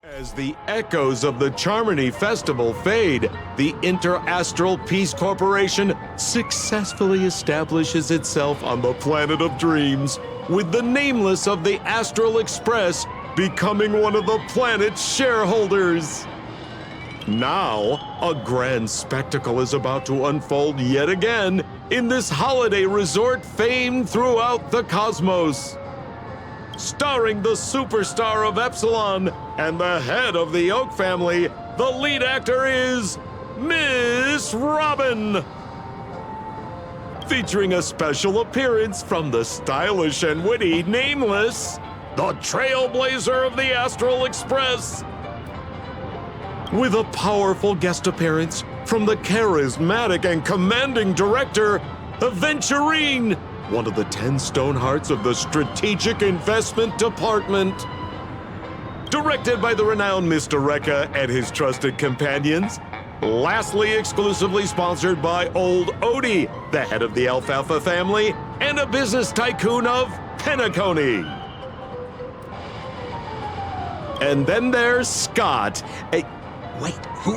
As the echoes of the Charmony Festival fade, the Inter-Astral Peace Corporation successfully establishes itself on the planet of dreams, with the nameless of the Astral Express becoming one of the planet's shareholders. Now, a grand spectacle is about to unfold yet again in this holiday resort famed throughout the cosmos. Starring the superstar of Epsilon and the head of the Oak family, the lead actor is Miss Robin. Featuring a special appearance from the stylish and witty Nameless, the Trailblazer of the Astral Express. With a powerful guest appearance from the charismatic and commanding director, Adventurine, one of the 10 Stonehearts of the Strategic Investment Department. Directed by the renowned Mr. Reca and his trusted companions. Lastly, exclusively sponsored by Old Odie, the head of the Alfalfa family, and a business tycoon of Penacony. And then there's Scott. Wait, who?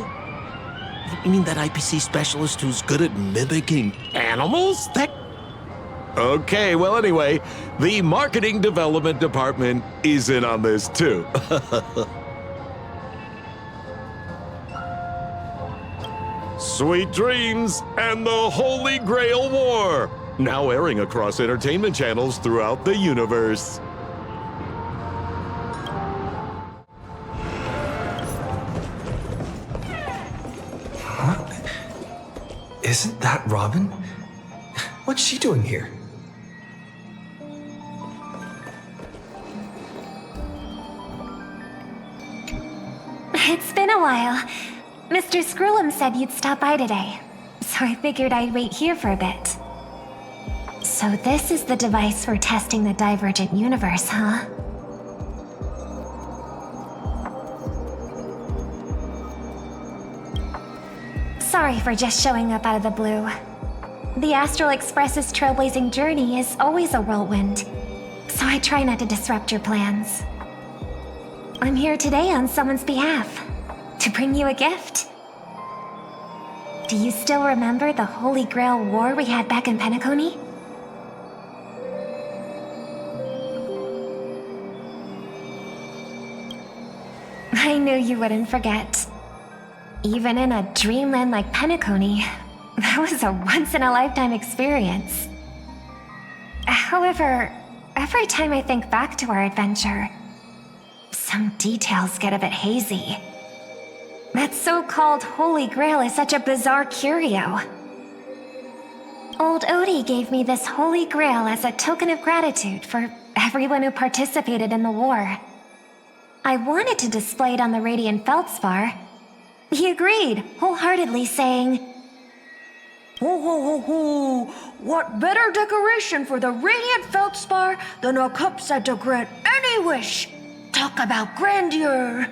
You mean that IPC specialist who's good at mimicking animals? Okay, well anyway, the marketing development department is in on this too. Sweet Dreams and the Holy Grail War, now airing across entertainment channels throughout the universe. Huh? Isn't that Robin? What's she doing here? It's been a while. Mr. Scrullum said you'd stop by today, so I figured I'd wait here for a bit. So this is the device for testing the divergent universe, huh? Sorry for just showing up out of the blue. The Astral Express's trailblazing journey is always a whirlwind, so I try not to disrupt your plans. I'm here today on someone's behalf, to bring you a gift. Do you still remember the Holy Grail War we had back in Penacony? I knew you wouldn't forget. Even in a dreamland like Penacony, that was a once-in-a-lifetime experience. However, every time I think back to our adventure, some details get a bit hazy. That so-called Holy Grail is such a bizarre curio. Old Odie gave me this Holy Grail as a token of gratitude for everyone who participated in the war. I wanted to display it on the Radiant Feldspar. He agreed, wholeheartedly saying, Ho ho ho ho! What better decoration for the Radiant Feldspar than a cup set to grant any wish? Talk about grandeur!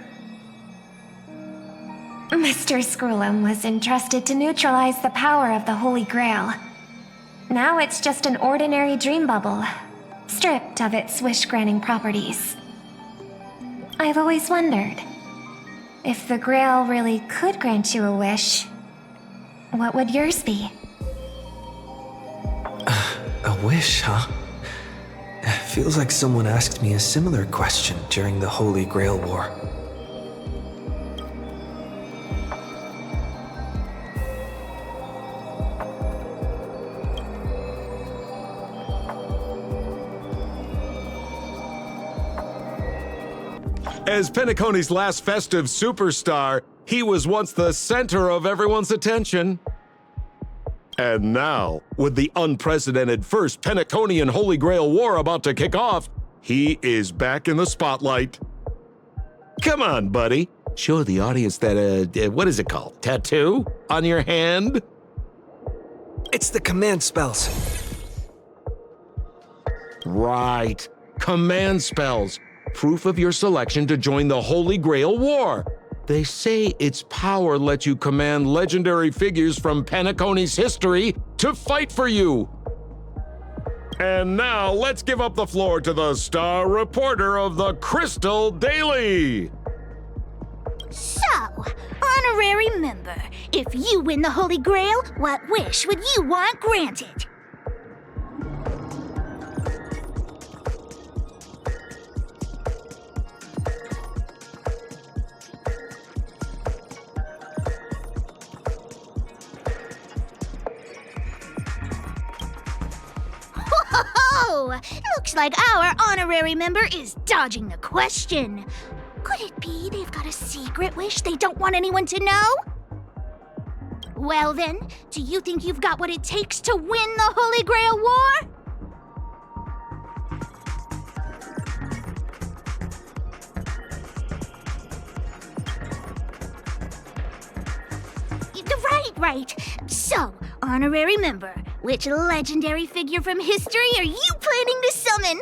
Mr. Scrullum was entrusted to neutralize the power of the Holy Grail. Now it's just an ordinary dream bubble, stripped of its wish-granting properties. I've always wondered, if the Grail really could grant you a wish, what would yours be? A wish, huh? Feels like someone asked me a similar question during the Holy Grail War. As Penacony's last festive superstar, he was once the center of everyone's attention. And now, with the unprecedented first Penaconian Holy Grail War about to kick off, he is back in the spotlight. Come on, buddy. Show the audience that, what is it called? Tattoo on your hand? It's the command spells. Right. Command spells. Proof of your selection to join the Holy Grail War. They say its power lets you command legendary figures from Penacony's history to fight for you. And now let's give up the floor to the star reporter of the Crystal Daily. So, honorary member, if you win the Holy Grail, what wish would you want granted? Whoa! Looks like our honorary member is dodging the question. Could it be they've got a secret wish they don't want anyone to know? Well then, do you think you've got what it takes to win the Holy Grail War? Right. So, honorary member, which legendary figure from history are you planning to summon?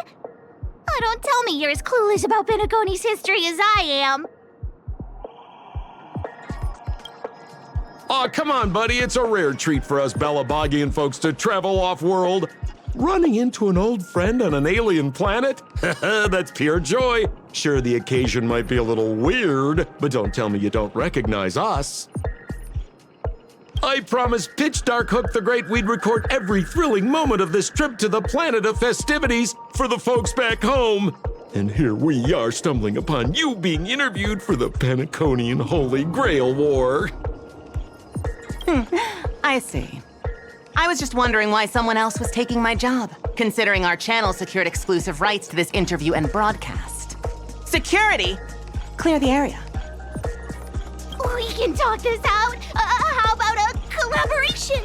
Oh, don't tell me you're as clueless about Penacony's history as I am. Aw, come on, buddy. It's a rare treat for us Balabagian folks to travel off-world. Running into an old friend on an alien planet? That's pure joy. Sure, the occasion might be a little weird, but don't tell me you don't recognize us. I promised Pitch Dark Hook the Great we'd record every thrilling moment of this trip to the planet of festivities for the folks back home. And here we are stumbling upon you being interviewed for the Penaconian Holy Grail War. I see. I was just wondering why someone else was taking my job, considering our channel secured exclusive rights to this interview and broadcast. Security? Clear the area. We can talk this out. How about a collaboration?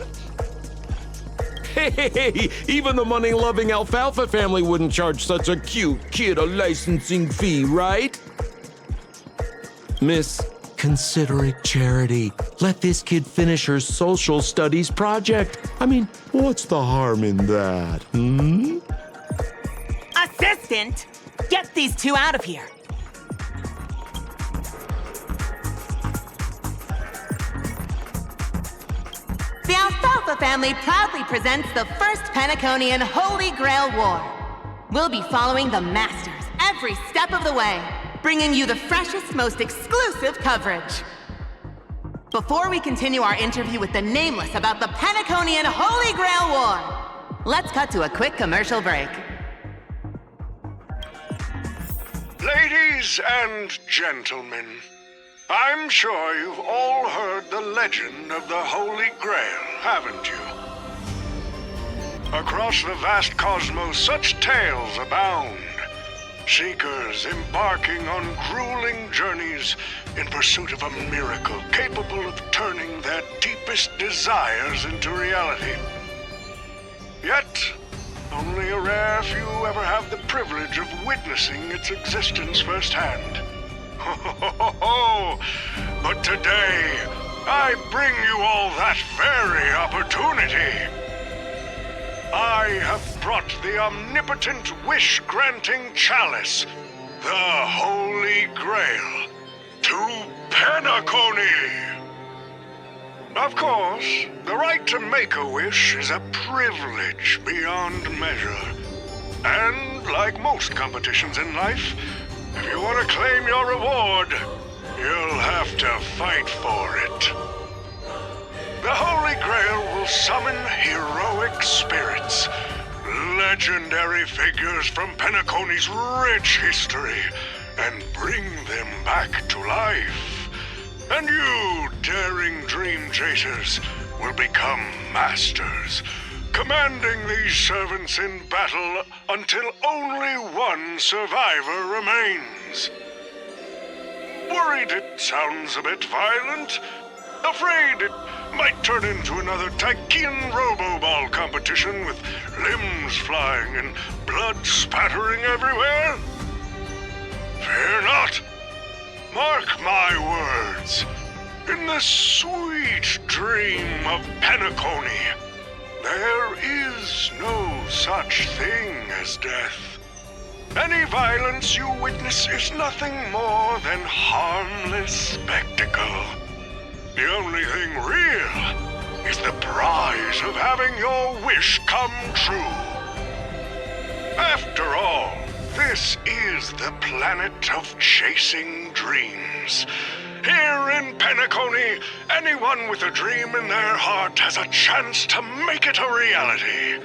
Hey, even the money-loving Alfalfa family wouldn't charge such a cute kid a licensing fee, right? Miss, consider it charity. Let this kid finish her social studies project. I mean, what's the harm in that, Assistant! Get these two out of here! The Alfalfa family proudly presents the first Penaconian Holy Grail War. We'll be following the Masters every step of the way, bringing you the freshest, most exclusive coverage. Before we continue our interview with the Nameless about the Penaconian Holy Grail War, let's cut to a quick commercial break. Ladies and gentlemen, I'm sure you've all heard the legend of the Holy Grail, haven't you? Across the vast cosmos, such tales abound. Seekers embarking on grueling journeys in pursuit of a miracle capable of turning their deepest desires into reality. Yet, only a rare few ever have the privilege of witnessing its existence firsthand. But today, I bring you all that very opportunity. I have brought the omnipotent wish-granting chalice, the Holy Grail, to Penacony. Of course, the right to make a wish is a privilege beyond measure. And like most competitions in life, if you want to claim your reward, you'll have to fight for it. The Holy Grail will summon heroic spirits, legendary figures from Penacony's rich history, and bring them back to life. And you, daring dream chasers, will become masters, commanding these servants in battle until only one survivor remains. Worried it sounds a bit violent? Afraid it might turn into another Tychean Robo-Ball competition with limbs flying and blood spattering everywhere? Fear not. Mark my words. In the sweet dream of Penacony, there is no such thing as death. Any violence you witness is nothing more than harmless spectacle. The only thing real is the prize of having your wish come true. After all, this is the planet of chasing dreams. Here in Penacony, anyone with a dream in their heart has a chance to make it a reality.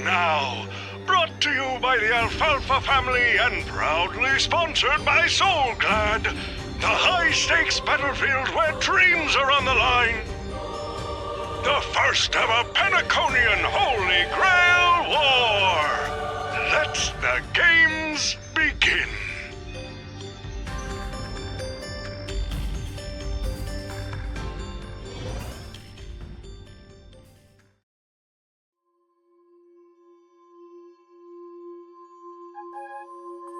Now, brought to you by the Alfalfa family and proudly sponsored by Soulglad, the high-stakes battlefield where dreams are on the line. The first ever Penaconian Holy Grail War. Let the games begin.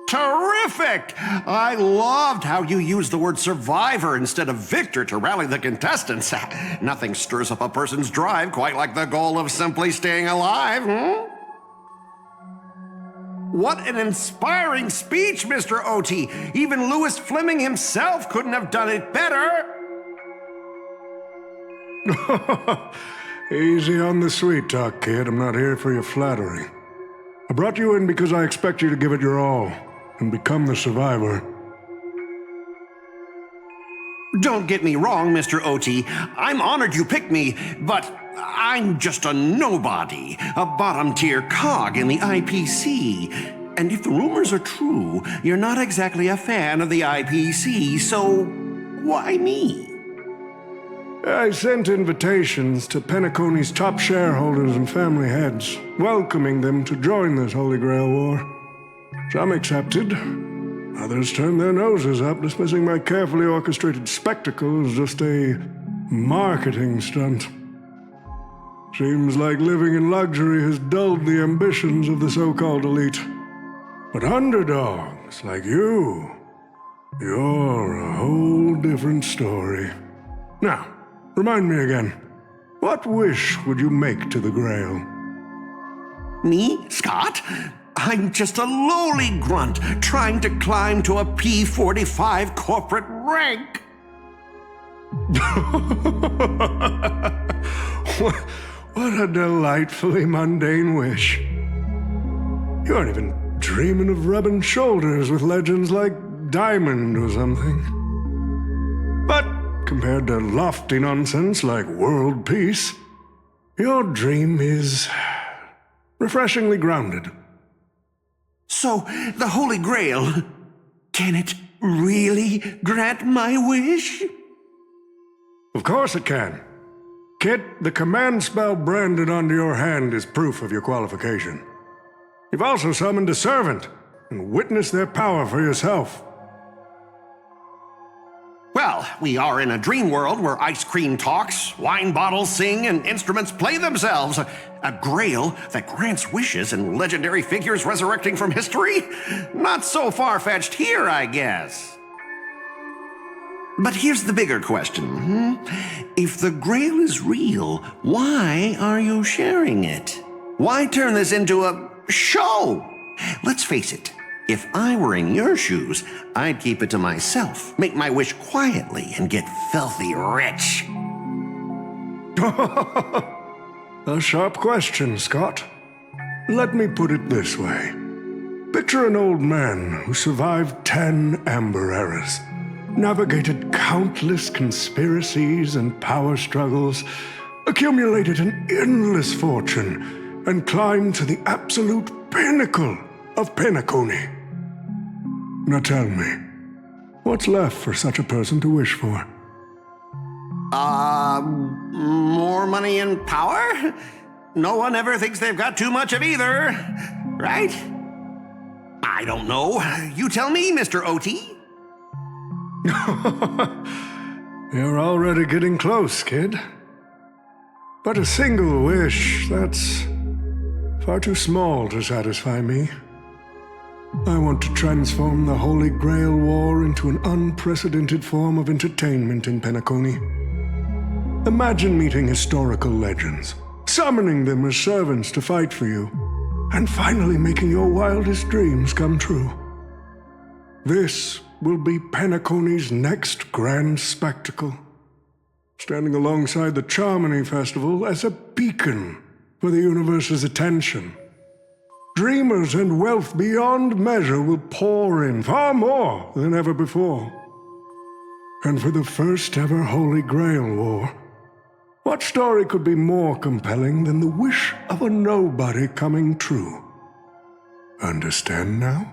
Terrific! I loved how you used the word survivor instead of victor to rally the contestants. Nothing stirs up a person's drive quite like the goal of simply staying alive, What an inspiring speech, Mr. OT! Even Louis Fleming himself couldn't have done it better! Easy on the sweet talk, kid. I'm not here for your flattery. I brought you in because I expect you to give it your all and become the survivor. Don't get me wrong, Mr. OT. I'm honored you picked me, but I'm just a nobody, a bottom-tier cog in the IPC. And if the rumors are true, you're not exactly a fan of the IPC, so why me? I sent invitations to Penacony's top shareholders and family heads, welcoming them to join this Holy Grail War. Some accepted. Others turned their noses up, dismissing my carefully orchestrated spectacle as just a marketing stunt. Seems like living in luxury has dulled the ambitions of the so-called elite. But underdogs like you're a whole different story. Now, remind me again, what wish would you make to the Grail? Me, Scott? I'm just a lowly grunt trying to climb to a P45 corporate rank. What a delightfully mundane wish. You aren't even dreaming of rubbing shoulders with legends like Diamond or something. But compared to lofty nonsense like world peace, your dream is refreshingly grounded. So, the Holy Grail, can it really grant my wish? Of course it can. Kid, the command spell branded onto your hand is proof of your qualification. You've also summoned a servant and witnessed their power for yourself. Well, we are in a dream world where ice cream talks, wine bottles sing, and instruments play themselves. A grail that grants wishes and legendary figures resurrecting from history? Not so far-fetched here, I guess. But here's the bigger question. If the grail is real, why are you sharing it? Why turn this into a show? Let's face it. If I were in your shoes, I'd keep it to myself, make my wish quietly, and get filthy rich. A sharp question, Scott. Let me put it this way. Picture an old man who survived 10 Amber Eras, navigated countless conspiracies and power struggles, accumulated an endless fortune, and climbed to the absolute pinnacle of Penacony. Now tell me, what's left for such a person to wish for? More money and power? No one ever thinks they've got too much of either, right? I don't know. You tell me, Mr. OT. You're already getting close, kid. But a single wish, that's far too small to satisfy me. I want to transform the Holy Grail War into an unprecedented form of entertainment in Penacony. Imagine meeting historical legends, summoning them as servants to fight for you, and finally making your wildest dreams come true. This will be Penacony's next grand spectacle, standing alongside the Charmony Festival as a beacon for the universe's attention. Dreamers and wealth beyond measure will pour in, far more than ever before. and for the first ever Holy Grail War. What story could be more compelling than the wish of a nobody coming true? Understand now?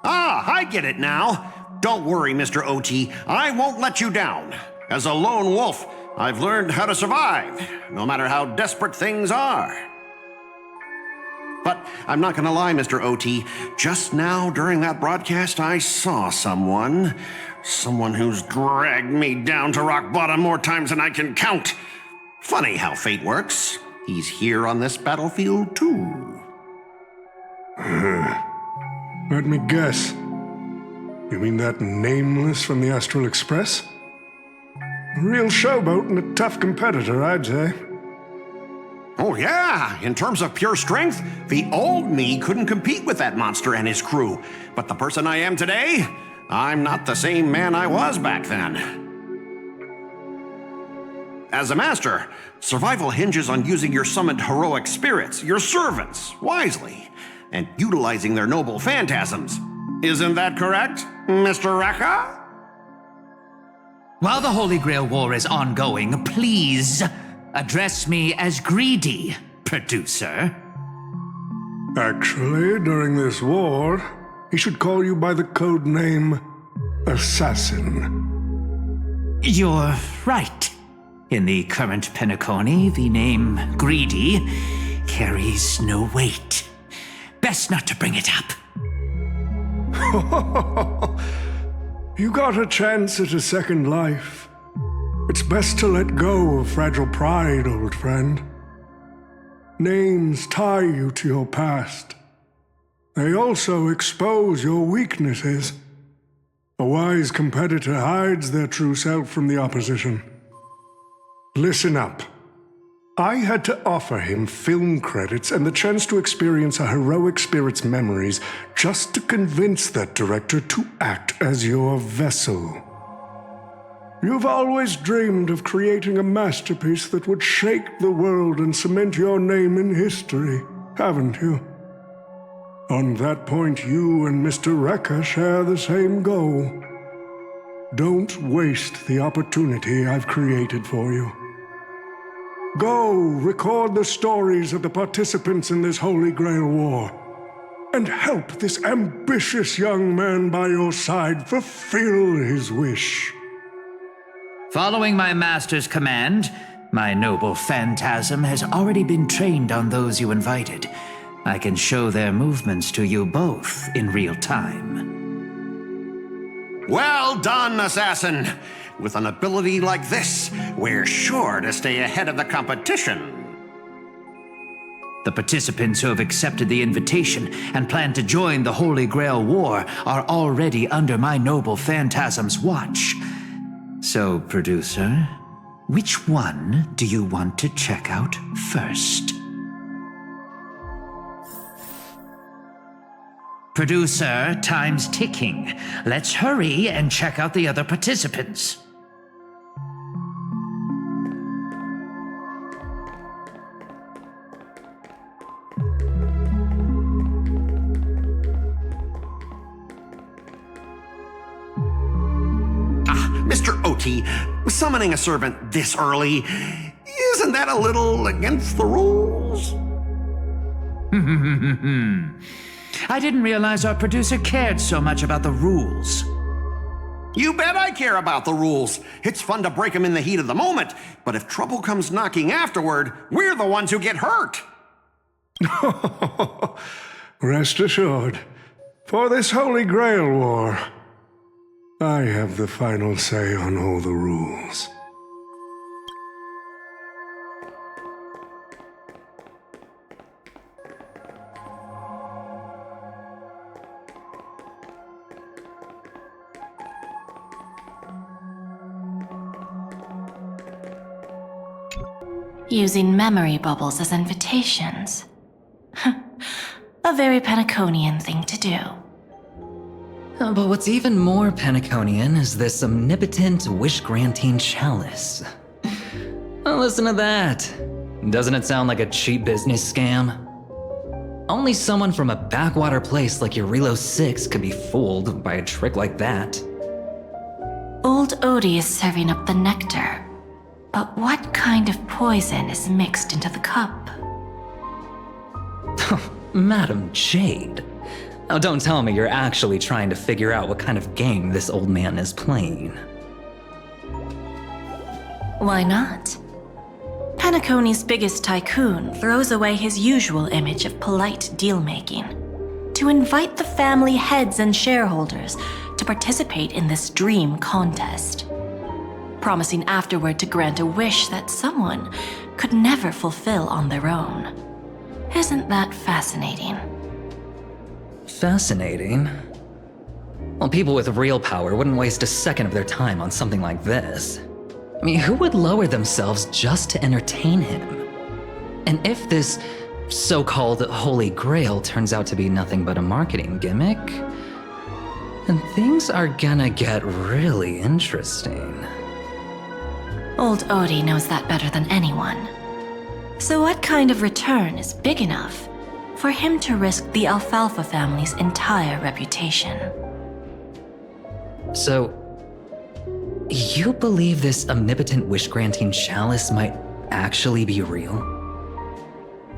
Ah, I get it now. Don't worry, Mr. OT. I won't let you down. As a lone wolf, I've learned how to survive, no matter how desperate things are. But I'm not gonna lie, Mr. OT. Just now, during that broadcast, I saw someone who's dragged me down to rock bottom more times than I can count. Funny how fate works. He's here on this battlefield, too. Let me guess. You mean that nameless from the Astral Express? A real showboat and a tough competitor, I'd say. Oh yeah, in terms of pure strength, the old me couldn't compete with that monster and his crew. But the person I am today, I'm not the same man I was back then. As a master, survival hinges on using your summoned heroic spirits, your servants, wisely, and utilizing their noble phantasms. Isn't that correct, Mr. Reca? While the Holy Grail War is ongoing, please address me as greedy, producer. Actually, during this war, he should call you by the code name Assassin. You're right. In the current penacony, the name greedy carries no weight. Best not to bring it up. You got a chance at a second life. It's best to let go of fragile pride, old friend. Names tie you to your past. They also expose your weaknesses. A wise competitor hides their true self from the opposition. Listen up. I had to offer him film credits and the chance to experience a heroic spirit's memories just to convince that director to act as your vessel. You've always dreamed of creating a masterpiece that would shake the world and cement your name in history, haven't you? On that point, you and Mr. Reca share the same goal. Don't waste the opportunity I've created for you. Go record the stories of the participants in this Holy Grail War, and help this ambitious young man by your side fulfill his wish. Following my master's command, my noble phantasm has already been trained on those you invited. I can show their movements to you both in real time. Well done, Assassin! With an ability like this, we're sure to stay ahead of the competition. The participants who have accepted the invitation and plan to join the Holy Grail War are already under my noble phantasm's watch. So, producer, which one do you want to check out first? Producer, time's ticking. Let's hurry and check out the other participants. Mr. OT, summoning a servant this early, isn't that a little against the rules? I didn't realize our producer cared so much about the rules. You bet I care about the rules. It's fun to break them in the heat of the moment, but if trouble comes knocking afterward, we're the ones who get hurt. Rest assured, for this Holy Grail War, I have the final say on all the rules. Using memory bubbles as invitations. A very Penaconian thing to do. But what's even more Penaconian is this omnipotent wish-granting chalice. Oh, listen to that. Doesn't it sound like a cheap business scam? Only someone from a backwater place like Eurilo 6 could be fooled by a trick like that. All Old Odie is serving up the nectar. But what kind of poison is mixed into the cup? Madam Jade. Now don't tell me you're actually trying to figure out what kind of game this old man is playing. Why not? Penacony's biggest tycoon throws away his usual image of polite deal-making to invite the family heads and shareholders to participate in this dream contest, promising afterward to grant a wish that someone could never fulfill on their own. Isn't that fascinating? Fascinating? Well, people with real power wouldn't waste a second of their time on something like this. I mean, who would lower themselves just to entertain him? And if this so-called Holy Grail turns out to be nothing but a marketing gimmick, then things are gonna get really interesting. Old Odie knows that better than anyone. So what kind of return is big enough for him to risk the Alfalfa family's entire reputation? So, you believe this omnipotent wish-granting chalice might actually be real?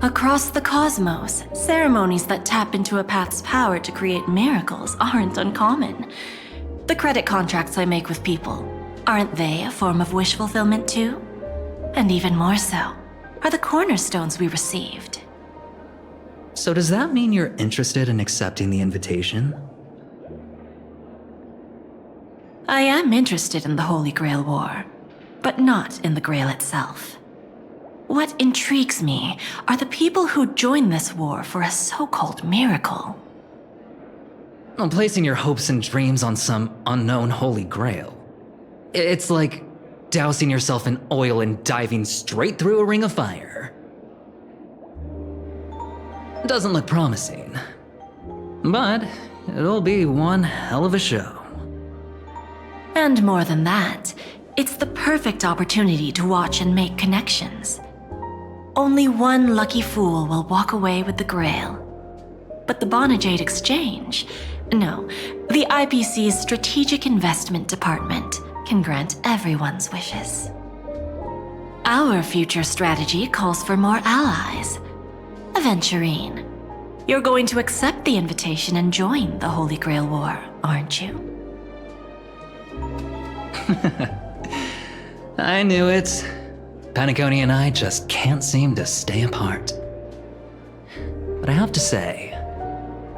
Across the cosmos, ceremonies that tap into a path's power to create miracles aren't uncommon. The credit contracts I make with people, aren't they a form of wish fulfillment too? And even more so, are the cornerstones we received. So does that mean you're interested in accepting the invitation? I am interested in the Holy Grail War, but not in the Grail itself. What intrigues me are the people who join this war for a so-called miracle. Well, placing your hopes and dreams on some unknown Holy Grail. It's like dousing yourself in oil and diving straight through a ring of fire. Doesn't look promising, but it'll be one hell of a show. And more than that, it's the perfect opportunity to watch and make connections. Only one lucky fool will walk away with the Grail. But the Bonajade Exchange, no, the IPC's Strategic Investment Department can grant everyone's wishes. Our future strategy calls for more allies. Adventurine, you're going to accept the invitation and join the Holy Grail War, aren't you? I knew it. Penacony and I just can't seem to stay apart. But I have to say,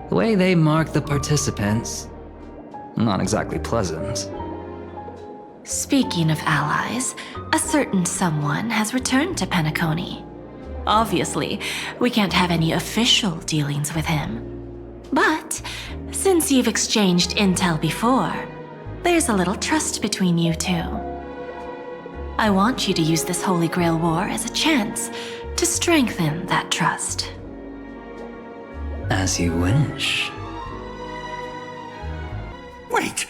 the way they mark the participants, not exactly pleasant. Speaking of allies, a certain someone has returned to Penacony. Obviously, we can't have any official dealings with him. But since you've exchanged intel before, there's a little trust between you two. I want you to use this Holy Grail War as a chance to strengthen that trust. As you wish. Wait,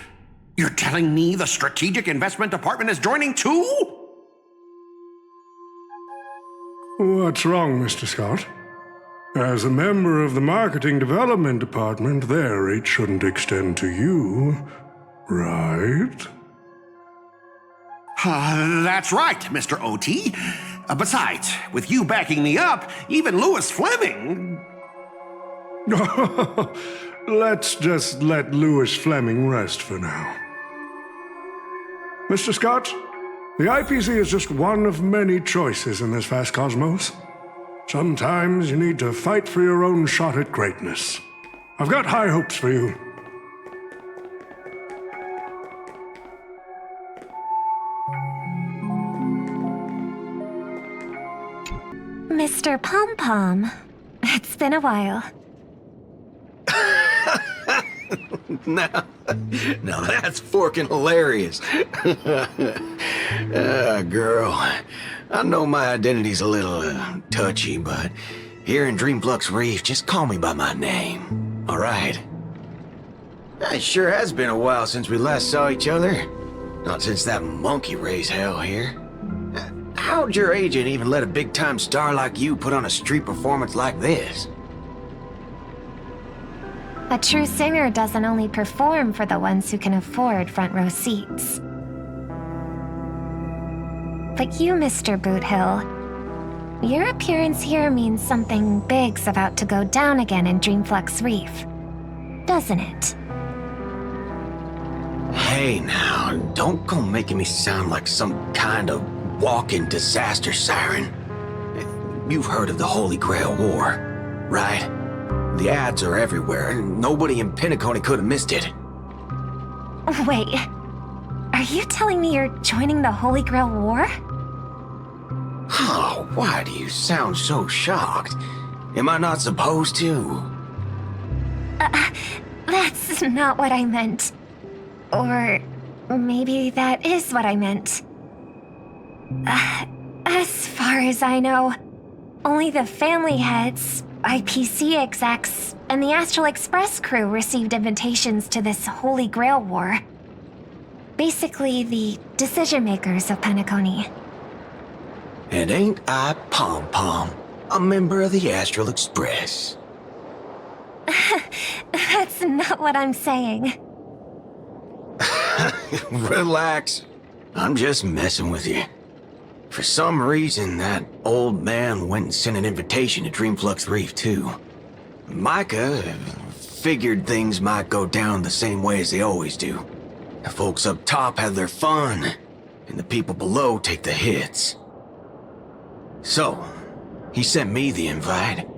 you're telling me the Strategic Investment Department is joining too? What's wrong, Mr. Scott? As a member of the Marketing Development Department, their reach shouldn't extend to you, right? That's right, Mr. OT. Besides, with you backing me up, even Louis Fleming... Let's just let Louis Fleming rest for now. Mr. Scott, the IPC is just one of many choices in this vast cosmos. Sometimes you need to fight for your own shot at greatness. I've got high hopes for you. Mr. Pom-Pom, it's been a while. Now that's forking hilarious. Girl, I know my identity's a little touchy, but here in Dreamflux Reef, just call me by my name, all right? It sure has been a while since we last saw each other. Not since that monkey raised hell here. How'd your agent even let a big-time star like you put on a street performance like this? A true singer doesn't only perform for the ones who can afford front row seats. But you, Mr. Boothill, your appearance here means something big's about to go down again in Dreamflux Reef, doesn't it? Hey now, don't go making me sound like some kind of walking disaster siren. You've heard of the Holy Grail War, right? The ads are everywhere, and nobody in Penacony could have missed it. Wait, are you telling me you're joining the Holy Grail War? Oh, why do you sound so shocked? Am I not supposed to? That's not what I meant. Or maybe that is what I meant. As far as I know, only the family heads, IPC execs, and the Astral Express crew received invitations to this Holy Grail War. Basically, the decision makers of Penacony. And ain't I Pom Pom, a member of the Astral Express? That's not what I'm saying. Relax. I'm just messing with you. For some reason, that old man went and sent an invitation to Dreamflux Reef, too. Micah figured things might go down the same way as they always do. The folks up top have their fun, and the people below take the hits. So, he sent me the invite.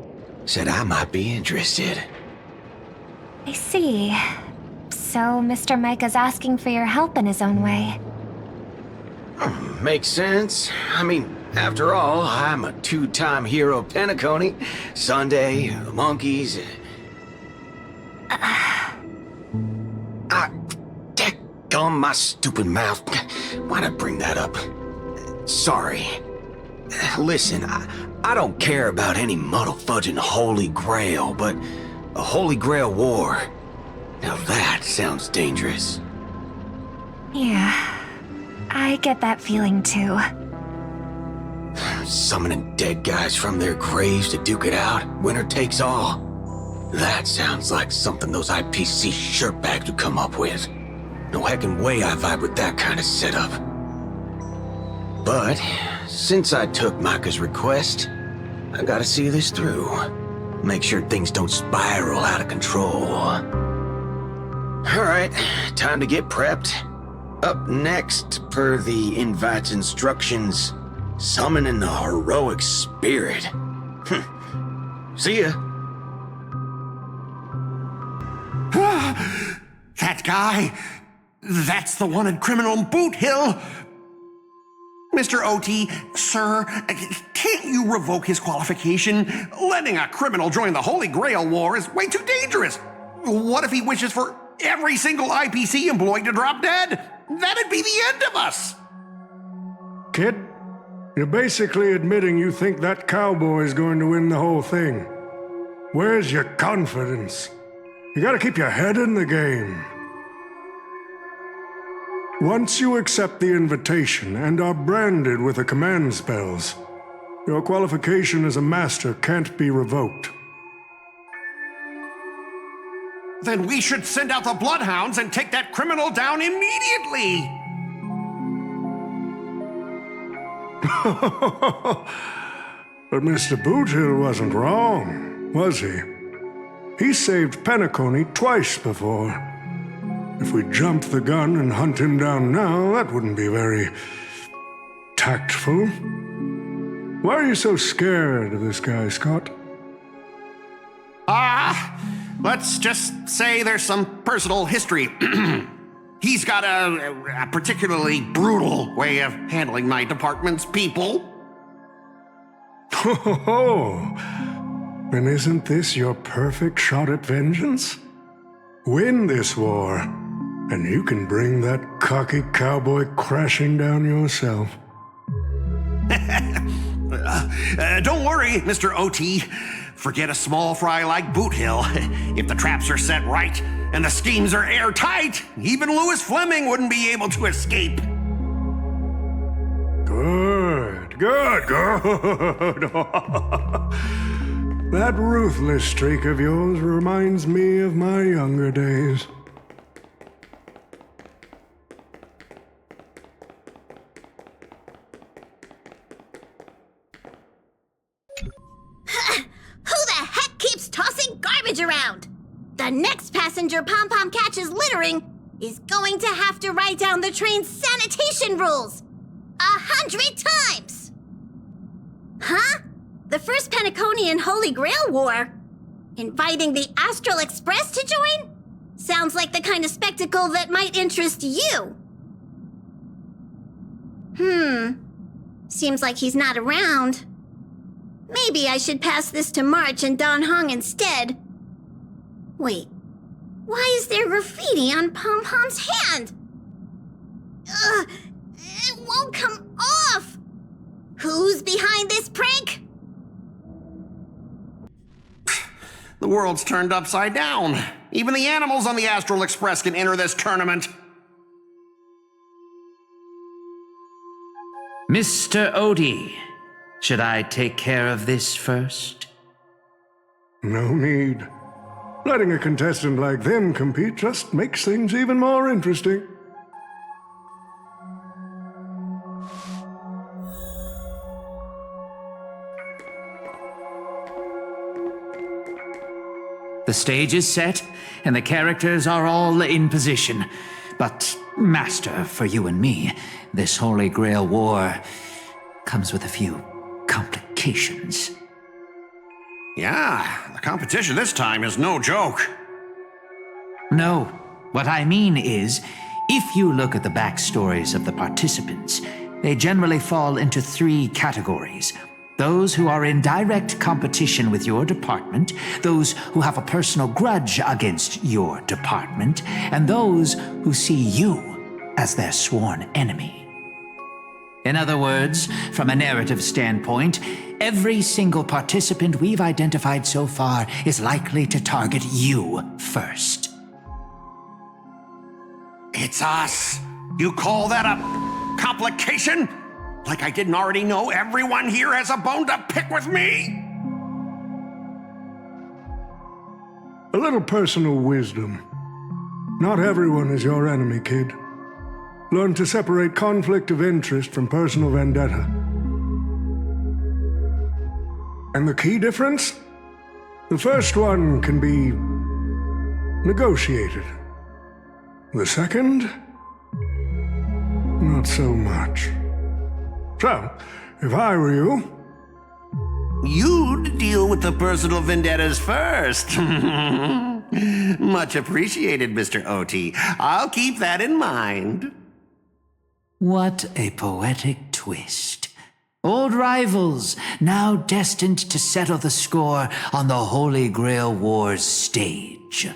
Said I might be interested. I see. So Mr. Micah's asking for your help in his own way. Makes sense. I mean, after all, I'm a two-time hero of Penacony. Sunday, the monkeys. Dadgum my stupid mouth. Why'd I bring that up? Sorry. Listen, I don't care about any muddle-fudging Holy Grail, but a Holy Grail War, now that sounds dangerous. Yeah, I get that feeling too. Summoning dead guys from their graves to duke it out, winner takes all. That sounds like something those IPC shirtbags would come up with. No heckin' way I vibe with that kind of setup. But since I took Micah's request, I gotta see this through. Make sure things don't spiral out of control. Alright, time to get prepped. Up next, per the invite's instructions, summoning the heroic spirit. See ya. That guy, that's the one in criminal Boothill. Mr. OT, sir, can't you revoke his qualification? Letting a criminal join the Holy Grail War is way too dangerous. What if he wishes for every single IPC employee to drop dead? That'd be the end of us. Kid, you're basically admitting you think that cowboy is going to win the whole thing. Where's your confidence? You gotta keep your head in the game. Once you accept the invitation and are branded with the command spells, your qualification as a master can't be revoked. Then we should send out the bloodhounds and take that criminal down immediately! But Mr. Boothill wasn't wrong, was he? He saved Penacony twice before. If we jump the gun and hunt him down now, that wouldn't be very tactful. Why are you so scared of this guy, Scott? Let's just say there's some personal history. He's got a particularly brutal way of handling my department's people. Oh, then isn't this your perfect shot at vengeance? Win this war, and you can bring that cocky cowboy crashing down yourself. Don't worry, Mr. OT. Forget a small fry like Boothill. If the traps are set right and the schemes are airtight, even Louis Fleming wouldn't be able to escape. Good. That ruthless streak of yours reminds me of my younger days. garbage around. The next passenger Pom-Pom catches littering is going to have to write down the train's sanitation rules 100 times. Huh? The first penacony and Holy Grail War? Inviting the Astral Express to join? Sounds like the kind of spectacle that might interest you. Seems like he's not around. Maybe I should pass this to March and Don Hong instead. Wait, why is there graffiti on Pom-Pom's hand? Ugh, it won't come off! Who's behind this prank? The world's turned upside down. Even the animals on the Astral Express can enter this tournament. Mr. Odie, should I take care of this first? No need. Letting a contestant like them compete just makes things even more interesting. The stage is set, and the characters are all in position. But, Master, for you and me, this Holy Grail War comes with a few complications. Yeah, the competition this time is no joke. No, what I mean is, if you look at the backstories of the participants, they generally fall into 3 categories. Those who are in direct competition with your department, those who have a personal grudge against your department, and those who see you as their sworn enemy. In other words, from a narrative standpoint, every single participant we've identified so far is likely to target you first. It's us. You call that a complication? Like I didn't already know everyone here has a bone to pick with me? A little personal wisdom. Not everyone is your enemy, kid. Learn to separate conflict of interest from personal vendetta. And the key difference? The first one can be negotiated. The second? Not so much. So, if I were you... You'd deal with the personal vendettas first. Much appreciated, Mr. OT. I'll keep that in mind. What a poetic twist. Old rivals, now destined to settle the score on the Holy Grail War's stage.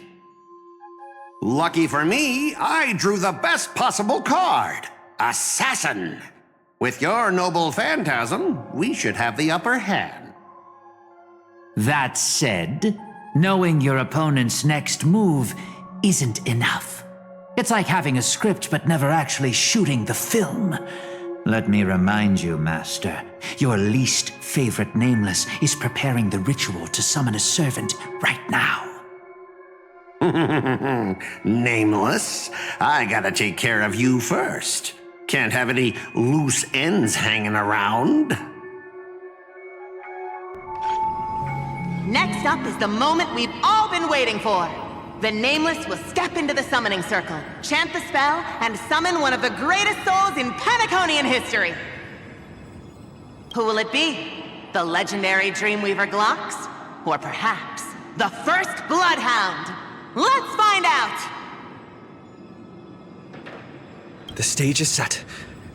Lucky for me, I drew the best possible card. Assassin. With your noble phantasm, we should have the upper hand. That said, knowing your opponent's next move isn't enough. It's like having a script but never actually shooting the film. Let me remind you, Master, your least favorite nameless is preparing the ritual to summon a servant right now. Nameless, I gotta take care of you first. Can't have any loose ends hanging around. Next up is the moment we've all been waiting for. The Nameless will step into the summoning circle, chant the spell, and summon one of the greatest souls in Penaconian history. Who will it be? The legendary Dreamweaver Glocks? Or perhaps the first Bloodhound? Let's find out! The stage is set.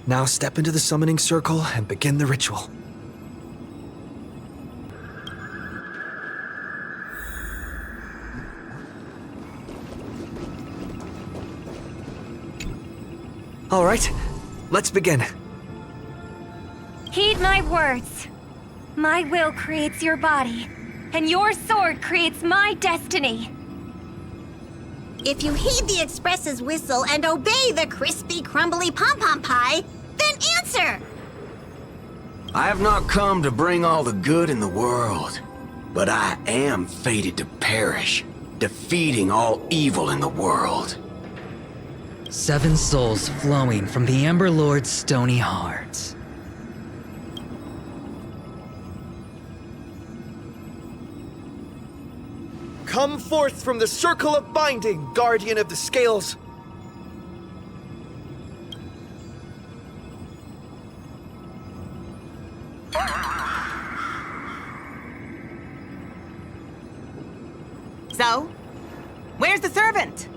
Now step into the summoning circle and begin the ritual. All right, let's begin. Heed my words. My will creates your body, and your sword creates my destiny. If you heed the Express's whistle and obey the crispy, crumbly pom-pom pie, then answer! I have not come to bring all the good in the world, but I am fated to perish, defeating all evil in the world. 7 souls flowing from the Amber Lord's stony heart. Come forth from the circle of binding, guardian of the scales. So, where's the servant?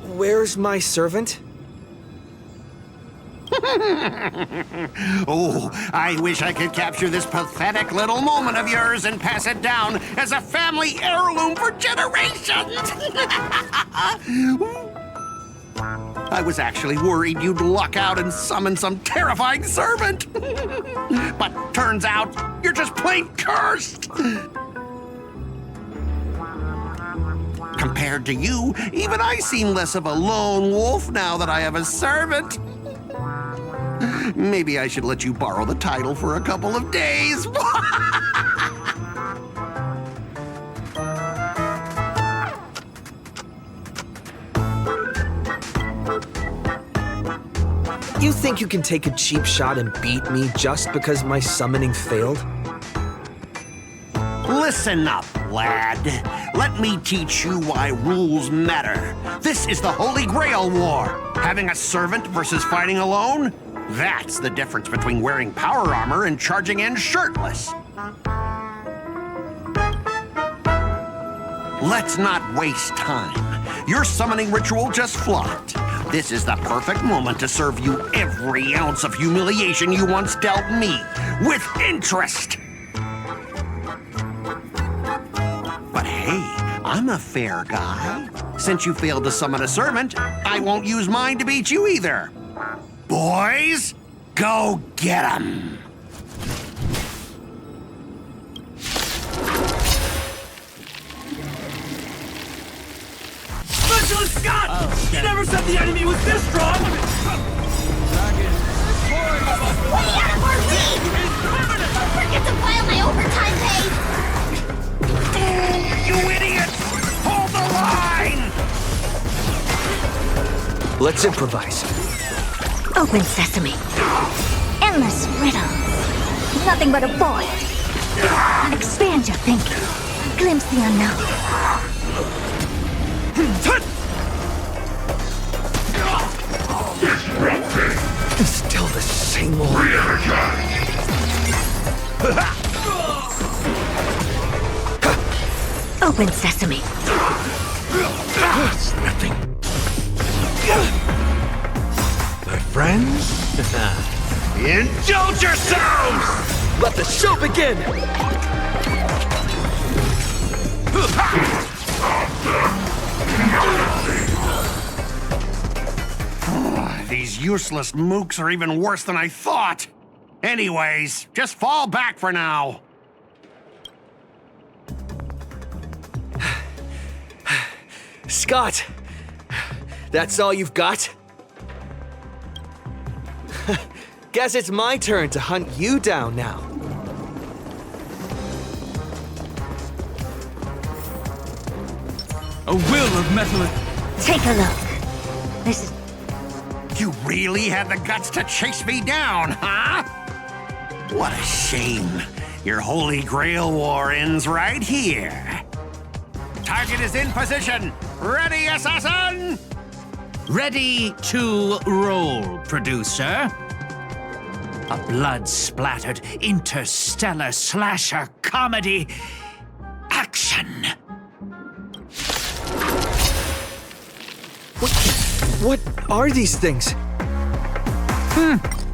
Where's my servant? Oh, I wish I could capture this pathetic little moment of yours and pass it down as a family heirloom for generations. I was actually worried you'd luck out and summon some terrifying servant. But turns out you're just plain cursed. Compared to you, even I seem less of a lone wolf now that I have a servant. Maybe I should let you borrow the title for a couple of days. You think you can take a cheap shot and beat me just because my summoning failed? Listen up, lad. Let me teach you why rules matter. This is the Holy Grail War. Having a servant versus fighting alone? That's the difference between wearing power armor and charging in shirtless. Let's not waste time. Your summoning ritual just flopped. This is the perfect moment to serve you every ounce of humiliation you once dealt me, with interest. But hey, I'm a fair guy. Since you failed to summon a servant, I won't use mine to beat you either. Boys, go get 'em! Specialist Scott! You never said the enemy was this strong! Way out of our league! Don't forget to file my overtime pay! You idiot! Hold the line! Let's improvise. Open sesame. Endless riddles. Nothing but a void. Expand your thinking. Glimpse the unknown. Still the same old. Open sesame. It's nothing. My friends, indulge yourselves! Let the show begin! These useless mooks are even worse than I thought. Anyways, just fall back for now. Scott, that's all you've got? Guess it's my turn to hunt you down now. A will of metal. Take a look. This is... You really had the guts to chase me down, huh? What a shame. Your Holy Grail War ends right here. Target is in position. Ready, assassin? Ready to roll, producer. A blood-splattered interstellar slasher comedy. Action! What are these things?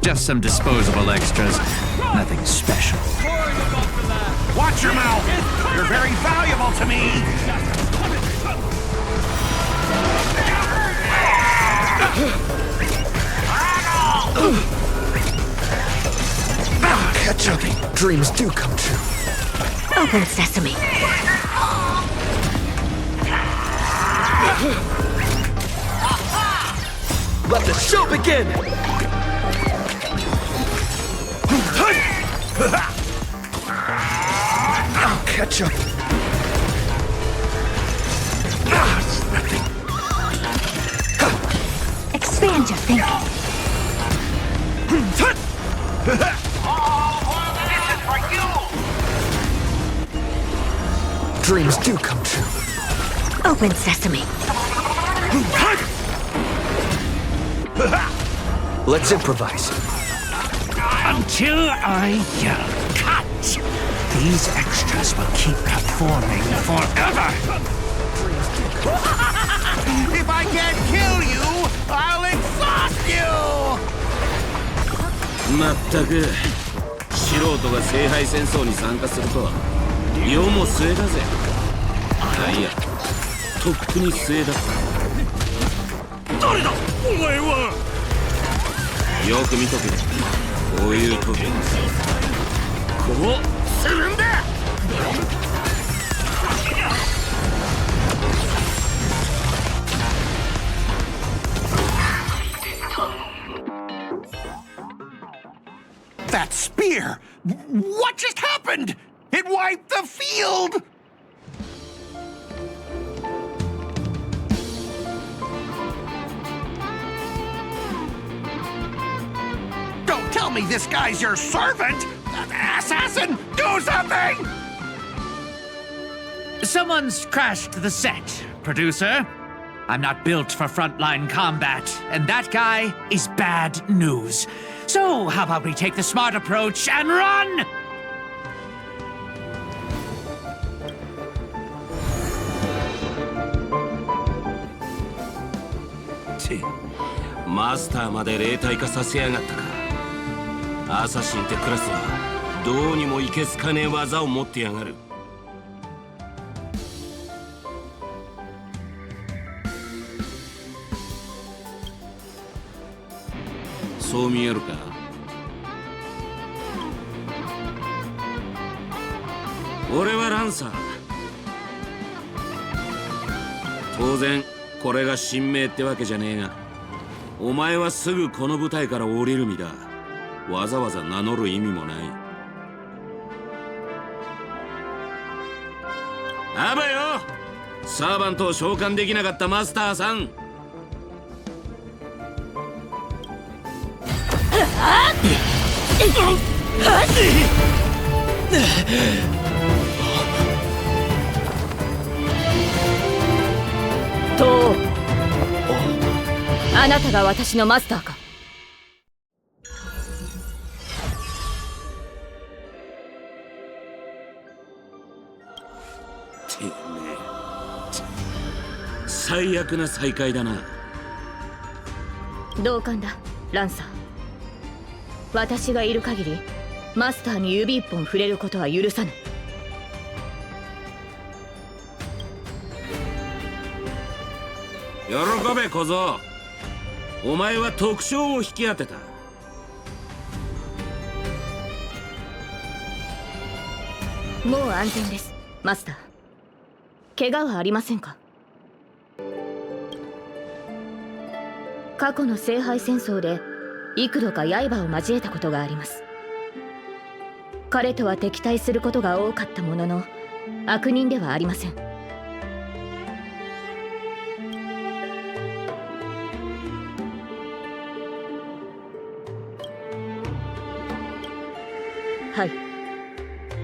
Just some disposable extras. Nothing special. Watch your mouth! You're very valuable to me! Catch up. Dreams do come true. Open sesame. Let the show begin! I'll catch up. It's nothing. change your thinking. Dreams do come true. Open sesame. Let's improvise. Until I yell cut! These extras will keep performing forever! If I can't kill you, I'll exhaust you! まったく素人が聖杯戦争に参加するとは世も末だぜ。いや、とっくに末だ。誰だお前は。よく見とけ。こういう時こうするんだ。That spear! What just happened? It wiped the field! Don't tell me this guy's your servant! Assassin, do something! Someone's crashed the set, producer. I'm not built for frontline combat, and that guy is bad news. So, how about we take the smart approach and run?マスターまで霊体化させやがったか。アサシンってクラスはどうにもいけすかねえ技を持ってやがる。そう見えるか。俺はランサー。当然これが神明ってわけじゃねえが、お前はすぐこの舞台から降りる身だ。わざわざ名乗る意味もない。あばよ、サーバントを召喚できなかったマスターさん。とあなたが私のマスターか。てめえ、最悪な再会だな。同感だ、ランサー。私がいる限りマスターに指一本触れることは許さぬ。喜べ小僧、お前は特賞を引き当てた。もう安全です、マスター。怪我はありませんか？過去の聖杯戦争で幾度か刃を交えたことがあります。彼とは敵対することが多かったものの、悪人ではありません。はい、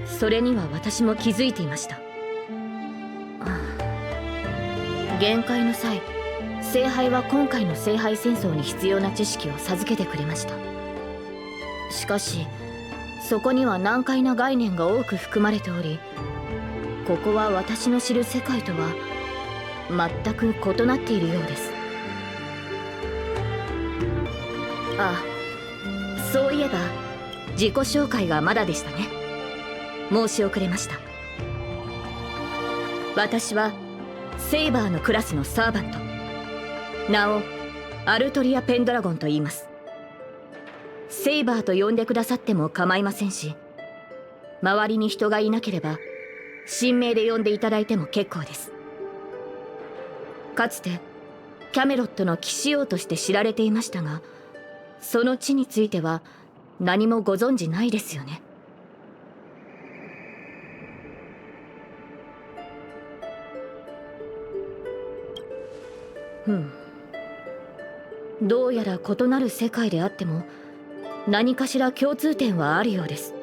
それには私も気づいていました。限界の際、聖杯は今回の聖杯戦争に必要な知識を授けてくれました。しかしそこには難解な概念が多く含まれており、ここは私の知る世界とは全く異なっているようです。ああ、そういえば自己紹介がまだでしたね。申し遅れました。私はセイバーのクラスのサーバント、名をアルトリア・ペンドラゴンと言います。セイバーと呼んでくださっても構いませんし、周りに人がいなければ神名で呼んでいただいても結構です。かつてキャメロットの騎士王として知られていましたが、その地については何もご存じないですよね。どうやら異なる世界であっても何かしら共通点はあるようです。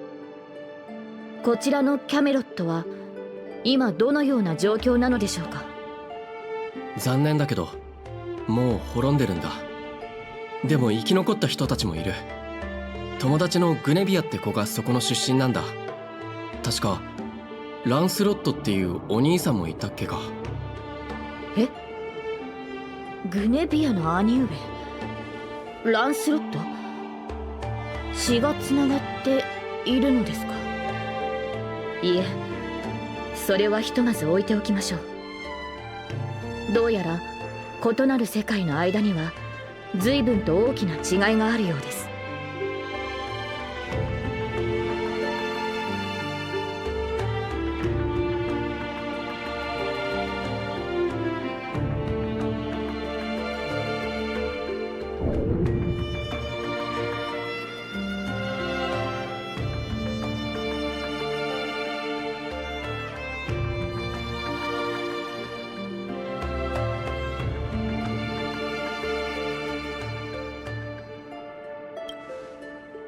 こちらのキャメロットは今どのような状況なのでしょうか。残念だけどもう滅んでるんだ。でも生き残った人たちもいる。友達のグネビアって子がそこの出身なんだ。確かランスロットっていうお兄さんもいたっけか。え、グネビアの兄上ランスロット、血がつながっているのですか。いえ、それはひとまず置いておきましょう。どうやら異なる世界の間には随分と大きな違いがあるようです。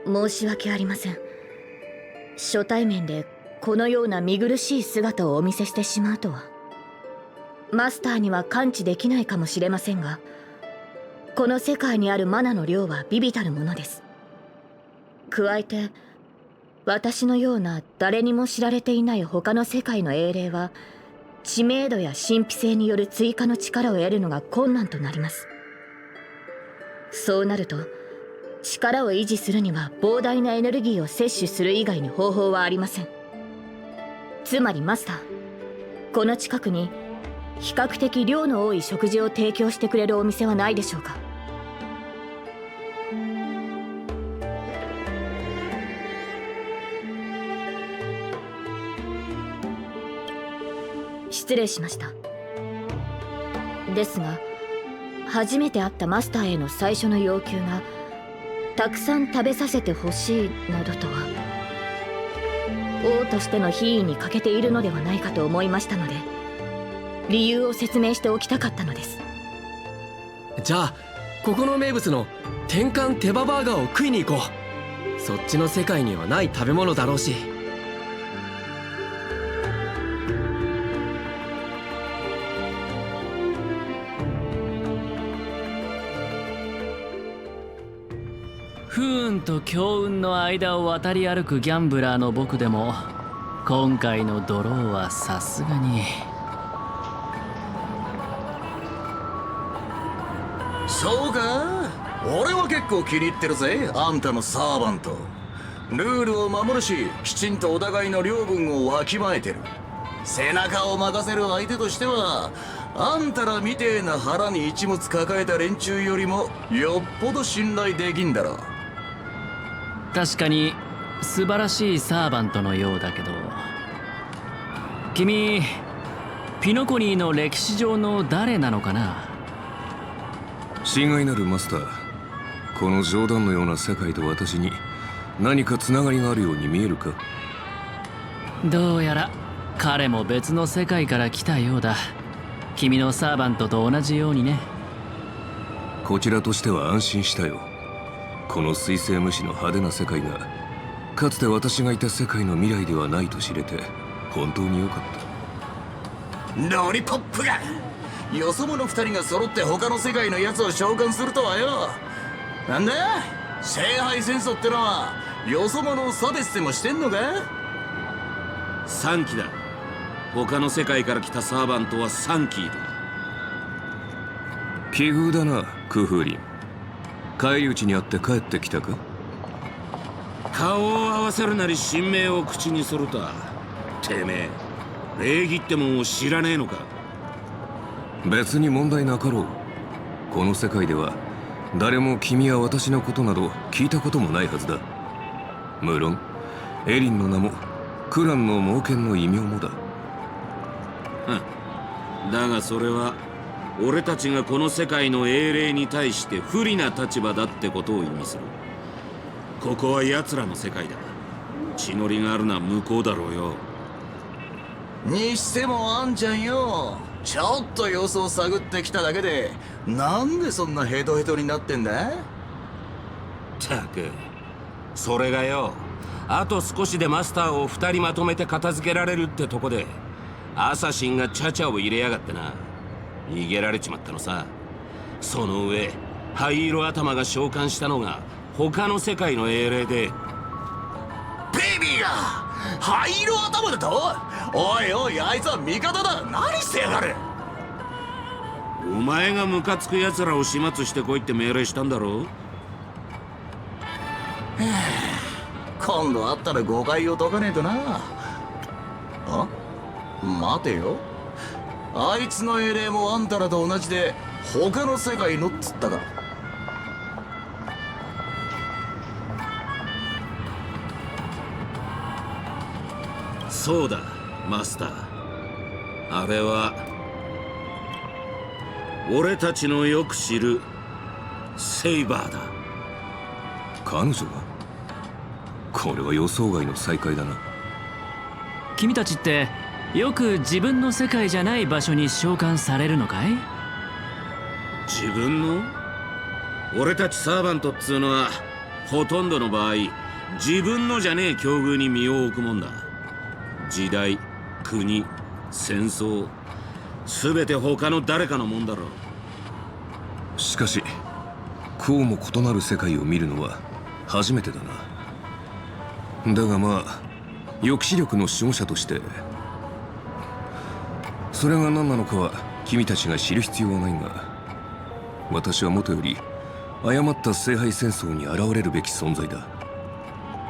申し訳ありません。初対面でこのような見苦しい姿をお見せしてしまうとは。マスターには感知できないかもしれませんが、この世界にあるマナの量は微々たるものです。加えて私のような誰にも知られていない他の世界の英霊は知名度や神秘性による追加の力を得るのが困難となります。そうなると力を維持するには膨大なエネルギーを摂取する以外に方法はありません。つまりマスター、この近くに比較的量の多い食事を提供してくれるお店はないでしょうか。失礼しました。ですが初めて会ったマスターへの最初の要求がたくさん食べさせてほしいなどとは王としての品位に欠けているのではないかと思いましたので、理由を説明しておきたかったのです。じゃあここの名物の天か手羽バーガーを食いに行こう。そっちの世界にはない食べ物だろうし。不運と強運の間を渡り歩くギャンブラーの僕でも今回のドローはさすがに。そうか、俺は結構気に入ってるぜ、あんたのサーバント。ルールを守るし、きちんとお互いの領分をわきまえてる。背中を任せる相手としてはあんたらみてえな腹に一物抱えた連中よりもよっぽど信頼できんだろう。確かに素晴らしいサーバントのようだけど、君ピノコニーの歴史上の誰なのかな。親愛なるマスター、この冗談のような世界と私に何かつながりがあるように見えるか。どうやら彼も別の世界から来たようだ。君のサーバントと同じようにね。こちらとしては安心したよ。この水星無視の派手な世界がかつて私がいた世界の未来ではないと知れて本当によかった。ロリポップがよそ者二人が揃って他の世界のやつを召喚するとはよ。なんだ、聖杯戦争ってのはよそ者を差別でもしてんのか。3機だ。他の世界から来たサーバントは3機いる。奇遇だな、クフーリン。返り討ちにあって帰ってきたか。顔を合わせるなり神名を口にするとは。てめえ礼儀ってもんを知らねえのか。別に問題なかろう。この世界では誰も君や私のことなど聞いたこともないはずだ。無論エリンの名もクランの猛犬の異名もだ。だがそれは俺たちがこの世界の英霊に対して不利な立場だってことを意味する。ここは奴らの世界だ。血のりがあるのは向こうだろうよ。にしてもあんちゃんよ、ちょっと様子を探ってきただけでなんでそんなヘトヘトになってんだ？ったく、それがよ、あと少しでマスターを2人まとめて片付けられるってとこでアサシンがチャチャを入れやがってな。逃げられちまったのさ。その上灰色頭が召喚したのが他の世界の英霊で。ベイビーが灰色頭だと？おいおい、あいつは味方だ。何してやがる？お前がムカつく奴らを始末してこいって命令したんだろ？今度会ったら誤解を解かねえとな。あ？待てよ、あいつの英霊もあんたらと同じで他の世界のっつったか。そうだマスター、あれは俺たちのよく知るセイバーだ。彼女が？これは予想外の再会だな。君たちってよく自分の世界じゃない場所に召喚されるのかい？自分の？俺たちサーバントっつうのはほとんどの場合自分のじゃねえ境遇に身を置くもんだ。時代、国、戦争、全て他の誰かのもんだろう。しかしこうも異なる世界を見るのは初めてだな。だがまあ抑止力の守護者として、それが何なのかは君たちが知る必要はないが、私はもとより誤った聖杯戦争に現れるべき存在だ。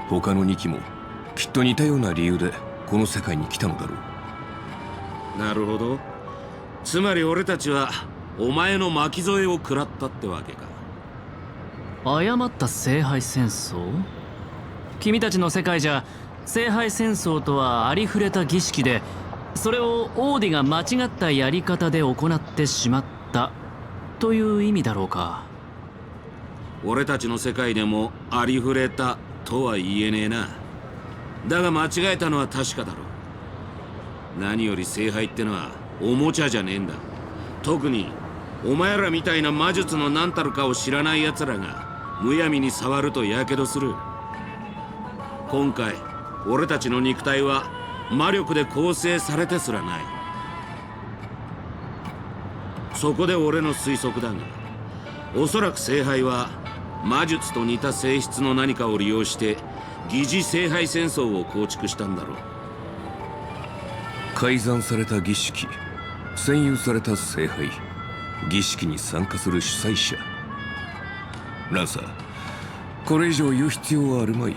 他の2機もきっと似たような理由でこの世界に来たのだろう。なるほど。つまり俺たちはお前の巻き添えを食らったってわけか。誤った聖杯戦争？君たちの世界じゃ聖杯戦争とはありふれた儀式で、それをオーディが間違ったやり方で行ってしまったという意味だろうか。俺たちの世界でもありふれたとは言えねえな。だが間違えたのは確かだろう。何より聖杯ってのはおもちゃじゃねえんだ。特にお前らみたいな魔術の何たるかを知らない奴らがむやみに触るとやけどする。今回俺たちの肉体は魔力で構成されてすらない。そこで俺の推測だが、おそらく聖杯は魔術と似た性質の何かを利用して疑似聖杯戦争を構築したんだろう。改ざんされた儀式、占有された聖杯、儀式に参加する主催者。ランサー、これ以上言う必要はあるまい。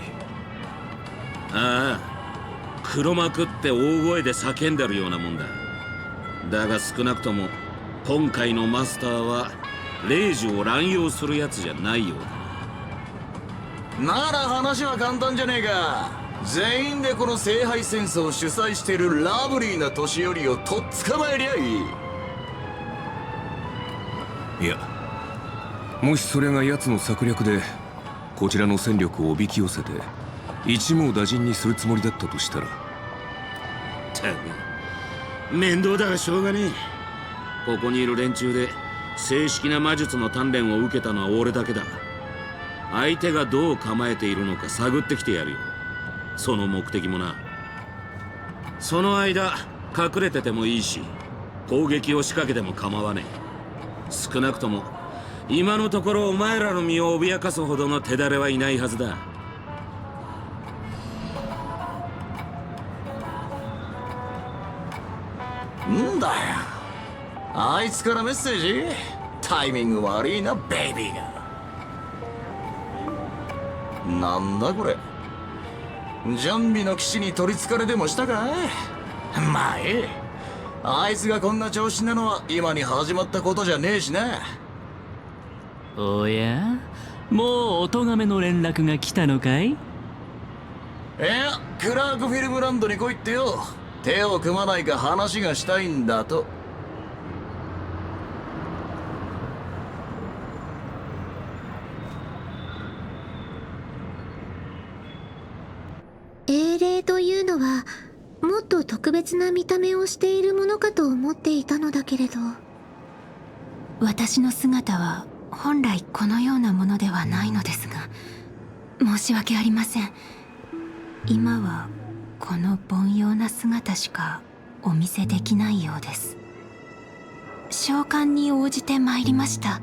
ああ、黒幕って大声で叫んでるようなもんだ。だが少なくとも今回のマスターは霊樹を乱用するやつじゃないようだ。なら話は簡単じゃねえか。全員でこの聖杯戦争を主催しているラブリーな年寄りをとっ捕まえりゃいい。いや、もしそれが奴の策略でこちらの戦力をおびき寄せて一網打尽にするつもりだったとしたら。たく、面倒だがしょうがねえ。ここにいる連中で正式な魔術の鍛錬を受けたのは俺だけだ。相手がどう構えているのか探ってきてやるよ。その目的もな。その間隠れててもいいし、攻撃を仕掛けても構わねえ。少なくとも今のところお前らの身を脅かすほどの手だれはいないはずだ。んだよ、あいつからメッセージ？タイミング悪いな、ベイビーが。なんだこれ、ジャンビの騎士に取りつかれでもしたか？まあいい、あいつがこんな調子なのは今に始まったことじゃねえしな。おや、もうお咎めの連絡が来たのかい？いや、クラークフィルムランドに来いってよ。手を組まないか話がしたいんだと。英霊というのはももっと特別な見た目をしているものかと思っていたのだけれど。私の姿は本来このようなものではないのですが、申し訳ありません。今はこの凡庸な姿しかお見せできないようです。召喚に応じて参りました。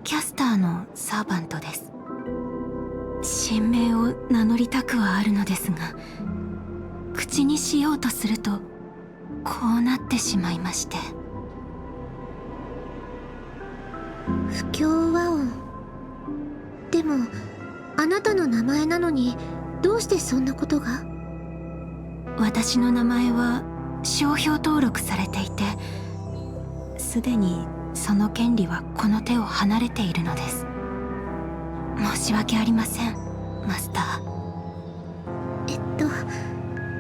キャスターのサーバントです。神名を名乗りたくはあるのですが、口にしようとするとこうなってしまいまして。不協和音。でもあなたの名前なのにどうしてそんなことが？私の名前は商標登録されていて、すでにその権利はこの手を離れているのです。申し訳ありません、マスター。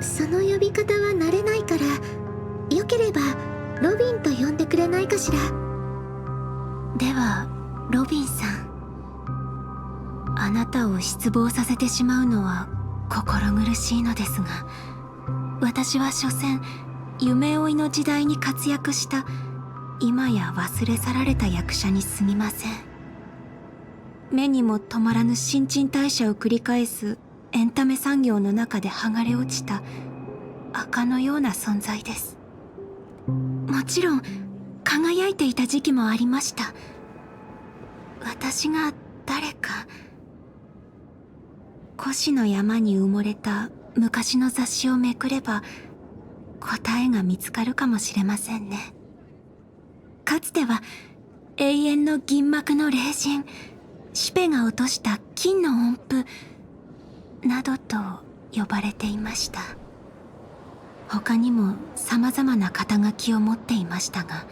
その呼び方は慣れないから、よければロビンと呼んでくれないかしら。ではロビンさん、あなたを失望させてしまうのは心苦しいのですが、私は所詮夢追いの時代に活躍した今や忘れ去られた役者に過ぎません。目にも止まらぬ新陳代謝を繰り返すエンタメ産業の中で剥がれ落ちた垢のような存在です。もちろん輝いていた時期もありました。私が誰か、古紙の山に埋もれた昔の雑誌をめくれば答えが見つかるかもしれませんね。かつては永遠の銀幕の霊人、シュペが落とした金の音符などと呼ばれていました。他にも様々な肩書きを持っていましたが、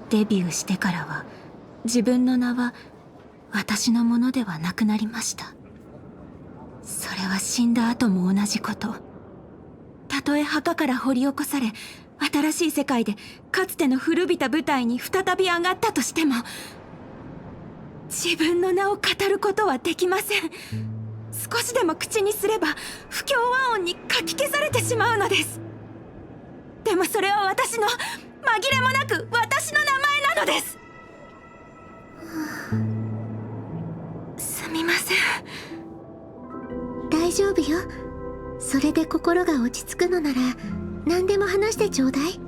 デビューしてからは自分の名は私のものではなくなりました。それは死んだ後も同じこと。たとえ墓から掘り起こされ、新しい世界でかつての古びた舞台に再び上がったとしても、自分の名を語ることはできません。少しでも口にすれば不協和音にかき消されてしまうのです。でもそれは私の、紛れもなく私の名前なのです。すみません。大丈夫よ。それで心が落ち着くのなら何でも話してちょうだい。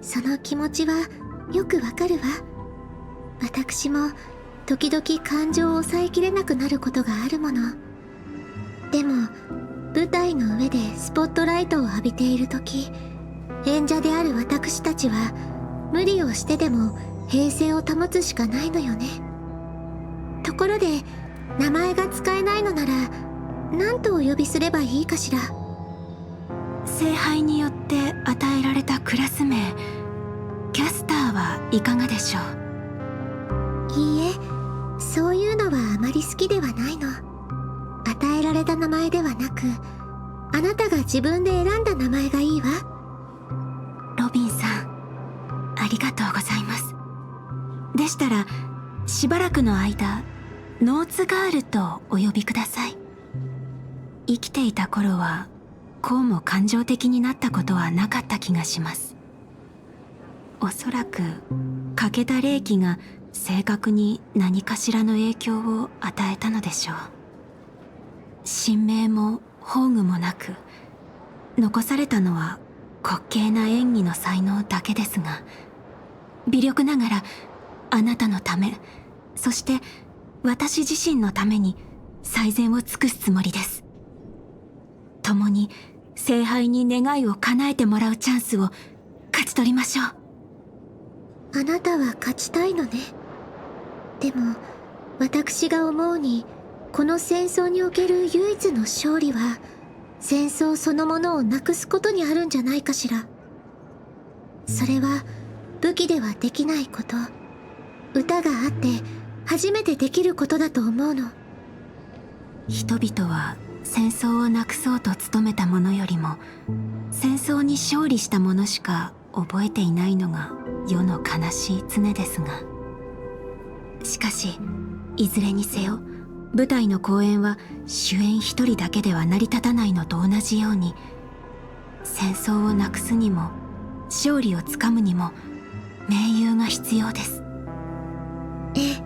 その気持ちはよくわかるわ。私も時々感情を抑えきれなくなることがあるもの。でも舞台の上でスポットライトを浴びている時、演者である私たちは無理をしてでも平静を保つしかないのよね。ところで名前が使えないのなら何とお呼びすればいいかしら。聖杯によって与えられたクラス名、キャスターはいかがでしょう？いいえ、そういうのはあまり好きではないの。与えられた名前ではなく、あなたが自分で選んだ名前がいいわ。ロビンさん、ありがとうございます。でしたらしばらくの間ノーツガールとお呼びください。生きていた頃はこうも感情的になったことはなかった気がします。おそらく欠けた霊気が性格に何かしらの影響を与えたのでしょう。神明も宝具もなく、残されたのは滑稽な演技の才能だけですが、微力ながらあなたのため、そして私自身のために最善を尽くすつもりです。共に聖杯に願いを叶えてもらうチャンスを勝ち取りましょう。あなたは勝ちたいのね。でも私が思うに、この戦争における唯一の勝利は戦争そのものをなくすことにあるんじゃないかしら。それは武器ではできないこと、歌があって初めてできることだと思うの。人々は戦争をなくそうと努めた者よりも、戦争に勝利した者しか覚えていないのが世の悲しい常ですが、しかしいずれにせよ舞台の公演は主演一人だけでは成り立たないのと同じように、戦争をなくすにも勝利をつかむにも盟友が必要です。ええ、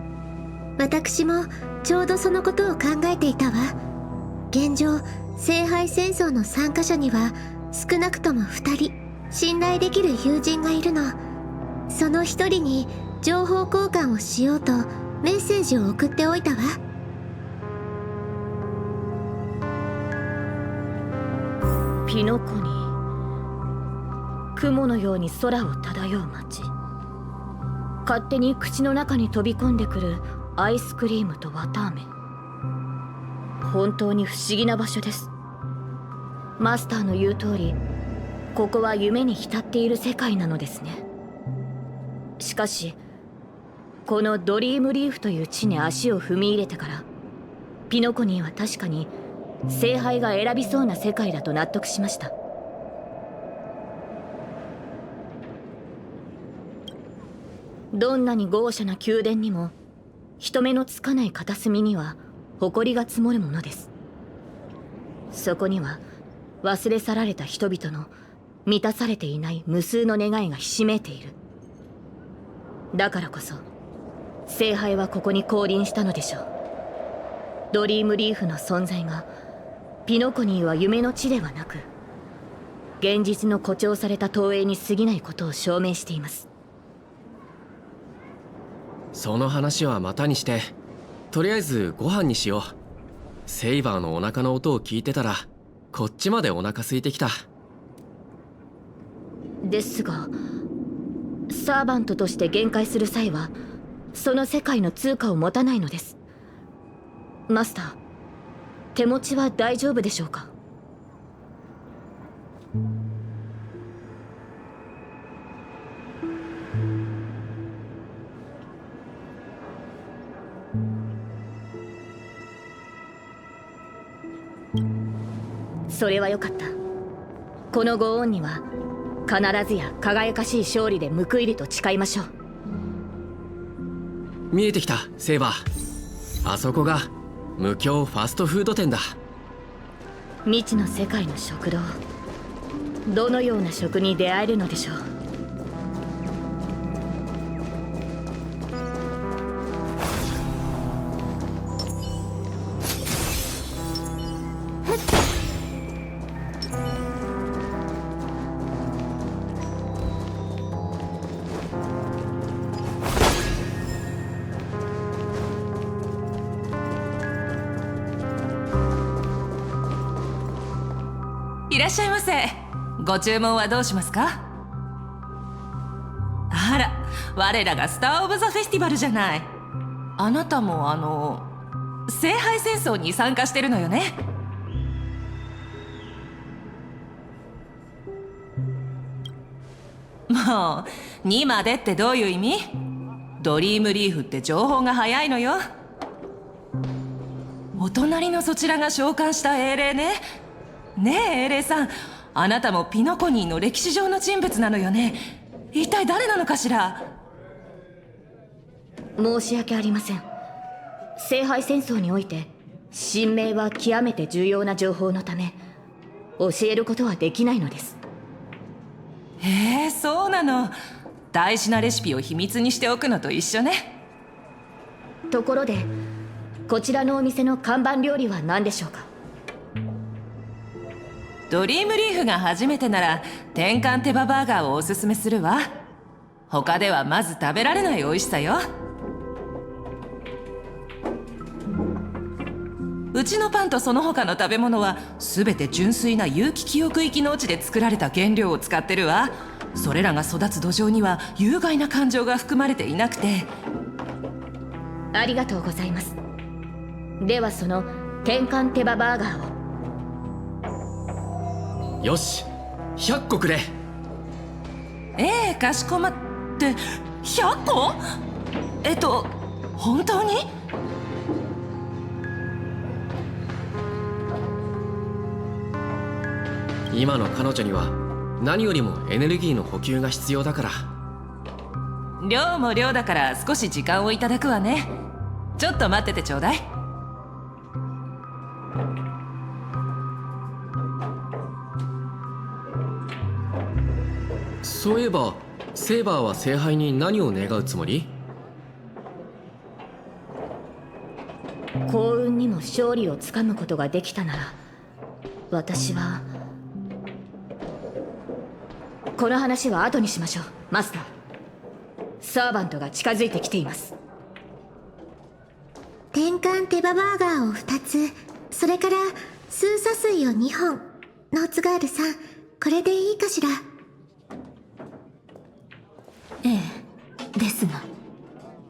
私もちょうどそのことを考えていたわ。現状聖杯戦争の参加者には少なくとも2人信頼できる友人がいるの。その1人に情報交換をしようとメッセージを送っておいたわ。ピノコに雲のように空を漂う街。勝手に口の中に飛び込んでくるアイスクリームと綿あめ。本当に不思議な場所です。マスターの言う通り、ここは夢に浸っている世界なのですね。しかしこのドリームリーフという地に足を踏み入れてから、ピノコニーは確かに聖杯が選びそうな世界だと納得しました。どんなに豪奢な宮殿にも人目のつかない片隅には埃が積もるものです。そこには忘れ去られた人々の満たされていない無数の願いがひしめいている。だからこそ聖杯はここに降臨したのでしょう。ドリームリーフの存在がピノコニーは夢の地ではなく現実の誇張された投影に過ぎないことを証明しています。その話はまたにして、とりあえずご飯にしよう。セイバーのお腹の音を聞いてたらこっちまでお腹空いてきた。ですがサーバントとして限界する際はその世界の通貨を持たないのです。マスター、手持ちは大丈夫でしょうか？それはよかった。このご恩には必ずや輝かしい勝利で報いると誓いましょう。見えてきた、セイバー。あそこが無教ファストフード店だ。未知の世界の食堂。どのような食に出会えるのでしょう。いらっしゃいませ。ご注文はどうしますか？あら、我らがスター・オブ・ザ・フェスティバルじゃない。あなたも聖杯戦争に参加してるのよね。もう2までってどういう意味？ドリームリーフって情報が早いのよ。お隣のそちらが召喚した英霊ね。ねえ英霊さん、あなたもピノコニーの歴史上の人物なのよね。一体誰なのかしら？申し訳ありません。聖杯戦争において神明は極めて重要な情報のため教えることはできないのです。へえ、そうなの。大事なレシピを秘密にしておくのと一緒ね。ところでこちらのお店の看板料理は何でしょうか？ドリームリーフが初めてなら転換手羽バーガーをおすすめするわ。他ではまず食べられない美味しさよ。うちのパンとその他の食べ物は全て純粋な有機記憶域農地で作られた原料を使ってるわ。それらが育つ土壌には有害な感情が含まれていなくて。ありがとうございます。ではその転換手羽バーガーを。よし、100個くれ。ええ、かしこまって100個？本当に？今の彼女には何よりもエネルギーの補給が必要だから。量も量だから少し時間をいただくわね。ちょっと待っててちょうだい。そういえばセイバーは聖杯に何を願うつもり？幸運にも勝利をつかむことができたなら、私はこの話は後にしましょう。マスター、サーバントが近づいてきています。転換手羽バーガーを2つ、それからスーサ水を2本。ノーツガールさん、これでいいかしら？ええ、ですが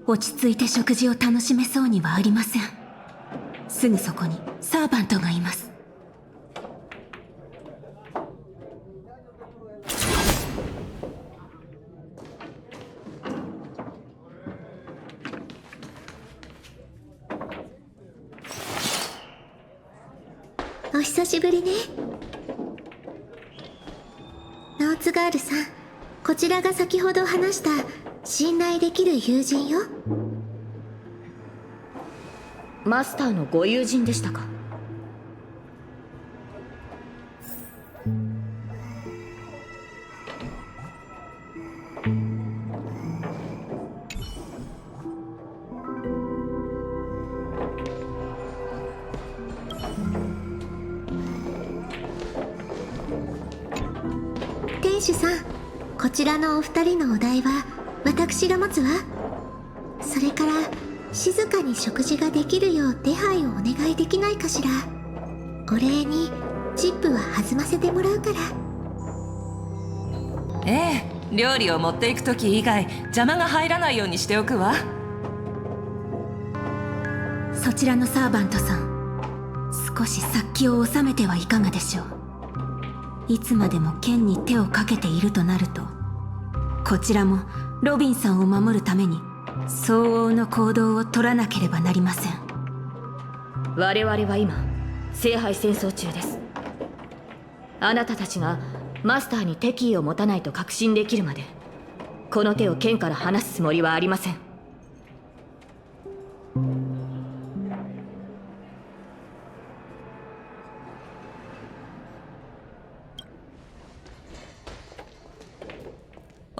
落ち着いて食事を楽しめそうにはありません。すぐそこにサーバントがいます。お久しぶりね。ノーツガールさん、こちらが先ほど話した信頼できる友人よ。マスターのご友人でしたか。店主さん、こちらのお二人のお代は私が持つわ。それから静かに食事ができるよう手配をお願いできないかしら。お礼にチップは弾ませてもらうから。ええ、料理を持っていく時以外邪魔が入らないようにしておくわ。そちらのサーバントさん、少し殺気を収めてはいかがでしょう。いつまでも剣に手をかけているとなると、こちらもロビンさんを守るために相応の行動を取らなければなりません。我々は今聖杯戦争中です。あなたたちがマスターに敵意を持たないと確信できるまで、この手を剣から離すつもりはありません。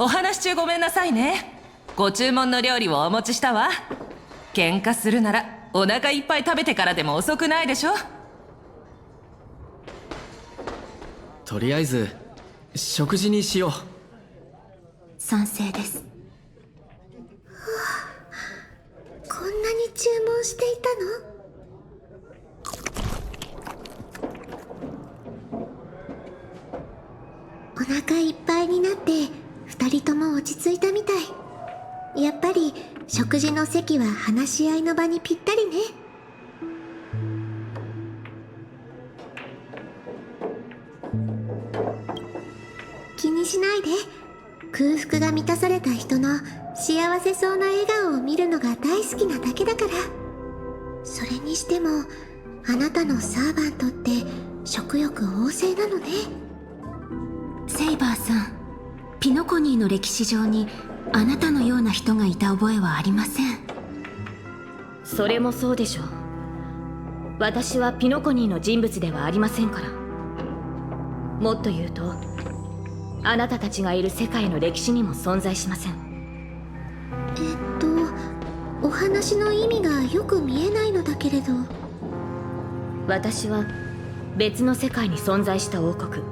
お話中ごめんなさいね。ご注文の料理をお持ちしたわ。喧嘩するならお腹いっぱい食べてからでも遅くないでしょ。とりあえず食事にしよう。賛成です。こんなに注文していたの？お腹いっぱいになって二人とも落ち着いたみたい。やっぱり食事の席は話し合いの場にぴったりね。気にしないで。空腹が満たされた人の幸せそうな笑顔を見るのが大好きなだけだから。それにしてもあなたのサーバントって食欲旺盛なのね。セイバーさん、ピノコニーの歴史上にあなたのような人がいた覚えはありません。それもそうでしょう。私はピノコニーの人物ではありませんから。もっと言うと、あなたたちがいる世界の歴史にも存在しません。お話の意味がよく見えないのだけれど。私は別の世界に存在した王国、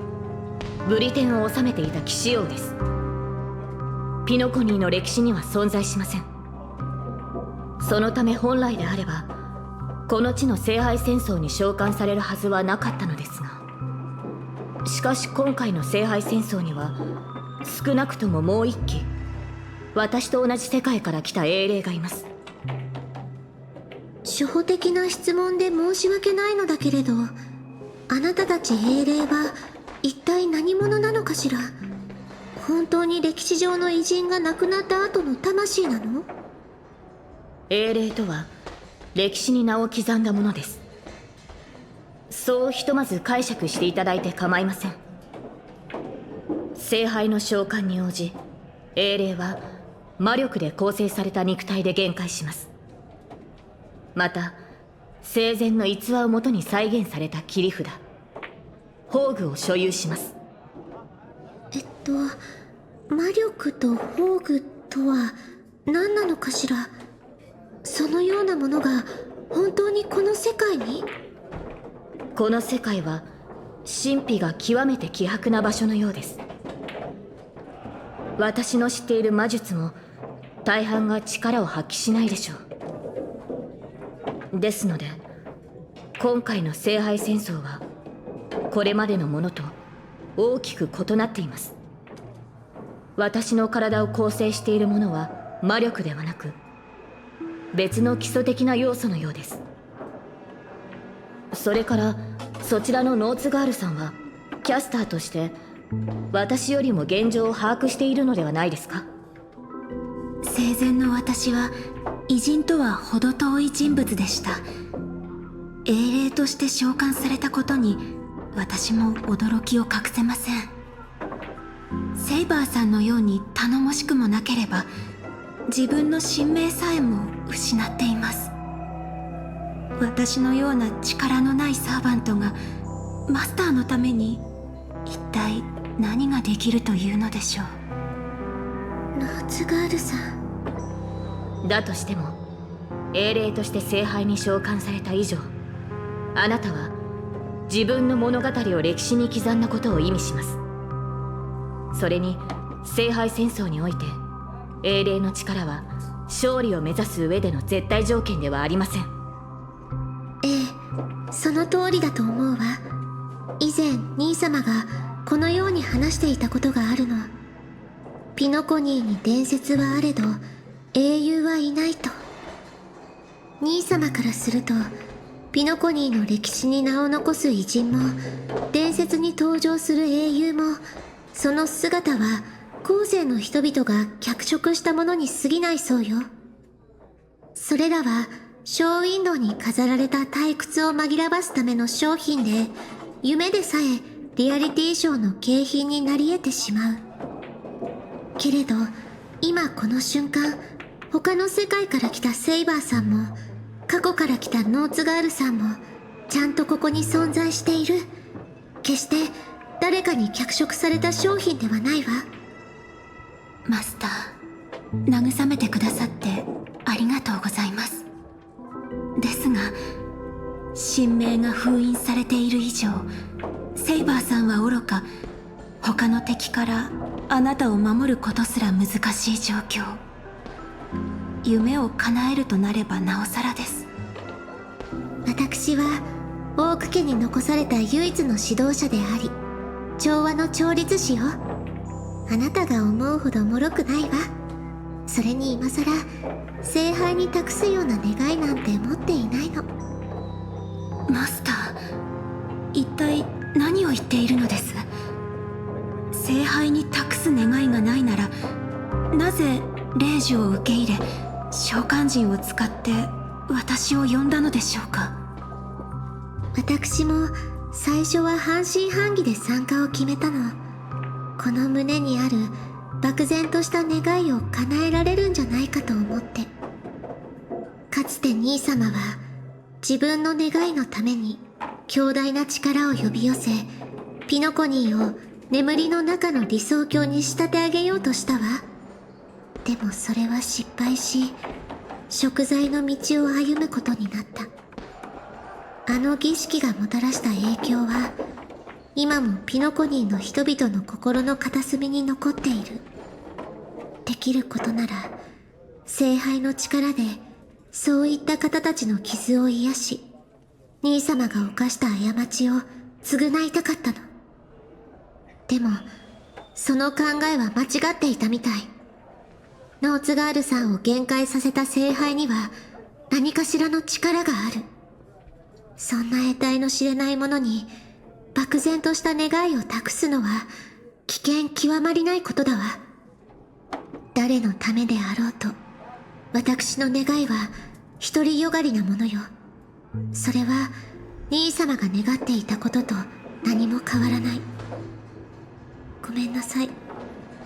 ブリテンを治めていた騎士王です。ピノコニーの歴史には存在しません。そのため本来であればこの地の聖杯戦争に召喚されるはずはなかったのですが、しかし今回の聖杯戦争には少なくとももう一機私と同じ世界から来た英霊がいます。初歩的な質問で申し訳ないのだけれど、あなたたち英霊は一体何者なのかしら。本当に歴史上の偉人が亡くなった後の魂なの？英霊とは歴史に名を刻んだものです。そうひとまず解釈していただいて構いません。聖杯の召喚に応じ、英霊は魔力で構成された肉体で限界します。また生前の逸話をもとに再現された切り札魔力と宝具とは何なのかしら。そのようなものが本当にこの世界に？この世界は神秘が極めて希薄な場所のようです。私の知っている魔術も大半が力を発揮しないでしょう。ですので今回の聖杯戦争はこれまでのものと大きく異なっています。私の体を構成しているものは魔力ではなく別の基礎的な要素のようです。それからそちらのノーツガールさんはキャスターとして私よりも現状を把握しているのではないですか？生前の私は偉人とは程遠い人物でした。英霊として召喚されたことに私も驚きを隠せません。セイバーさんのように頼もしくもなければ自分の神明さえも失っています。私のような力のないサーバントがマスターのために一体何ができるというのでしょう。ノーツガールさんだとしても英霊として聖杯に召喚された以上、あなたは自分の物語を歴史に刻んだことを意味します。それに聖杯戦争において英霊の力は勝利を目指す上での絶対条件ではありません。ええ、その通りだと思うわ。以前兄様がこのように話していたことがあるの。ピノコニーに伝説はあれど英雄はいないと。兄様からするとピノコニーの歴史に名を残す偉人も伝説に登場する英雄もその姿は後世の人々が脚色したものに過ぎないそうよ。それらはショーウィンドウに飾られた退屈を紛らわすための商品で、夢でさえリアリティショーの景品になり得てしまう。けれど今この瞬間、他の世界から来たセイバーさんも過去から来たノーツガールさんもちゃんとここに存在している。決して誰かに脚色された商品ではないわ。マスター、慰めてくださってありがとうございます。ですが神明が封印されている以上、セイバーさんはおろか他の敵からあなたを守ることすら難しい状況。夢を叶えるとなればなおさらです。私はオーク家に残された唯一の指導者であり調和の調律師よ。あなたが思うほど脆くないわ。それに今さら聖杯に託すような願いなんて持っていないの。マスター、一体何を言っているのです？聖杯に託す願いがないならなぜ霊樹を受け入れ召喚人を使って私を呼んだのでしょうか？私も最初は半信半疑で参加を決めたの。この胸にある漠然とした願いを叶えられるんじゃないかと思って。かつて兄様は自分の願いのために強大な力を呼び寄せ、ピノコニーを眠りの中の理想郷に仕立て上げようとしたわ。でもそれは失敗し、贖罪の道を歩むことになった。あの儀式がもたらした影響は今もピノコニーの人々の心の片隅に残っている。できることなら聖杯の力でそういった方たちの傷を癒し、兄様が犯した過ちを償いたかったの。でもその考えは間違っていたみたい。ノーツガールさんを限界させた聖杯には何かしらの力がある。そんな得体の知れないものに漠然とした願いを託すのは危険極まりないことだわ。誰のためであろうと私の願いは独りよがりなものよ。それは兄様が願っていたことと何も変わらない。ごめんなさい、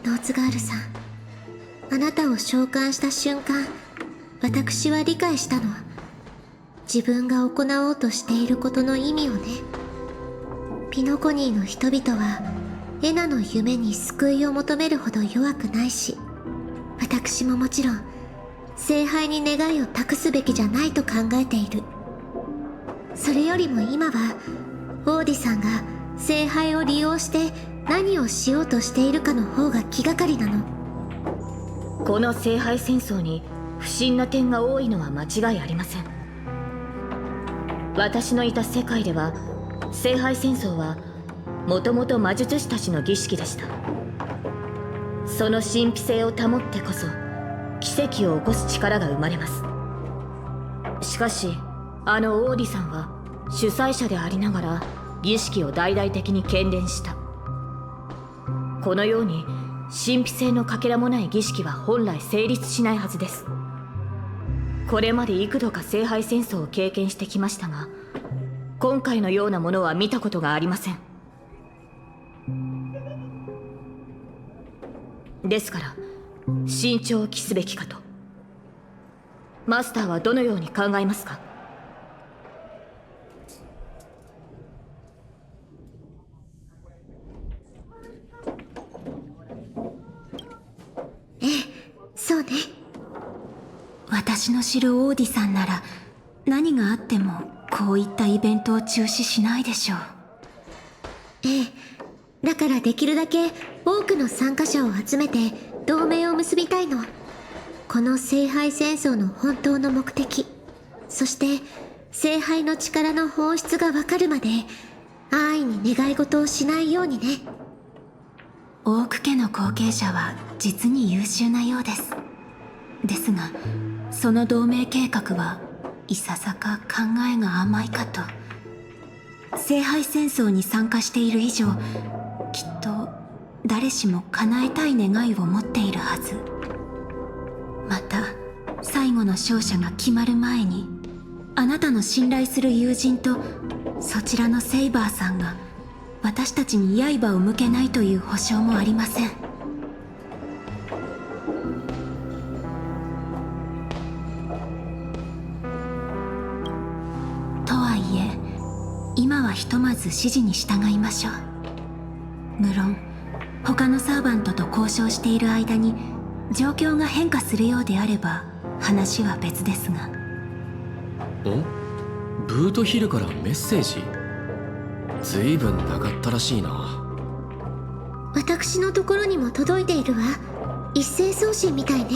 ノーツガールさん。あなたを召喚した瞬間、私は理解したの。自分が行おうとしていることの意味をね。ピノコニーの人々はエナの夢に救いを求めるほど弱くないし、私ももちろん聖杯に願いを託すべきじゃないと考えている。それよりも今は王子さんが聖杯を利用して何をしようとしているかの方が気がかりなの。この聖杯戦争に不審な点が多いのは間違いありません。私のいた世界では聖杯戦争はもともと魔術師たちの儀式でした。その神秘性を保ってこそ奇跡を起こす力が生まれます。しかしあの王子さんは主催者でありながら儀式を大々的に喧伝した。このように神秘性のかけらもない儀式は本来成立しないはずです。これまで幾度か聖杯戦争を経験してきましたが、今回のようなものは見たことがありません。ですから慎重を期すべきかと。マスターはどのように考えますか？ええ、そうね。私の知るオーディさんなら何があってもこういったイベントを中止しないでしょう。ええ、だからできるだけ多くの参加者を集めて同盟を結びたいの。この聖杯戦争の本当の目的、そして聖杯の力の本質がわかるまで安易に願い事をしないようにね。オーク家の後継者は実に優秀なようです。ですがその同盟計画はいささか考えが甘いかと。聖杯戦争に参加している以上、きっと誰しも叶えたい願いを持っているはず。また最後の勝者が決まる前に、あなたの信頼する友人とそちらのセイバーさんが私たちに刃を向けないという保証もありません。とはいえ今はひとまず指示に従いましょう。無論他のサーバントと交渉している間に状況が変化するようであれば話は別ですが。ブートヒルからメッセージ？ずいぶんなかったらしいな。私のところにも届いているわ。一斉送信みたいね。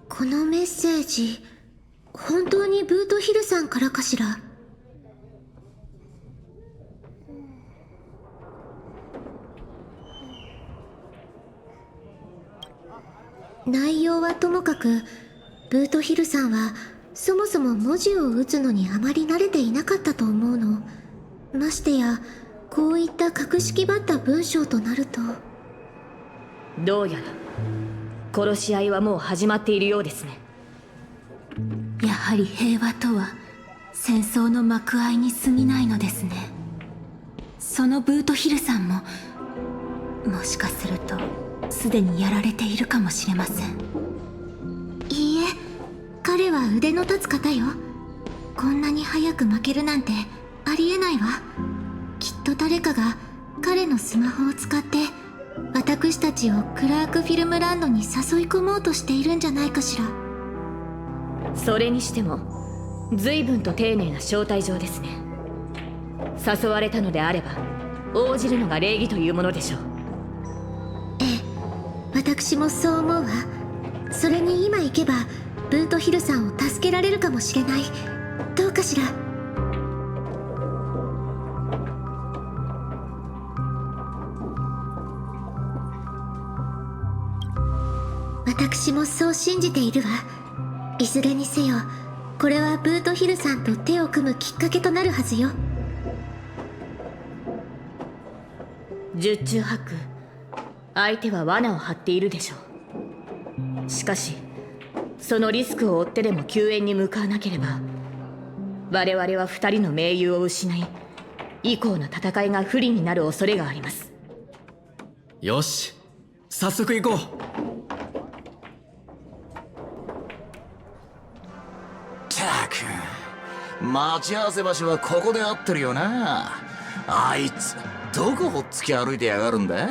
このメッセージ、本当にブートヒルさんからかしら。内容はともかく、ブートヒルさんはそもそも文字を打つのにあまり慣れていなかったと思うの。ましてやこういった格式ばった文章となると。どうやら殺し合いはもう始まっているようですね。やはり平和とは戦争の幕間に過ぎないのですね。そのブートヒルさんももしかするとすでにやられているかもしれません。いいえ、彼は腕の立つ方よ。こんなに早く負けるなんてありえないわ。きっと誰かが彼のスマホを使って私たちをクラークフィルムランドに誘い込もうとしているんじゃないかしら。それにしても随分と丁寧な招待状ですね。誘われたのであれば応じるのが礼儀というものでしょう。私もそう思うわ。それに今行けばブートヒルさんを助けられるかもしれない。どうかしら。私もそう信じているわ。いずれにせよこれはブートヒルさんと手を組むきっかけとなるはずよ。十中八九相手は罠を張っているでしょう。しかしそのリスクを負ってでも救援に向かわなければ我々は2人の盟友を失い以降の戦いが不利になる恐れがあります。よし、早速行こう。たく、待ち合わせ場所はここで合ってるよな。あいつどこほっつき歩いてやがるんだ。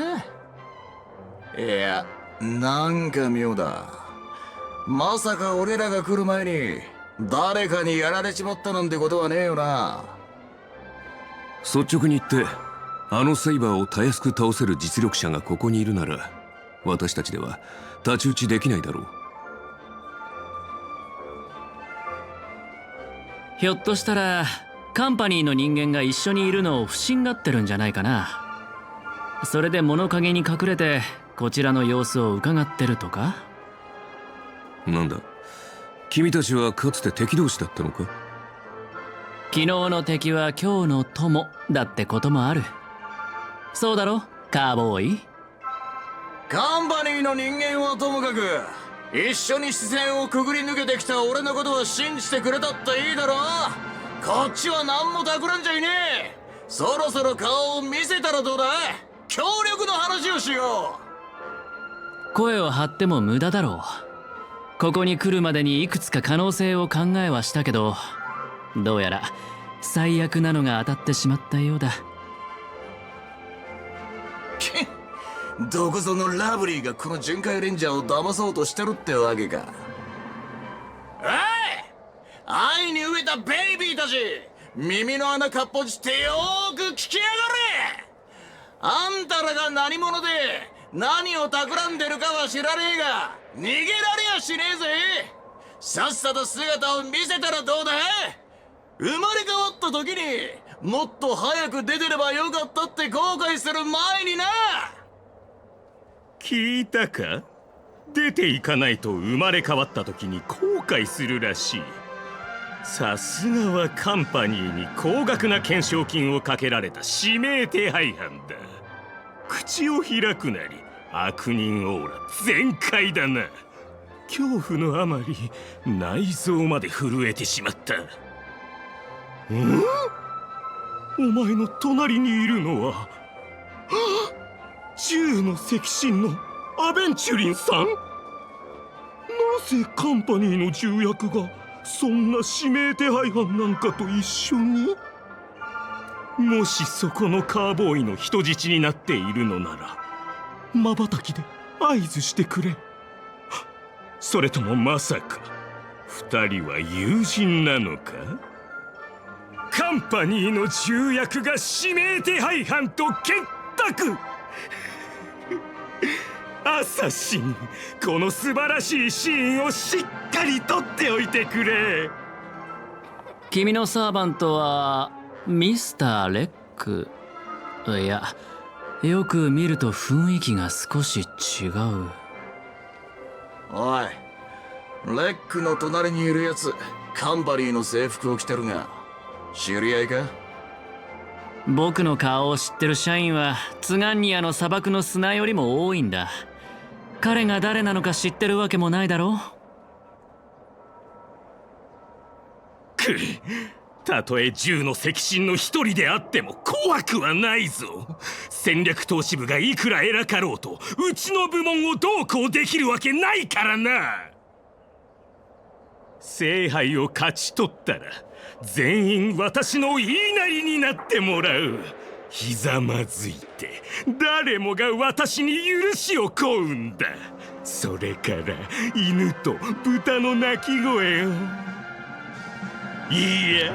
いや、なんか妙だ。まさか俺らが来る前に誰かにやられちまったなんてことはねえよな。率直に言ってあのセイバーをたやすく倒せる実力者がここにいるなら私たちでは太刀打ちできないだろう。ひょっとしたらカンパニーの人間が一緒にいるのを不審がってるんじゃないかな。それで物陰に隠れてこちらの様子を伺ってるとか。なんだ、君たちはかつて敵同士だったのか。昨日の敵は今日の友だってこともある。そうだろカーボーイ。カンパニーの人間はともかく一緒に視線をくぐり抜けてきた俺のことは信じてくれたっていいだろ。こっちは何も企んじゃいねえ。そろそろ顔を見せたらどうだ。協力の話をしよう。声を張っても無駄だろう。ここに来るまでにいくつか可能性を考えはしたけど、どうやら最悪なのが当たってしまったようだ。どこぞのラブリーがこの巡回レンジャーを騙そうとしてるってわけか。おい、愛に飢えたベイビーたち、耳の穴かっぽじってよーく聞きやがれ。あんたらが何者で何を企んでるかは知らねえが逃げられやしねえぜ。さっさと姿を見せたらどうだ。生まれ変わった時にもっと早く出てればよかったって後悔する前にな。聞いたか。出ていかないと生まれ変わった時に後悔するらしい。さすがはカンパニーに高額な懸賞金をかけられた指名手配犯だ。口を開くなり悪人オーラ全開だな。恐怖のあまり内臓まで震えてしまった。お前の隣にいるのは銃の赤心のアベンチュリンさん。なぜカンパニーの重役がそんな指名手配犯なんかと一緒に。もしそこのカーボーイの人質になっているのなら瞬きで合図してくれ。それともまさか二人は友人なのか。カンパニーの重役が指名手配犯と結託。アサシン、この素晴らしいシーンをしっかり撮っておいてくれ。君のサーバントはミスター・レック。いや、よく見ると雰囲気が少し違う。おい、レックの隣にいるやつ、カンパニーの制服を着てるが知り合いか。僕の顔を知ってる社員はツガンニアの砂漠の砂よりも多いんだ。彼が誰なのか知ってるわけもないだろくったとえ銃の赤心の一人であっても怖くはないぞ。戦略投資部がいくら偉かろうとうちの部門をどうこうできるわけないからな。聖杯を勝ち取ったら全員私の言いなりになってもらう。ひざまずいて誰もが私に許しを請うんだ。それから犬と豚の鳴き声を、いや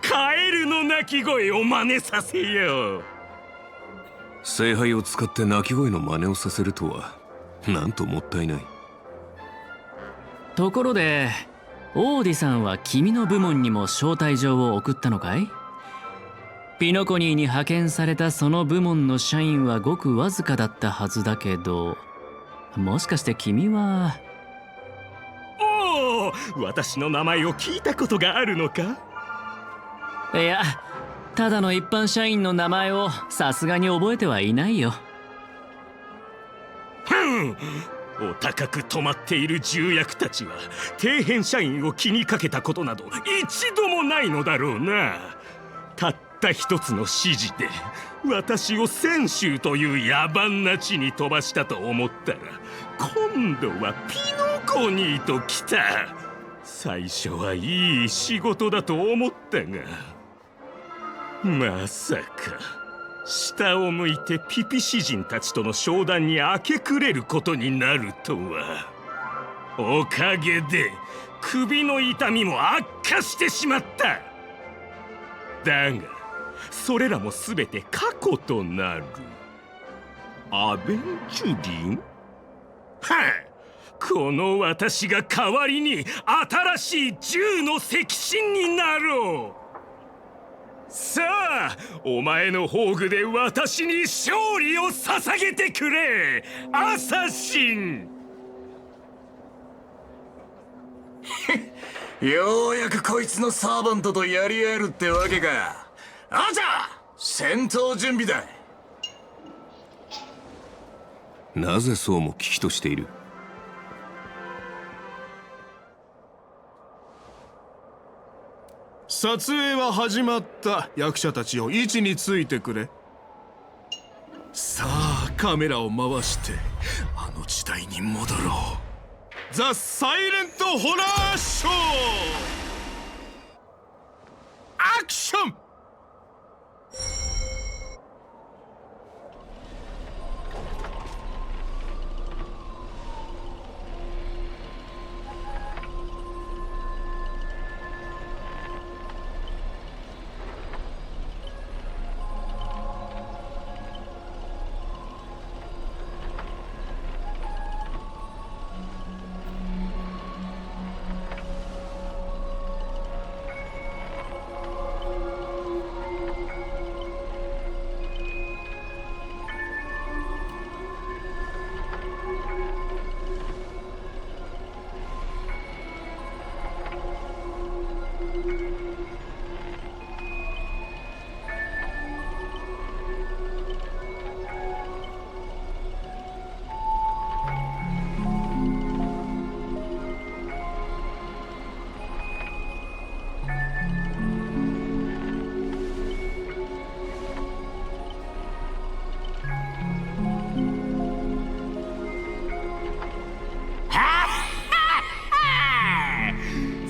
カエルの鳴き声を真似させよう。聖杯を使って鳴き声の真似をさせるとは、なんともったいない。ところでオーディさんは君の部門にも招待状を送ったのかい？ピノコニーに派遣されたその部門の社員はごくわずかだったはずだけど、もしかして君は。おお、私の名前を聞いたことがあるのか？いや、ただの一般社員の名前をさすがに覚えてはいないよ。お高く止まっている重役たちは底辺社員を気にかけたことなど一度もないのだろうな。たった一つの指示で私を泉州という野蛮な地に飛ばしたと思ったら、今度はピノコニーと来た。最初はいい仕事だと思ったが、まさか下を向いてピピ詩人たちとの商談に明け暮れることになるとは。おかげで首の痛みも悪化してしまった。だがそれらも全て過去となる。アベンチュリン？はあ、この私が代わりに新しい銃の赤心になろう。さあ、お前の宝具で私に勝利を捧げてくれ、アサシン。ようやくこいつのサーバントとやり合えるってわけか。あじゃあ戦闘準備だ。なぜそうも危機としている？撮影は始まった。役者たちよ、位置についてくれ。さあカメラを回してあの時代に戻ろう。ザ・サイレント・ホラーショー、アクション。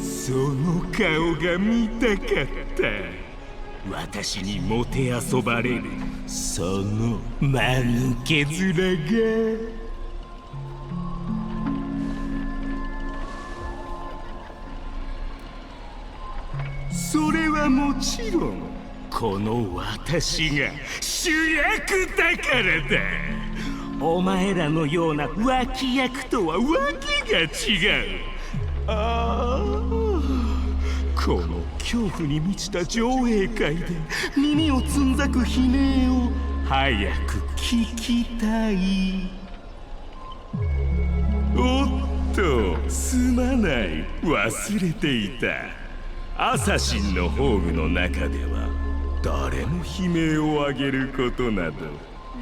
その顔が見たかった。私にもて遊ばれるその間抜け面が。それはもちろんこの私が主役だからだ。お前らのような脇役とはわけが違う。ああ、この恐怖に満ちた上映会で耳をつんざく悲鳴を早く聞きたい。おっと、すまない、忘れていた。アサシンの宝具の中では誰も悲鳴を上げることなど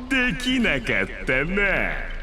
できなかったな。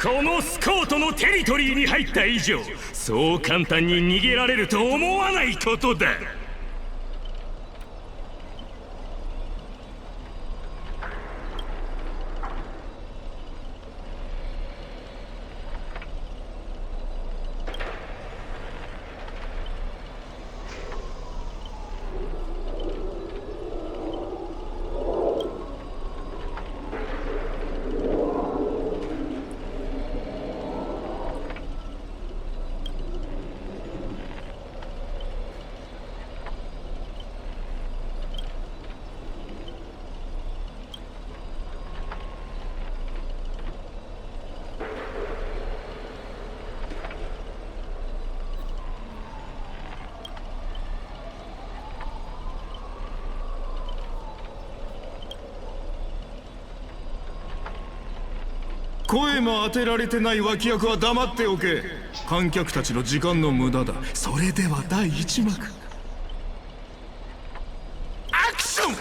このスコートのテリトリーに入った以上、そう簡単に逃げられると思わないことだ。声も当てられてない脇役は黙っておけ。観客たちの時間の無駄だ。それでは第1幕アクション。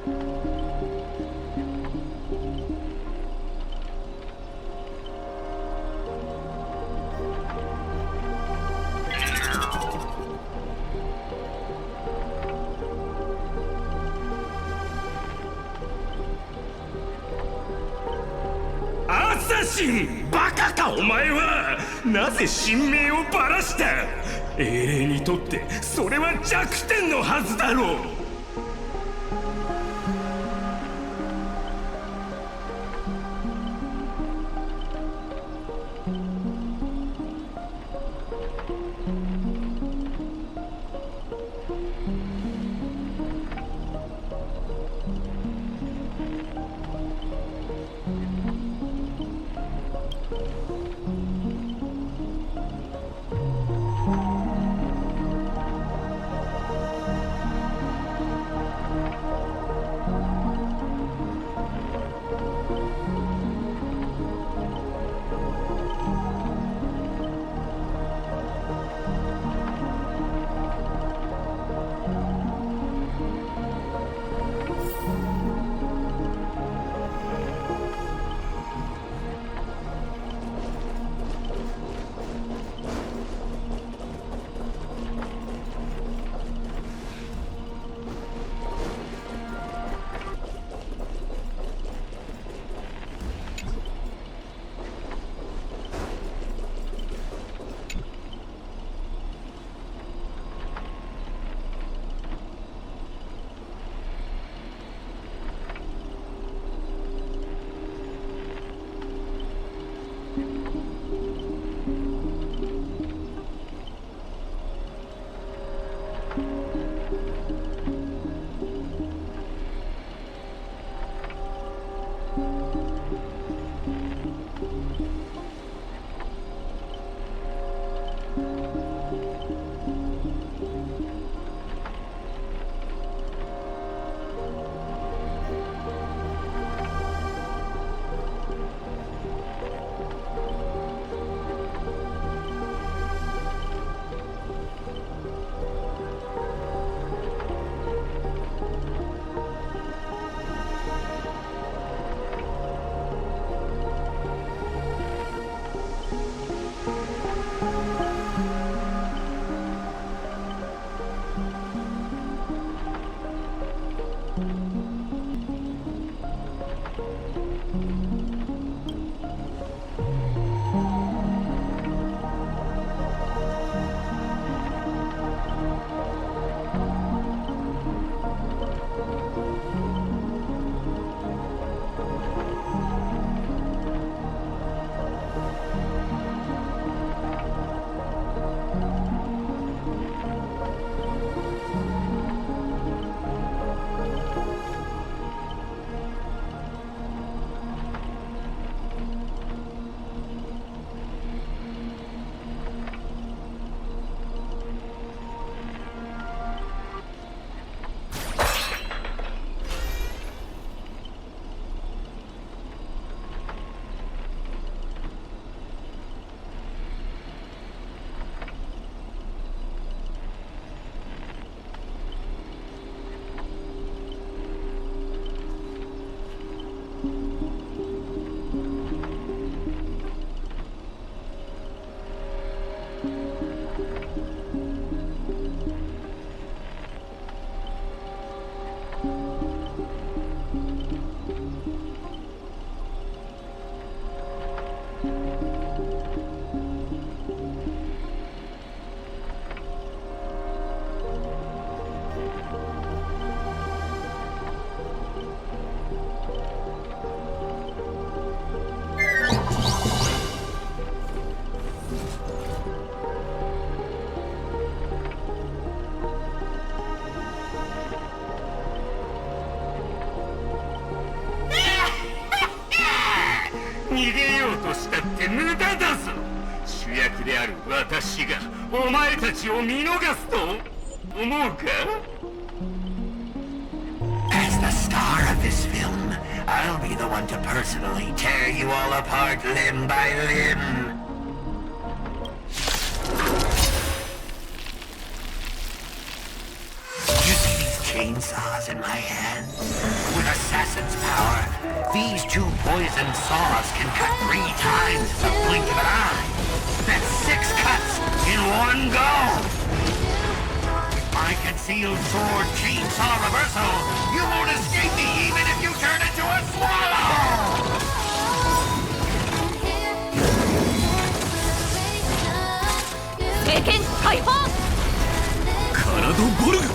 アサシン、バカかお前は。なぜ神名をばらした？英霊にとってそれは弱点のはずだろう。逃げようとしたって無駄だぞ。主役である私がお前たちを見逃すと思うか？ As the star of this film, I'll be the one to personally tear you all apart limb by limb. You see these chainsaws in my hand. With assassin's power, these two poisoned saws can cut 3 times in the blink of an eye. That's 6 cuts in one go. My concealed sword chainsaw reversal. You won't escape me even if you turn into a swallow! Taken Typhon! カラドボルグ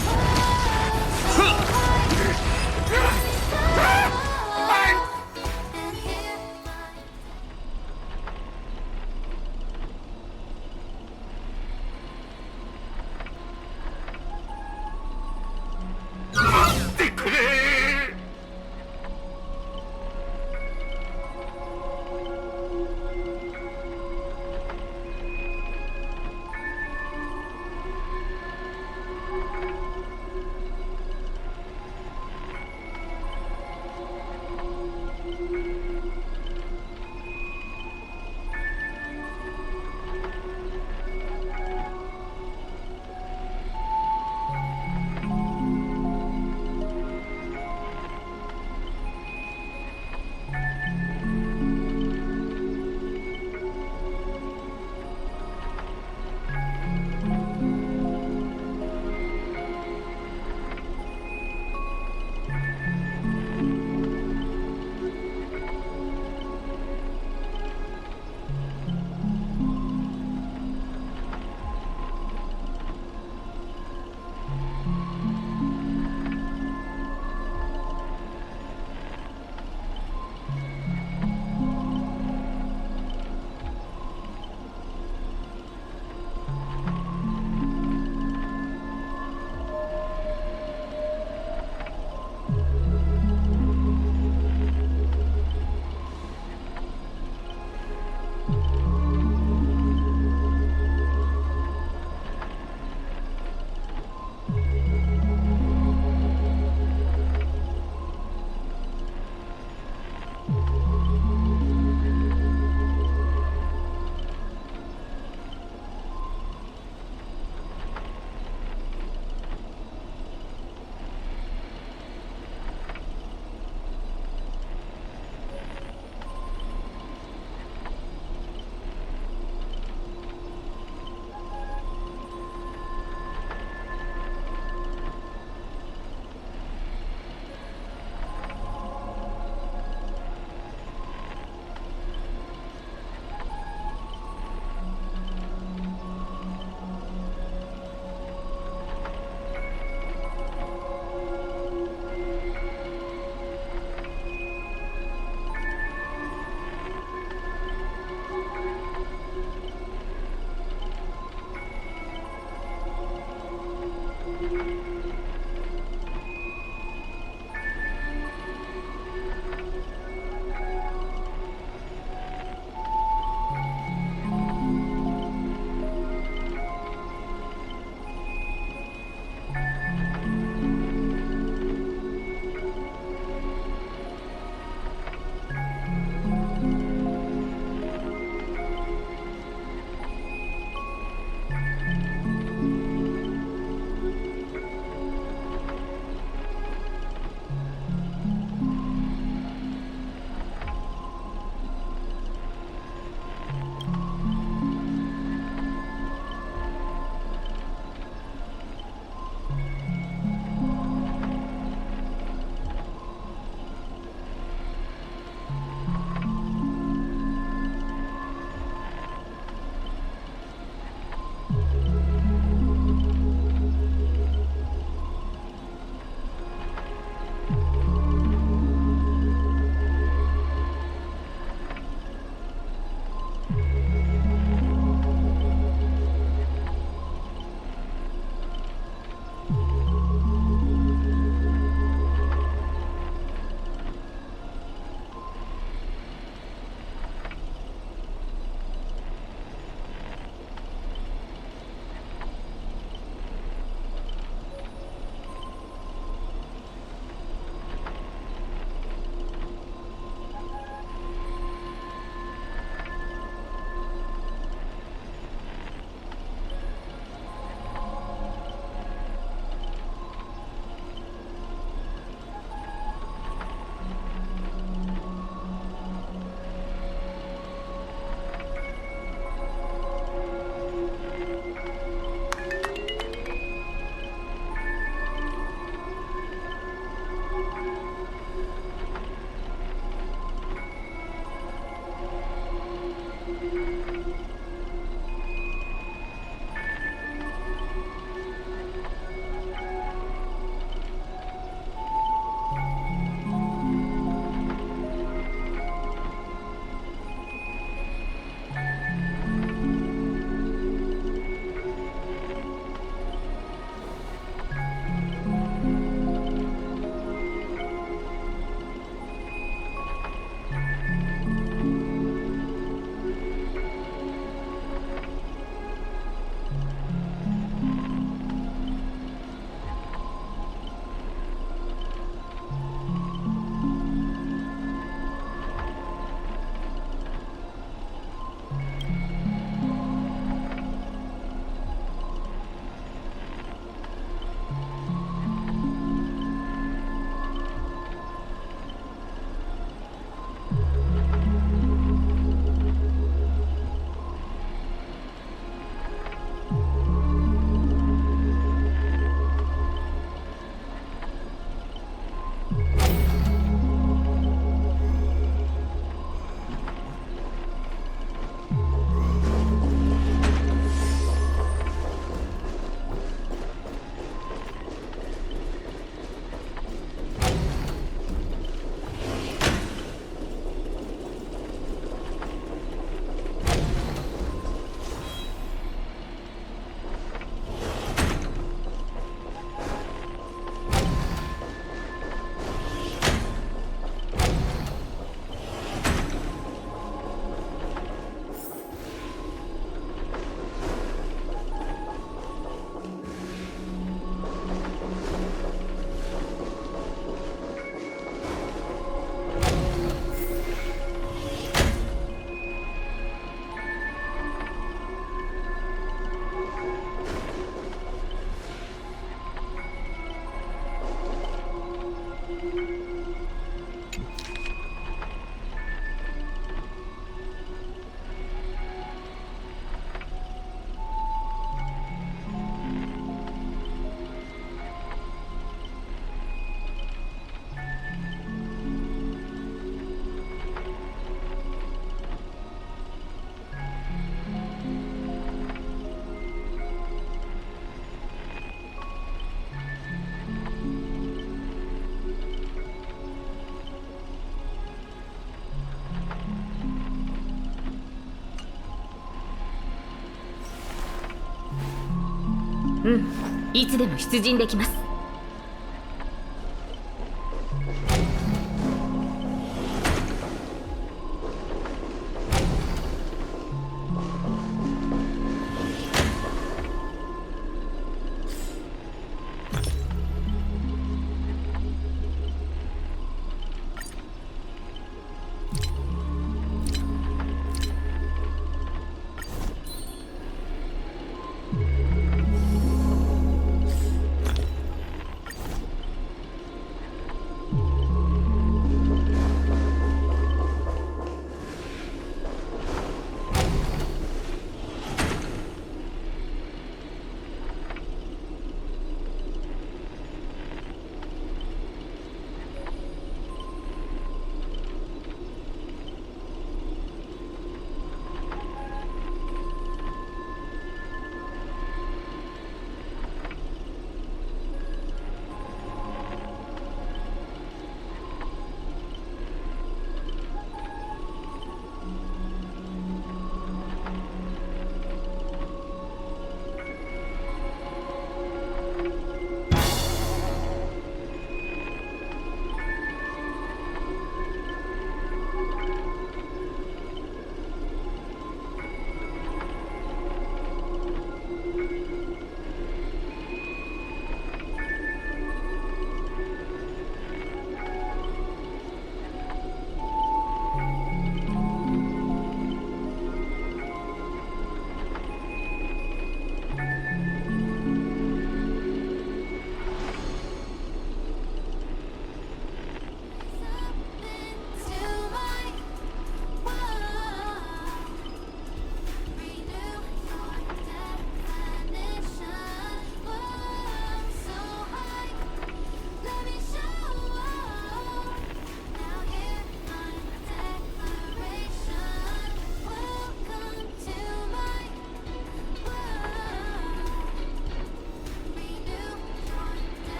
うん、いつでも出陣できます。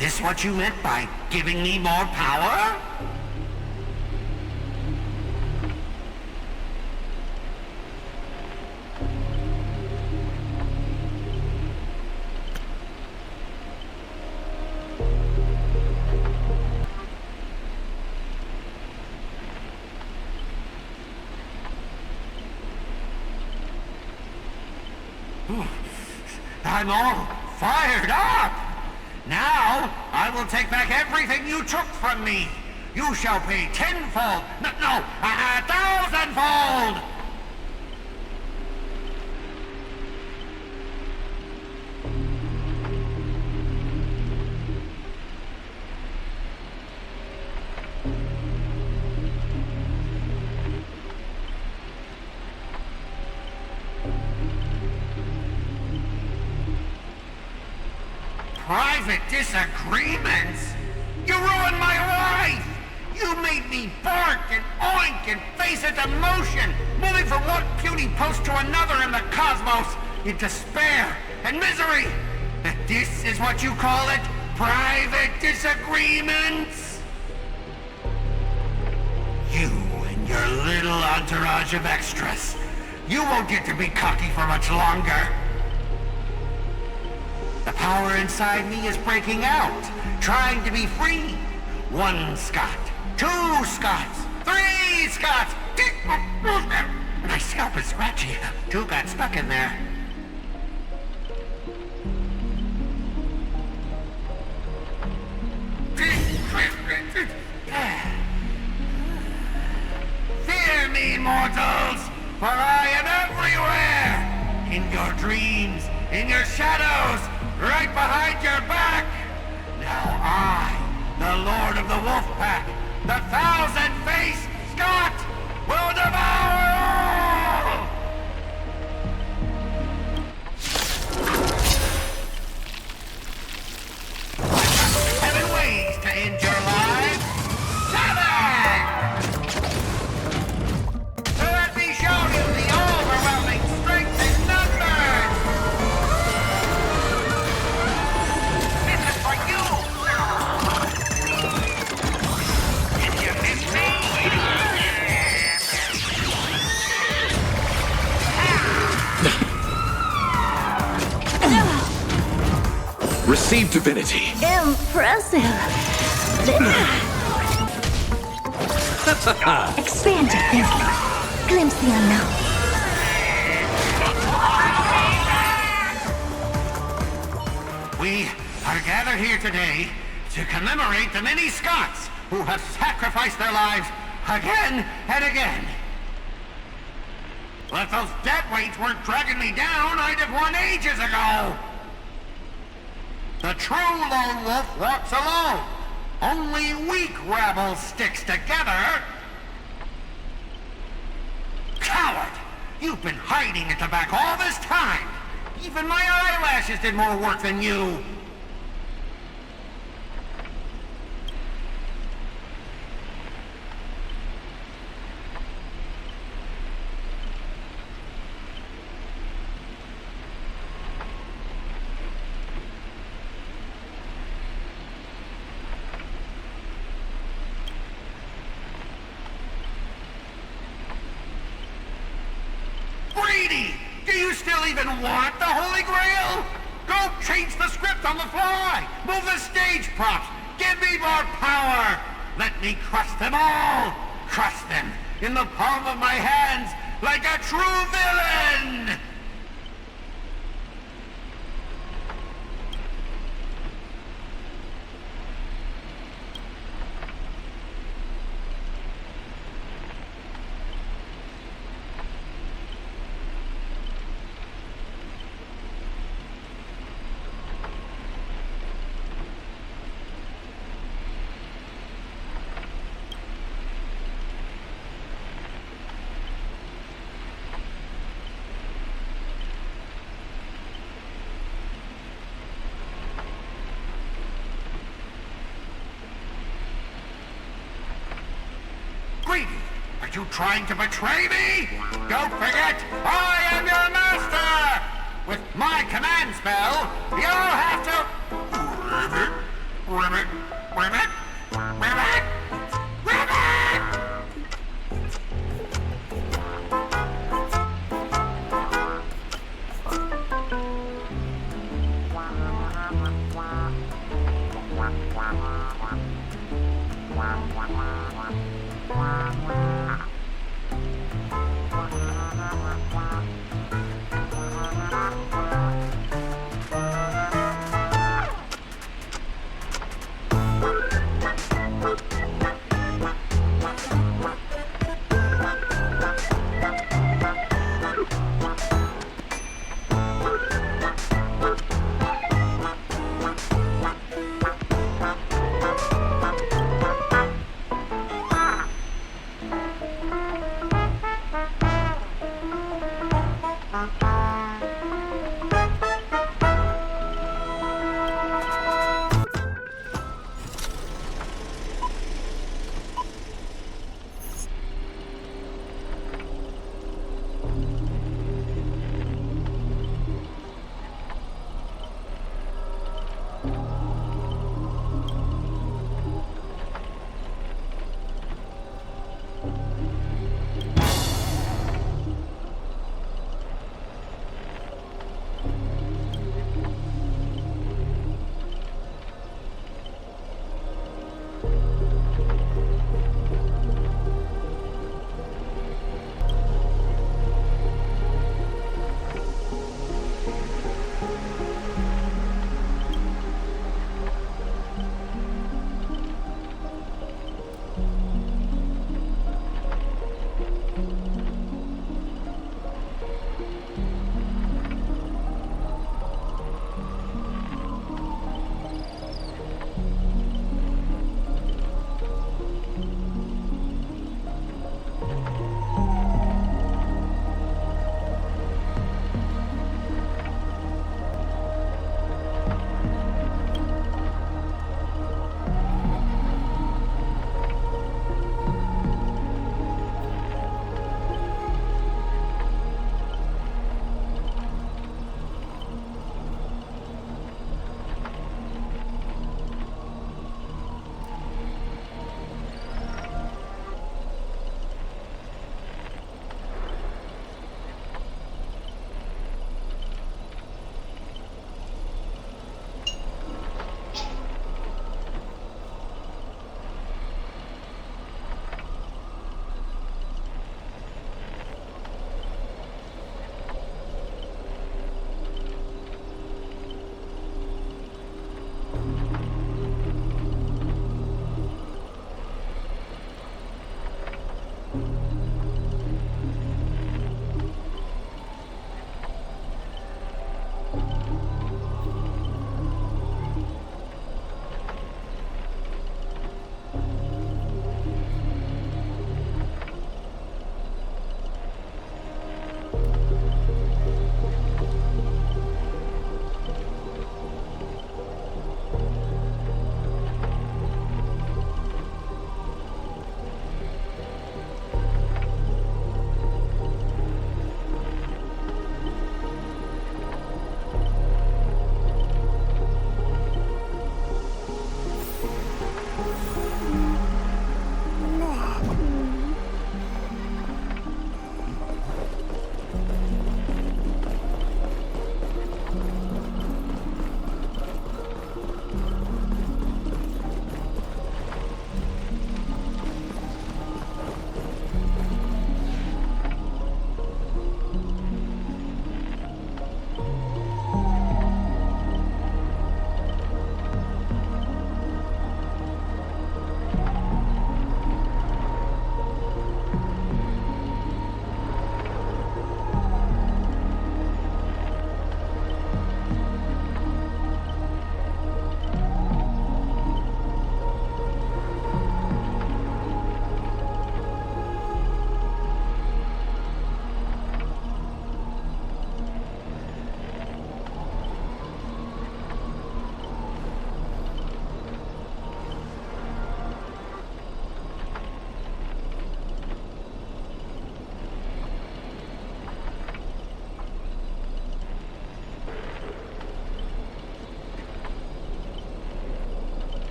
this what you meant by giving me more power? I'm all fired up! Now, I will take back everything you took from me! You shall pay tenfold, no, 1,000-fold! Private disagreements? You ruined my life! You made me bark and oink and face a demotion, moving from one puny post to another in the cosmos, in despair and misery! And this is what you call it? Private disagreements? You and your little entourage of extras. You won't get to be cocky for much longer. The power inside me is breaking out, trying to be free. 1 Scot, 2 Scots, 3 Scots. My scalp is scratchy. 2 got stuck in there. Fear me, mortals, for I am everywhere. In your dreams, in your shadows, right behind your back! Now I, the Lord of the Wolf Pack, the 1,000-faced Scot, will devour all! Seven ways to end your lives! 7! Let me show you the overwhelming strength in numbers! Receive divinity. Impressive. Expand your thinking. Glimpse the unknown. We are gathered here today to commemorate the many Scots who have sacrificed their lives again and again. Well, if those deadweights weren't dragging me down, I'd have won ages ago. The true lone wolf walks alone. Only weak rabble sticks together. Coward! You've been hiding at the back all this time. Even my eyelashes did more work than you. Do you still even want the Holy Grail? Go change the script on the fly! Move the stage props! Give me more power! Let me crush them all! Crush them in the palm of my hands like a true villain! Are you trying to betray me? Don't forget, I am your master! With my command spell, you'll have to... Ribbit! Ribbit! Ribbit!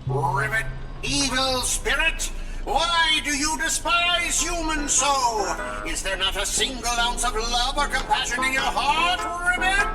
Rivet, evil spirit! Why do you despise humans so? Is there not a single ounce of love or compassion in your heart, Rivet?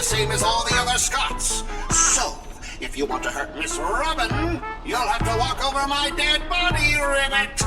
Same as all the other Scots. So, if you want to hurt Miss Robin, you'll have to walk over my dead body, Rivet!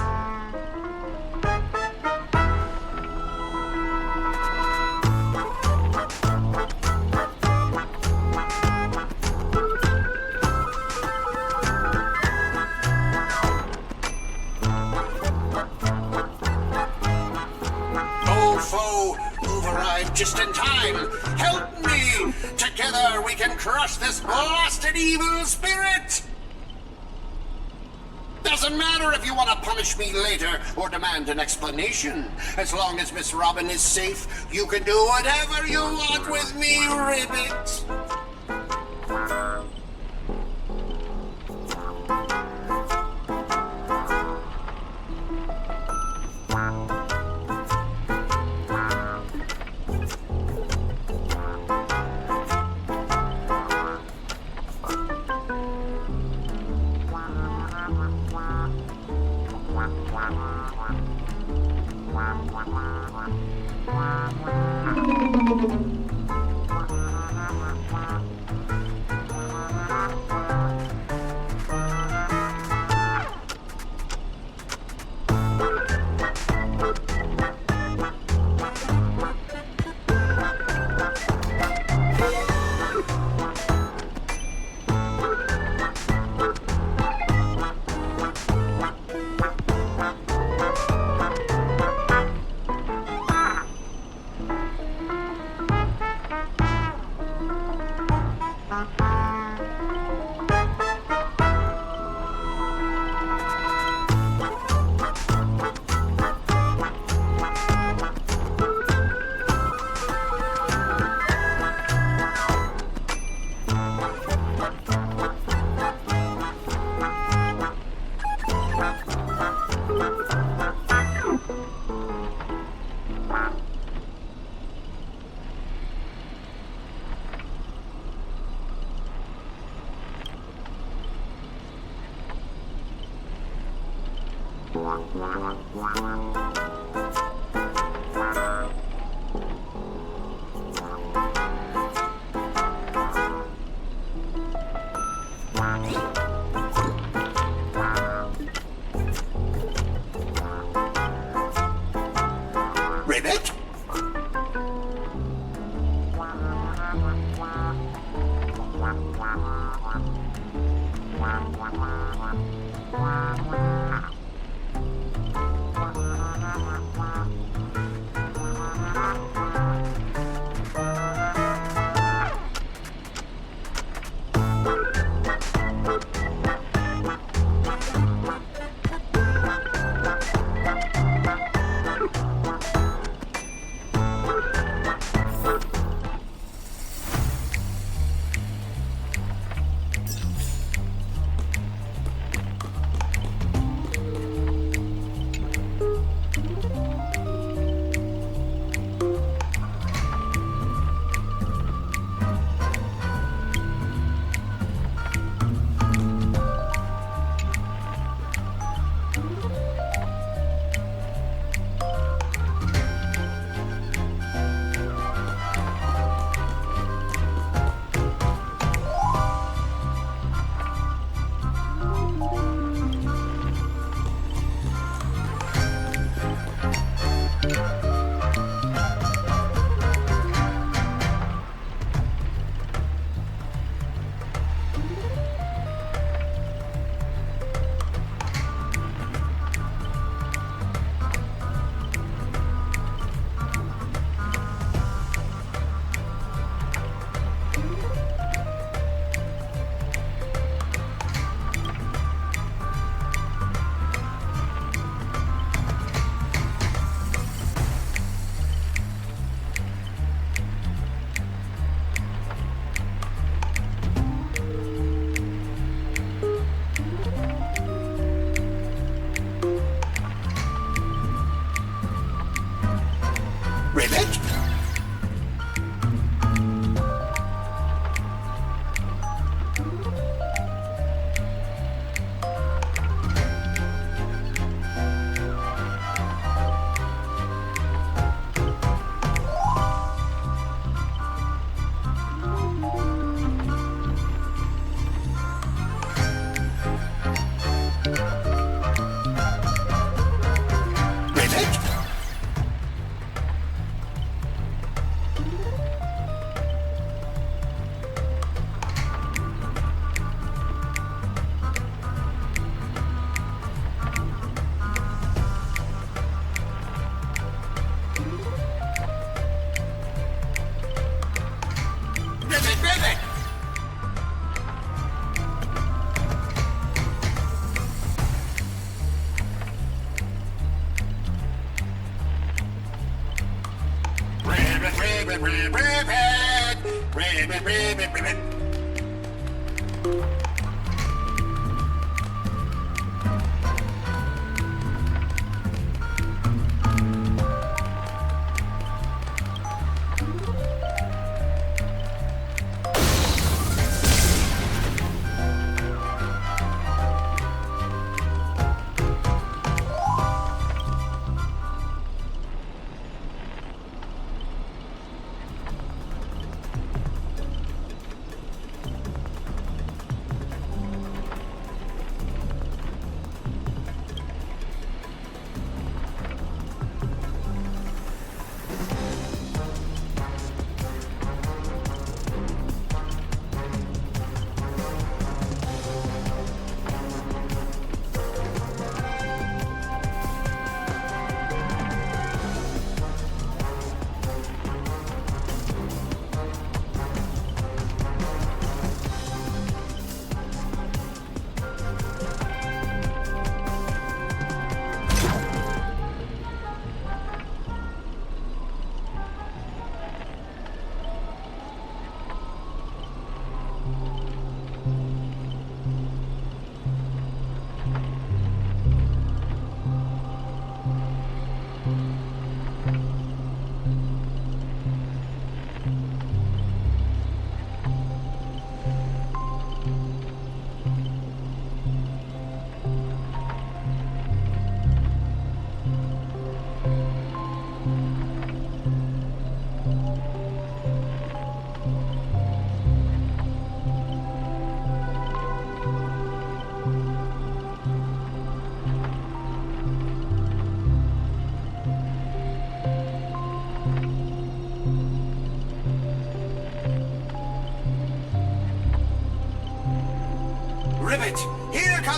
Old foe, you've arrived just in time. Help me! Together we can crush this blasted evil spirit! Doesn't matter if you want to punish me later or demand an explanation. As long as Miss Robin is safe, you can do whatever you want with me, Rivet! Ribbit? Ribbit?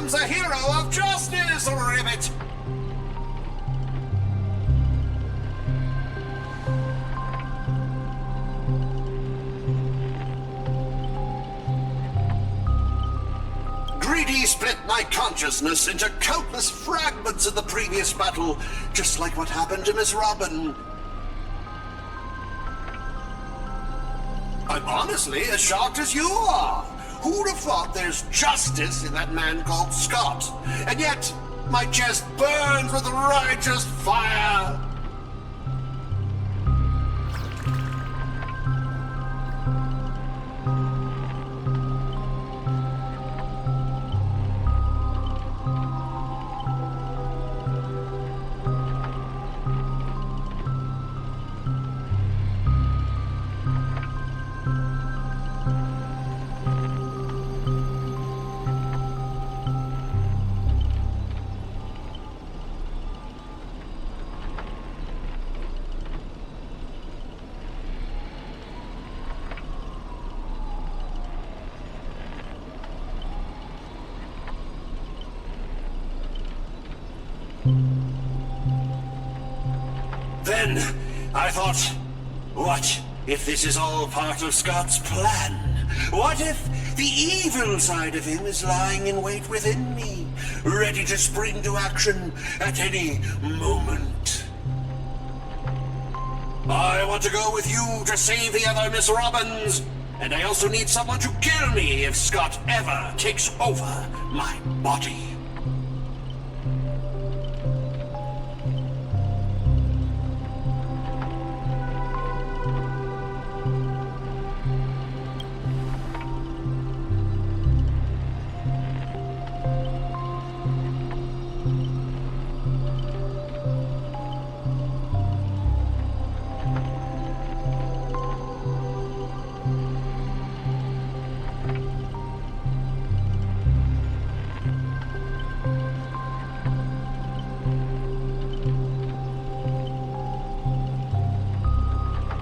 comes a hero of justice, Ribbit! Greedy split my consciousness into countless fragments in the previous battle, just like what happened to Miss Robin. I'm honestly as shocked as you are. Who'd have thought there's justice in that man called Scott? And yet, my chest burns with righteous fire. Then, I thought, what if this is all part of Scott's plan? What if the evil side of him is lying in wait within me, ready to spring to action at any moment? I want to go with you to save the other Miss Robins, and I also need someone to kill me if Scott ever takes over my body.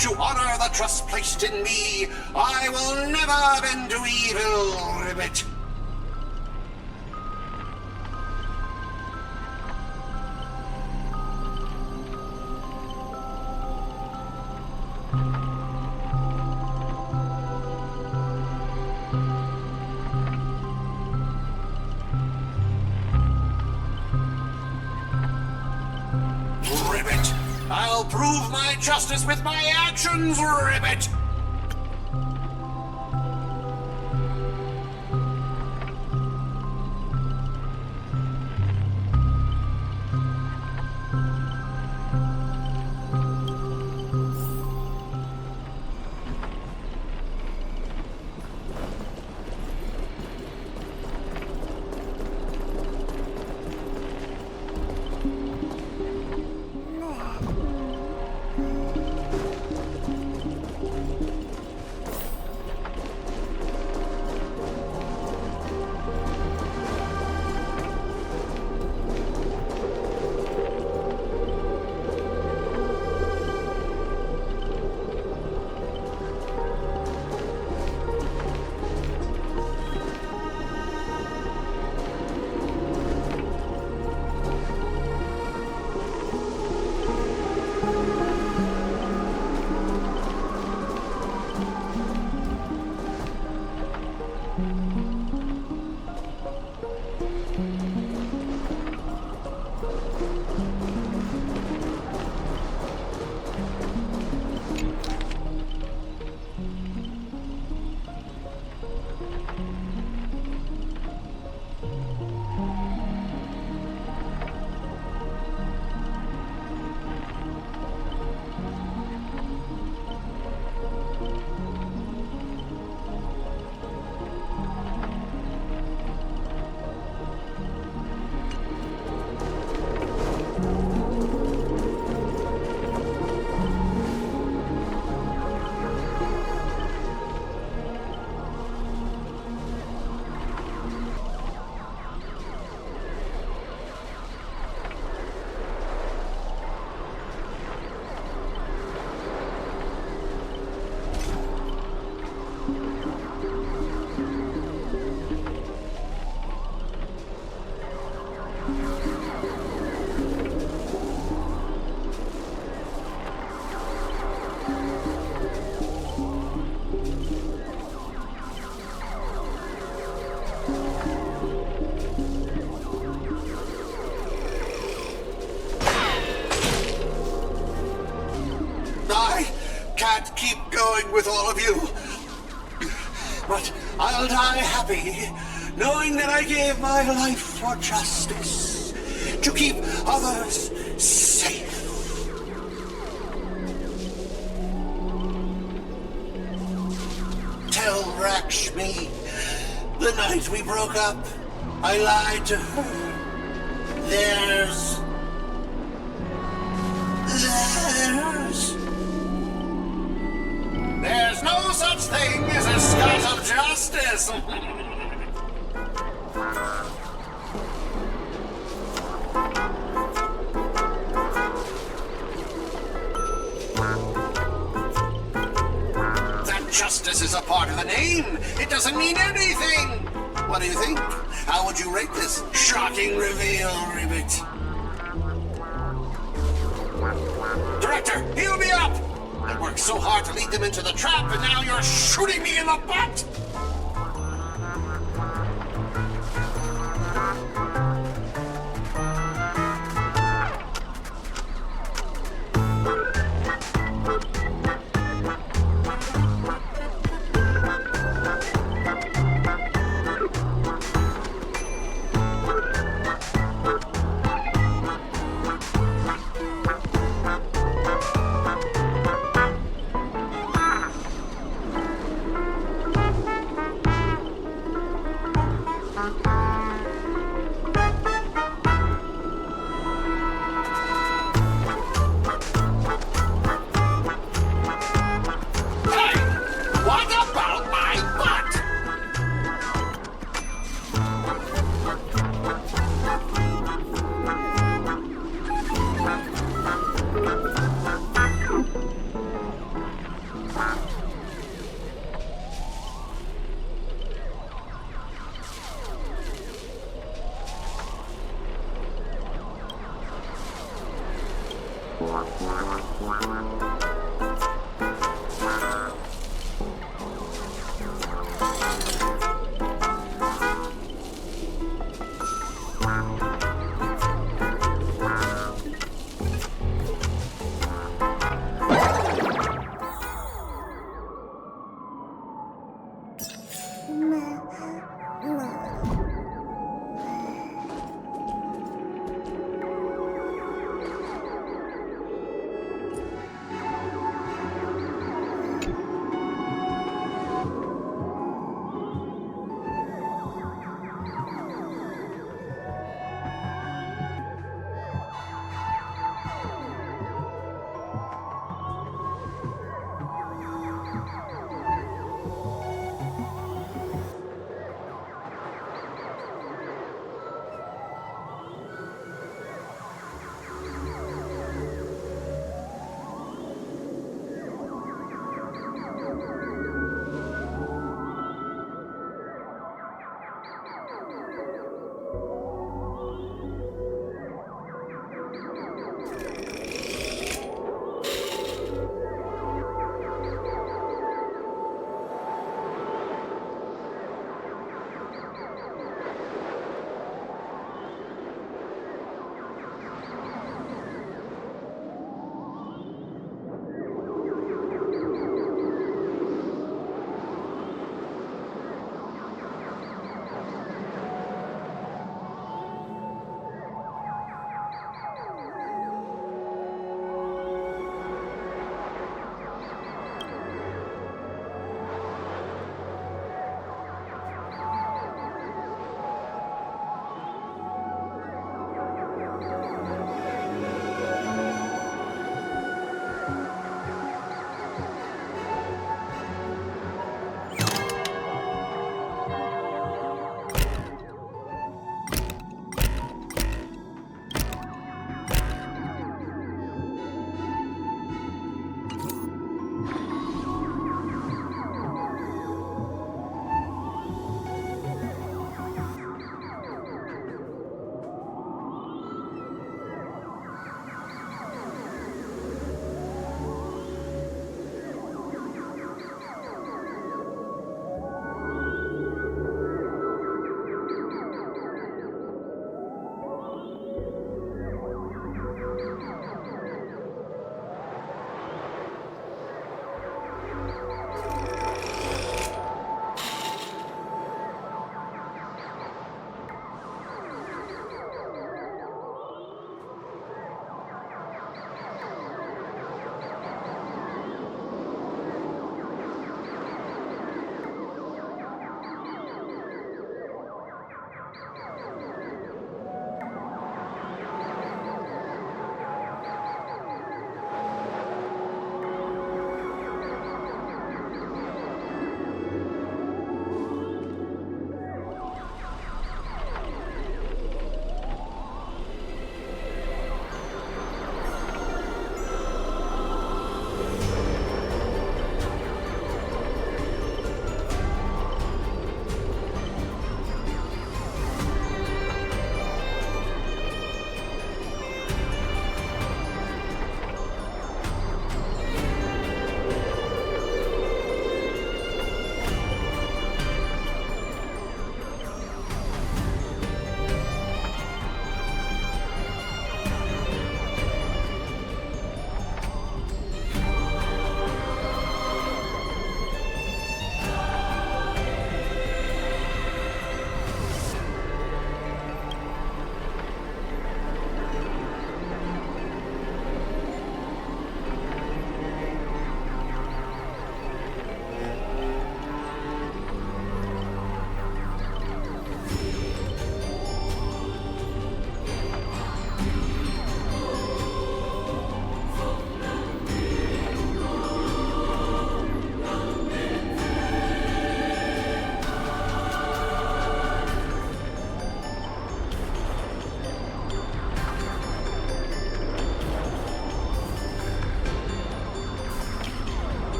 To honor the trust placed in me, I will never bend to evil, Ribbit. Ribbit! I'll prove my justice with my actions, Ribbit! can't keep going with all of you. But I'll die happy, knowing that I gave my life for justice, to keep others safe. Tell Rakshmi, the night we broke up, I lied to her. There's no such thing as a Scot of justice. That justice is a part of the name. It doesn't mean anything. What do you think? How would you rate this shocking reveal, Ribbit? Director, heal me up! I worked so hard to lead them into the trap, and now you're shooting me in the butt!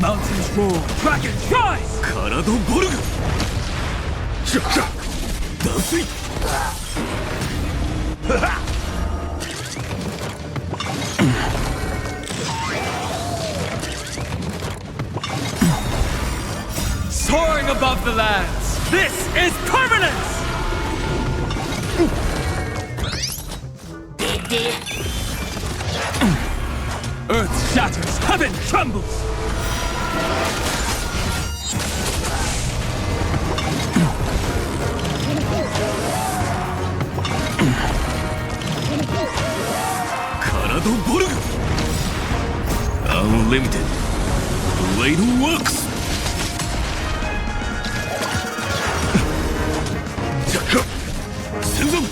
mountains roar, dragons rise! カラドボルグ断水 Soaring above the lands, this is permanence! Earth shatters, heaven trembles! Unlimited Blade Works. Senzon.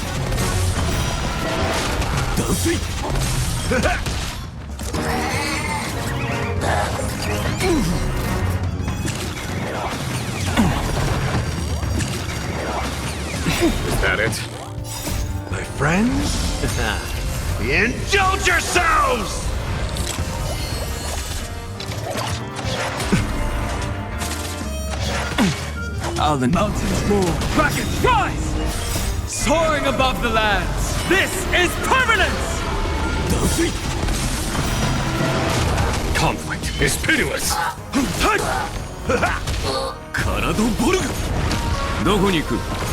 Dansui. Is that it? My friends? Indulge yourselves! All the mountains roar, dragons rise! Soaring above the lands, this is permanence! Conflict is pitiless. カラドボルグどこに行く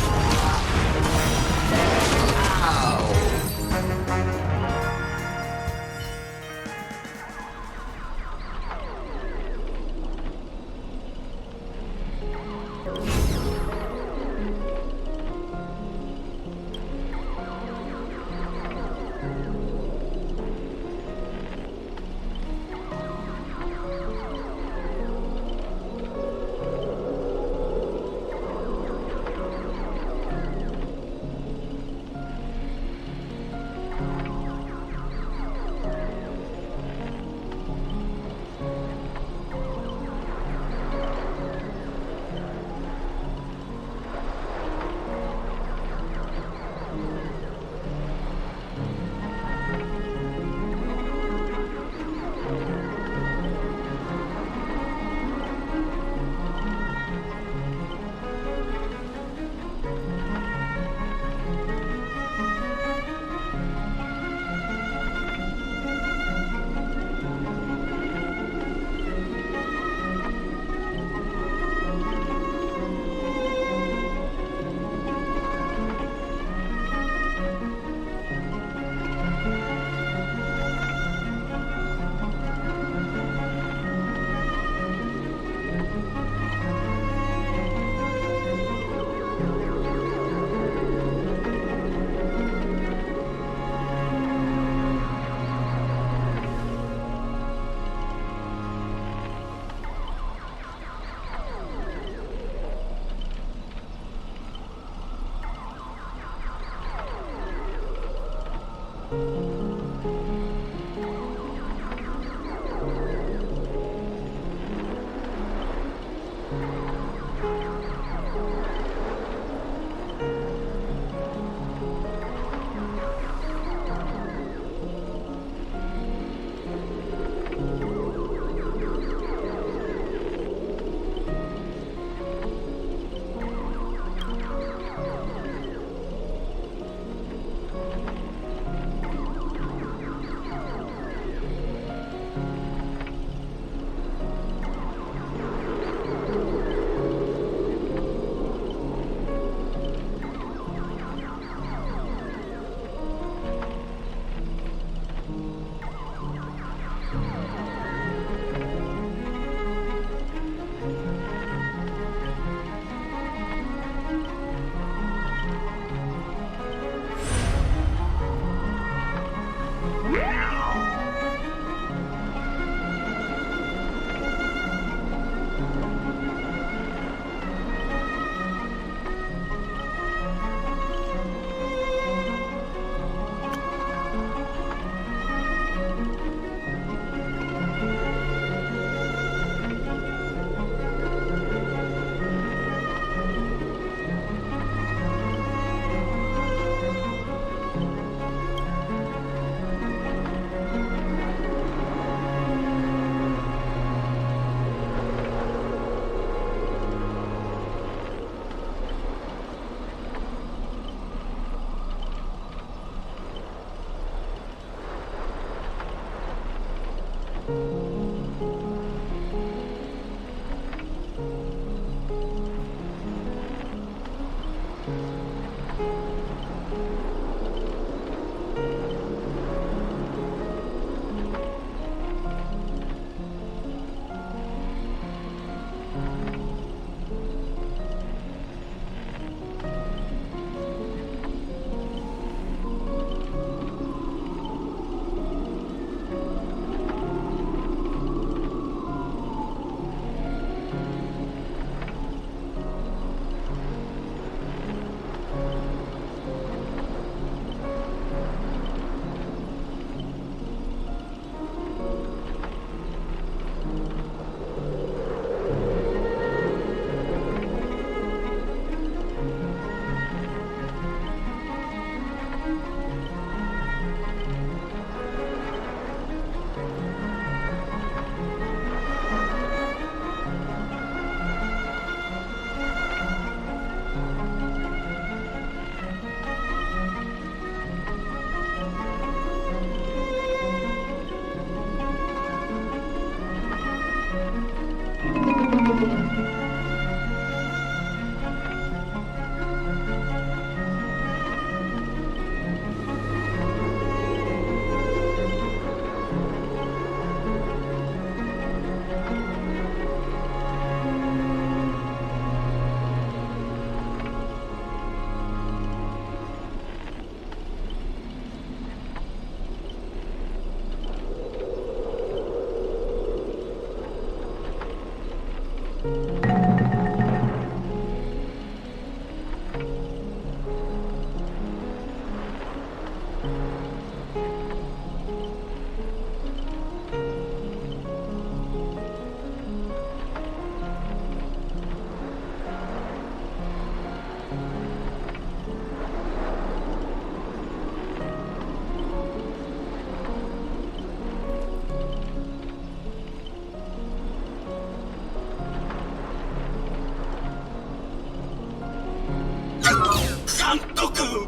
監督、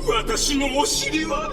私のお尻は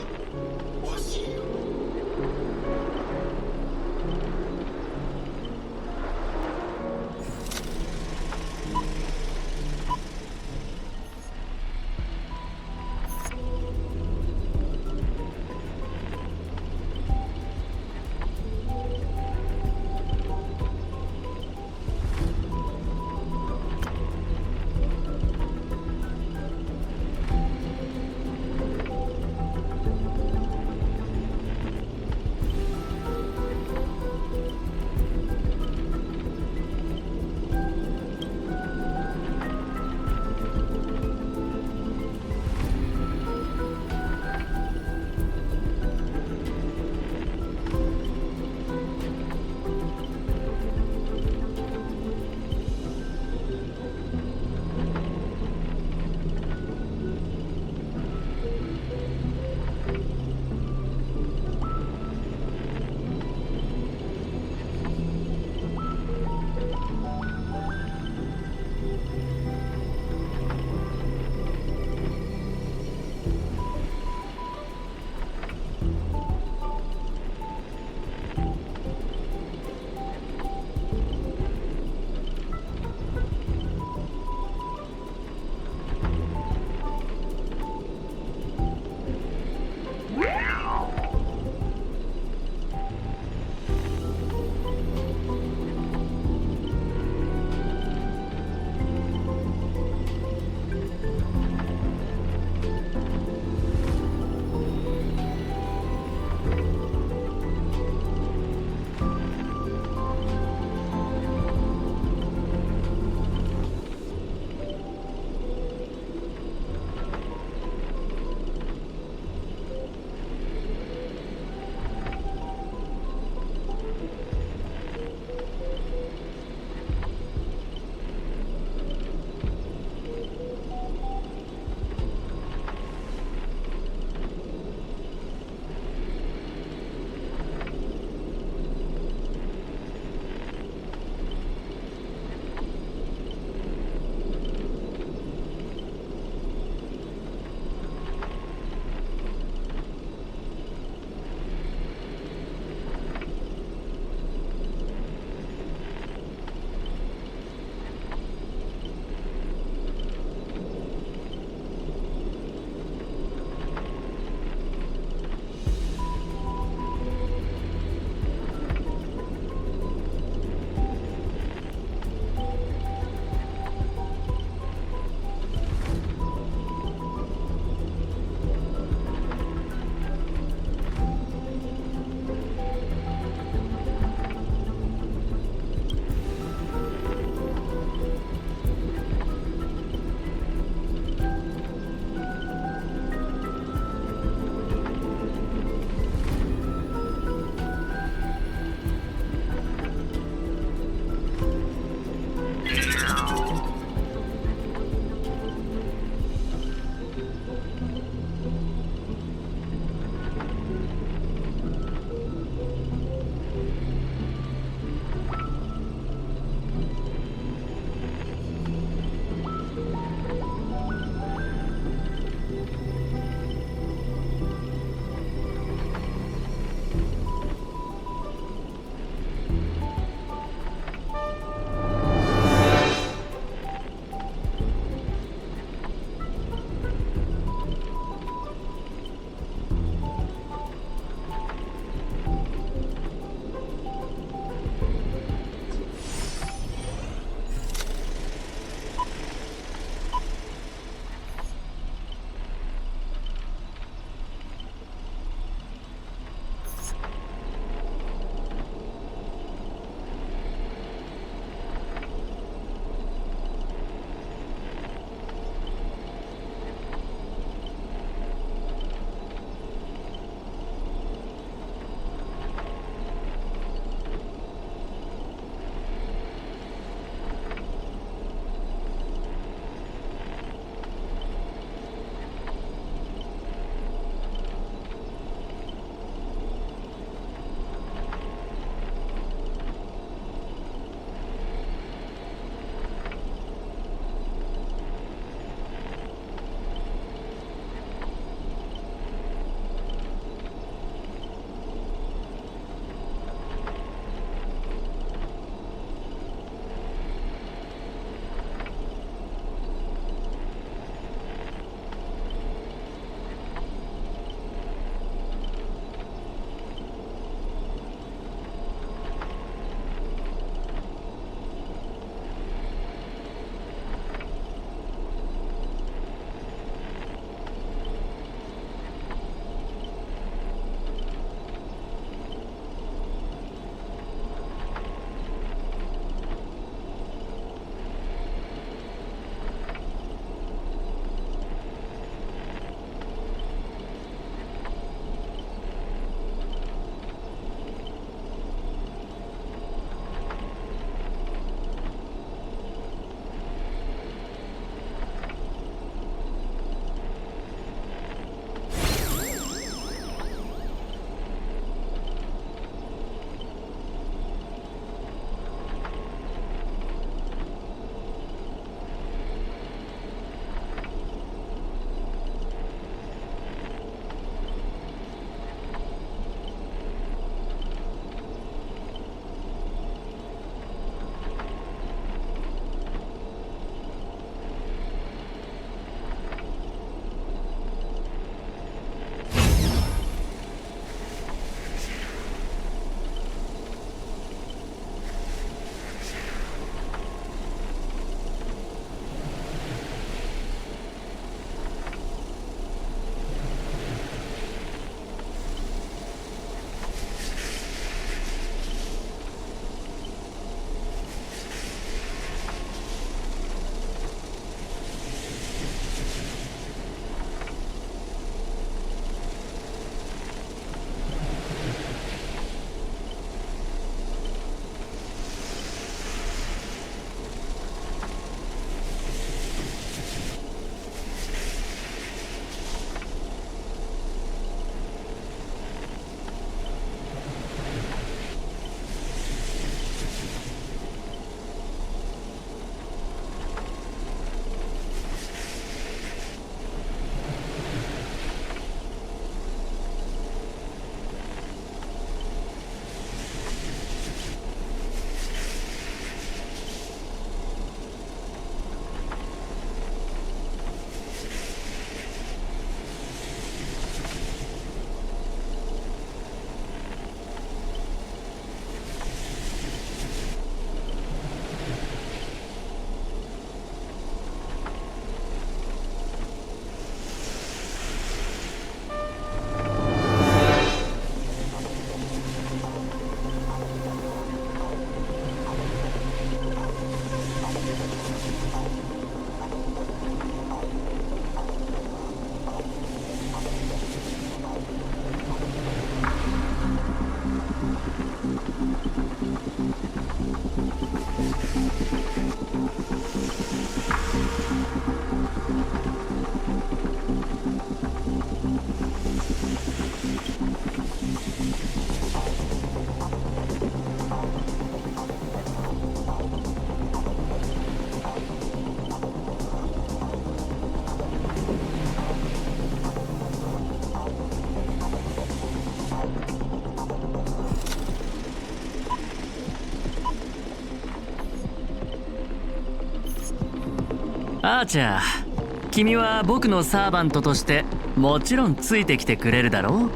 アーチャー、君は僕のサーバントとしてもちろんついてきてくれるだろう。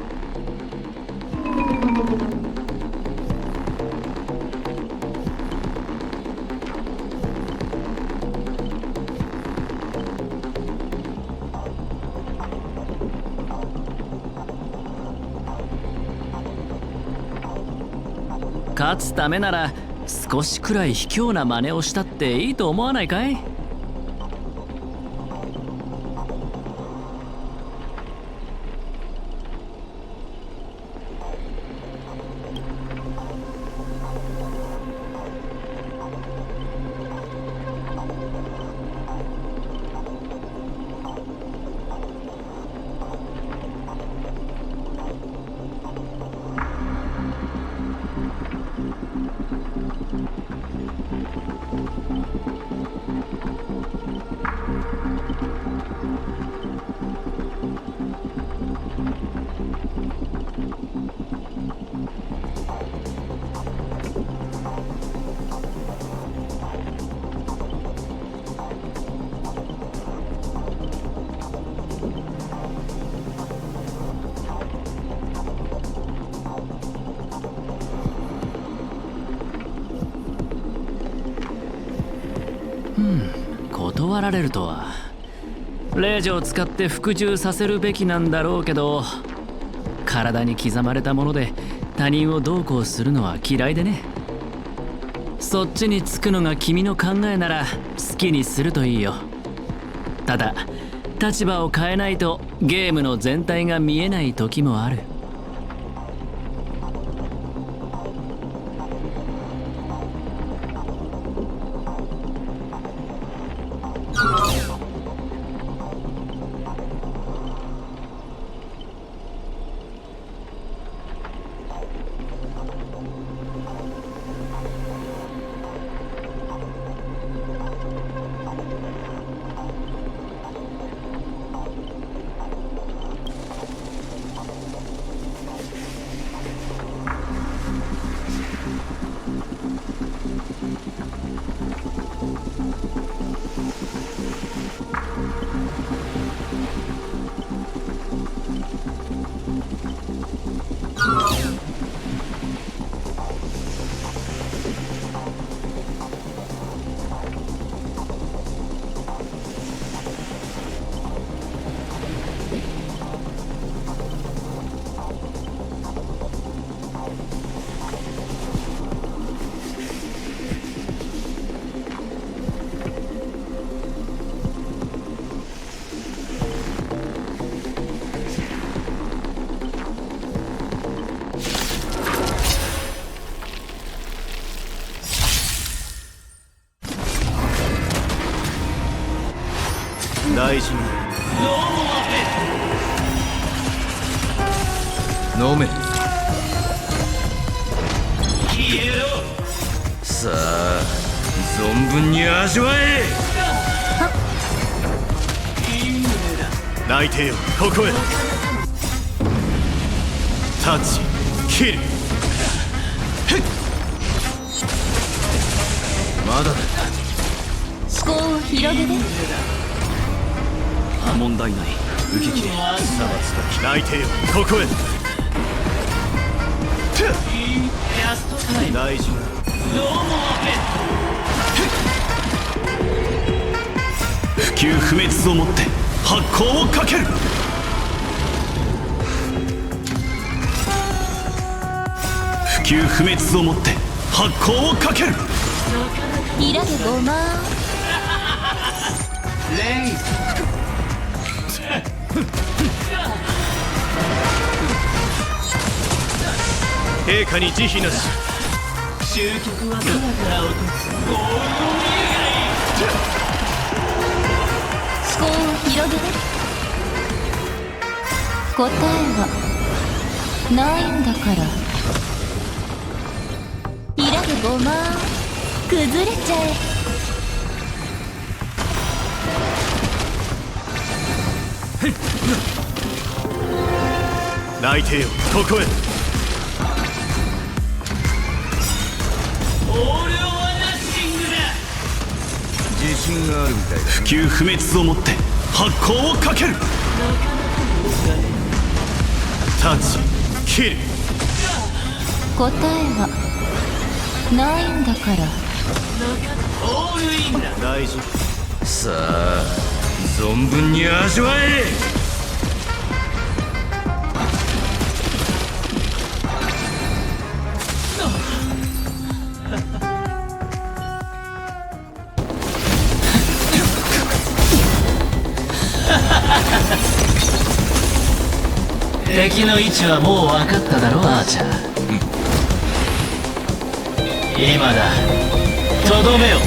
勝つためなら少しくらい卑怯な真似をしたっていいと思わないかい？断られるとは。霊女を使って服従させるべきなんだろうけど、体に刻まれたもので他人をどうこうするのは嫌いでね。そっちにつくのが君の考えなら好きにするといいよ。ただ立場を変えないとゲームの全体が見えない時もある。大事に飲め。さあ存分に味わえ。泣いてよここへ。タッチキル。まだだ。思考を広げて。問題ない。受け切れ。泣いてよここへ。大事な不朽不滅をもって発光をかける。不朽不滅をもって発光をかける。イラゲゴマレイ陛下に慈悲なし。終局は空から落とすゴールド思考を広げて。答えはないんだから。イラゲゴマ崩れちゃえ。泣いてよここへ。オール・オア・ナッシングだ。自信があるみたいだ。不朽不滅をもって発光をかける。タッチキル。答えはないんだから。オールインだ。大丈夫。さあ存分に味わえ。敵の位置はもう分かっただろアーチャー。今だ、とどめを。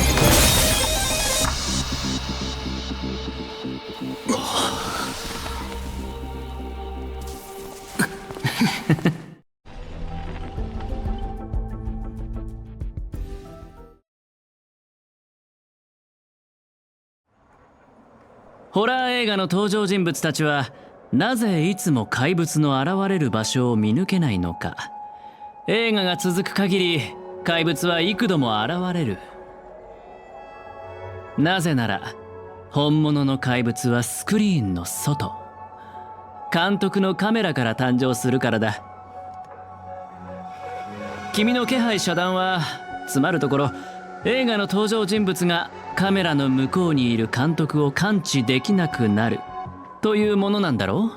ホラー映画の登場人物たちはなぜいつも怪物の現れる場所を見抜けないのか。映画が続く限り怪物は幾度も現れる。なぜなら本物の怪物はスクリーンの外、監督のカメラから誕生するからだ。君の気配遮断はつまるところ、映画の登場人物がカメラの向こうにいる監督を感知できなくなるというものなんだろ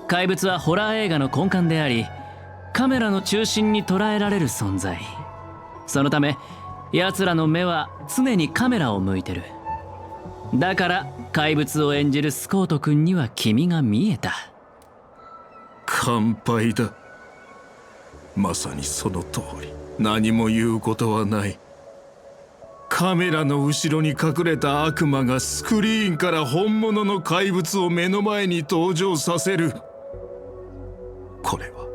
う。怪物はホラー映画の根幹であり、カメラの中心に捉えられる存在。そのため奴らの目は常にカメラを向いてる。だから怪物を演じるスコート君には君が見えた。乾杯だ。まさにその通り。何も言うことはない。カメラの後ろに隠れた悪魔がスクリーンから本物の怪物を目の前に登場させる。これは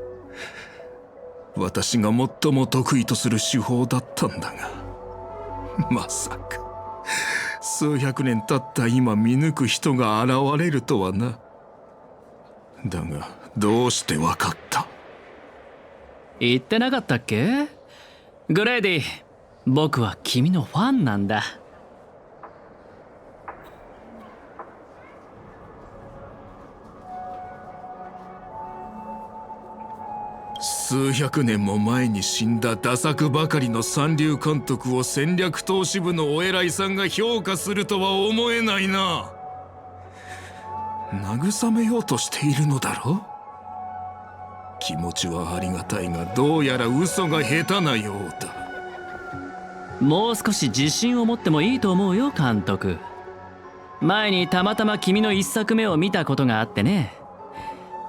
私が最も得意とする手法だったんだが、まさか数百年経った今見抜く人が現れるとはな。だがどうしてわかった？言ってなかったっけ？グレイディ、僕は君のファンなんだ。数百年も前に死んだダ作ばかりの三流監督を戦略投資部のお偉いさんが評価するとは思えないな。慰めようとしているのだろう。気持ちはありがたいが、どうやら嘘が下手なようだ。もう少し自信を持ってもいいと思うよ監督。前にたまたま君の一作目を見たことがあってね。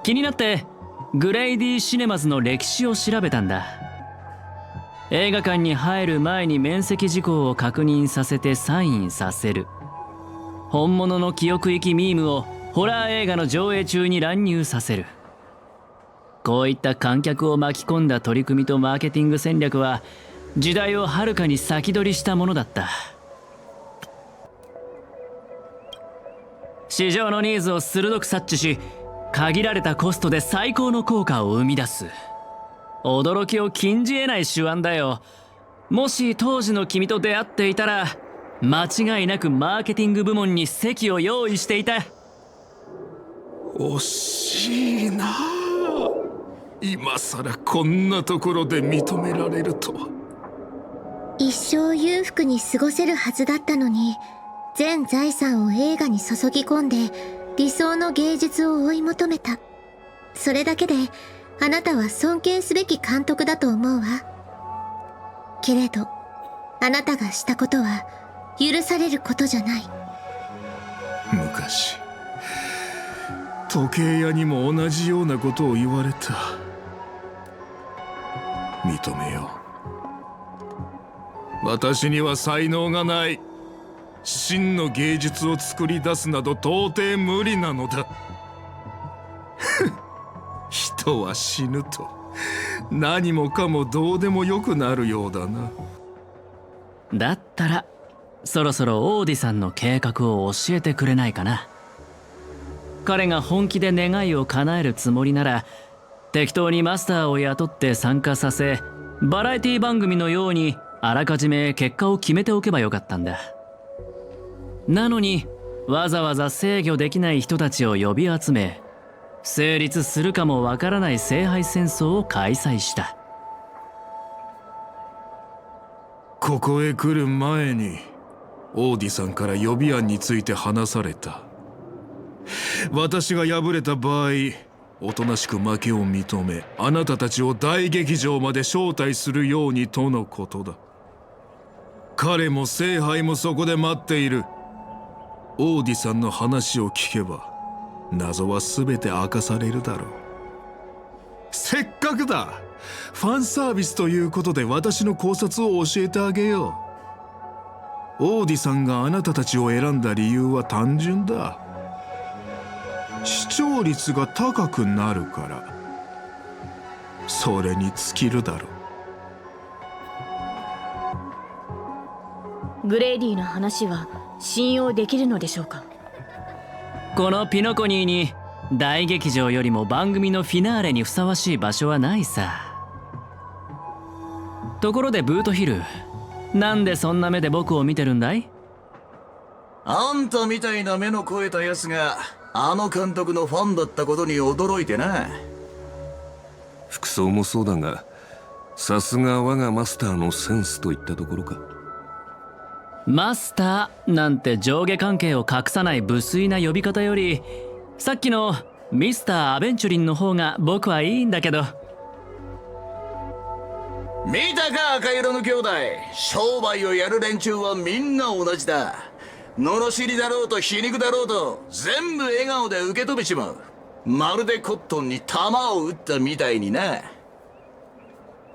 気になってグレイディシネマズの歴史を調べたんだ。映画館に入る前に面積事項を確認させてサインさせる。本物の記憶域ミームをホラー映画の上映中に乱入させる。こういった観客を巻き込んだ取り組みとマーケティング戦略は時代をはるかに先取りしたものだった。市場のニーズを鋭く察知し、限られたコストで最高の効果を生み出す。驚きを禁じ得ない手腕だよ。もし当時の君と出会っていたら、間違いなくマーケティング部門に席を用意していた。惜しいな。今さらこんなところで認められるとは。一生裕福に過ごせるはずだったのに、全財産を映画に注ぎ込んで理想の芸術を追い求めた。それだけであなたは尊敬すべき監督だと思うわ。けれどあなたがしたことは許されることじゃない。昔時計屋にも同じようなことを言われた。認めよう。私には才能がない。真の芸術を作り出すなど到底無理なのだ。人は死ぬと何もかもどうでもよくなるようだな。だったらそろそろオーディさんの計画を教えてくれないかな。彼が本気で願いを叶えるつもりなら、適当にマスターを雇って参加させ、バラエティ番組のようにあらかじめ結果を決めておけばよかったんだ。なのにわざわざ制御できない人たちを呼び集め、成立するかもわからない聖杯戦争を開催した。ここへ来る前にオーディさんから予備案について話された。私が敗れた場合、おとなしく負けを認め、あなたたちを大劇場まで招待するようにとのことだ。彼も聖杯もそこで待っている。オーディさんの話を聞けば謎は全て明かされるだろう。せっかくだ。ファンサービスということで私の考察を教えてあげよう。オーディさんがあなたたちを選んだ理由は単純だ。視聴率が高くなるから。それに尽きるだろう。グレイディの話は信用できるのでしょうか？このピノコニーに大劇場よりも番組のフィナーレにふさわしい場所はないさ。ところでブートヒル、なんでそんな目で僕を見てるんだい？あんたみたいな目の肥えたやつがあの監督のファンだったことに驚いてな。服装もそうだが、さすが我がマスターのセンスといったところか。マスターなんて上下関係を隠さない無粋な呼び方より、さっきのミスターアベンチュリンの方が僕はいいんだけど。見たか赤色の兄弟。商売をやる連中はみんな同じだ。罵りだろうと皮肉だろうと全部笑顔で受け止めちまう。まるでコットンに弾を撃ったみたいにな。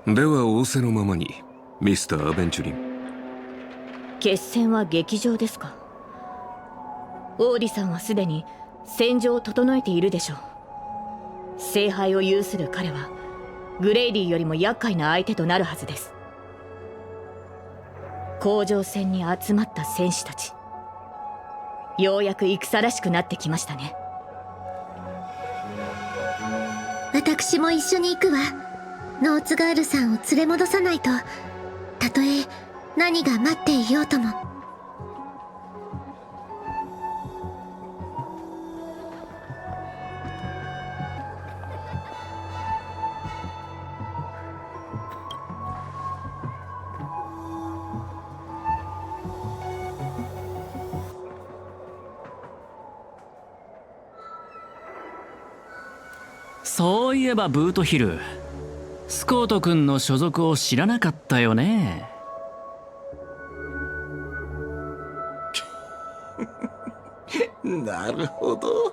では仰せのままにミスターアベンチュリン。決戦は劇場ですか？オーディさんはすでに戦場を整えているでしょう。聖杯を有する彼はグレイディよりも厄介な相手となるはずです。甲状戦に集まった戦士たち、ようやく戦らしくなってきましたね。私も一緒に行くわ。ノーツガールさんを連れ戻さないと。たとえ何が待っていようとも。そういえばブートヒル、スコート君の所属を知らなかったよね。なるほど。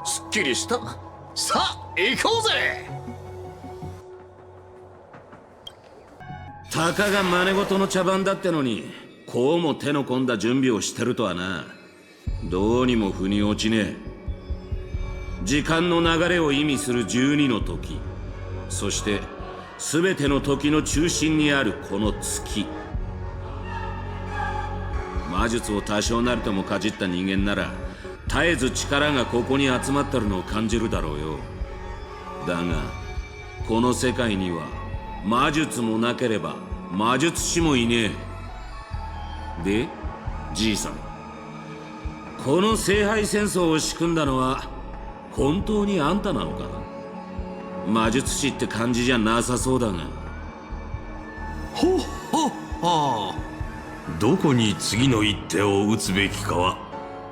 すっきりした。さあ行こうぜ。たかが真似事の茶番だってのに、こうも手の込んだ準備をしてるとはな。どうにも腑に落ちねえ。時間の流れを意味する12の時、そして全ての時の中心にあるこの月。魔術を多少なりともかじった人間なら絶えず力がここに集まってるのを感じるだろうよ。だがこの世界には魔術もなければ魔術師もいねえ。でじいさん、この聖杯戦争を仕組んだのは本当にあんたなのか？魔術師って感じじゃなさそうだが。ほっほっほ。どこに次の一手を打つべきかは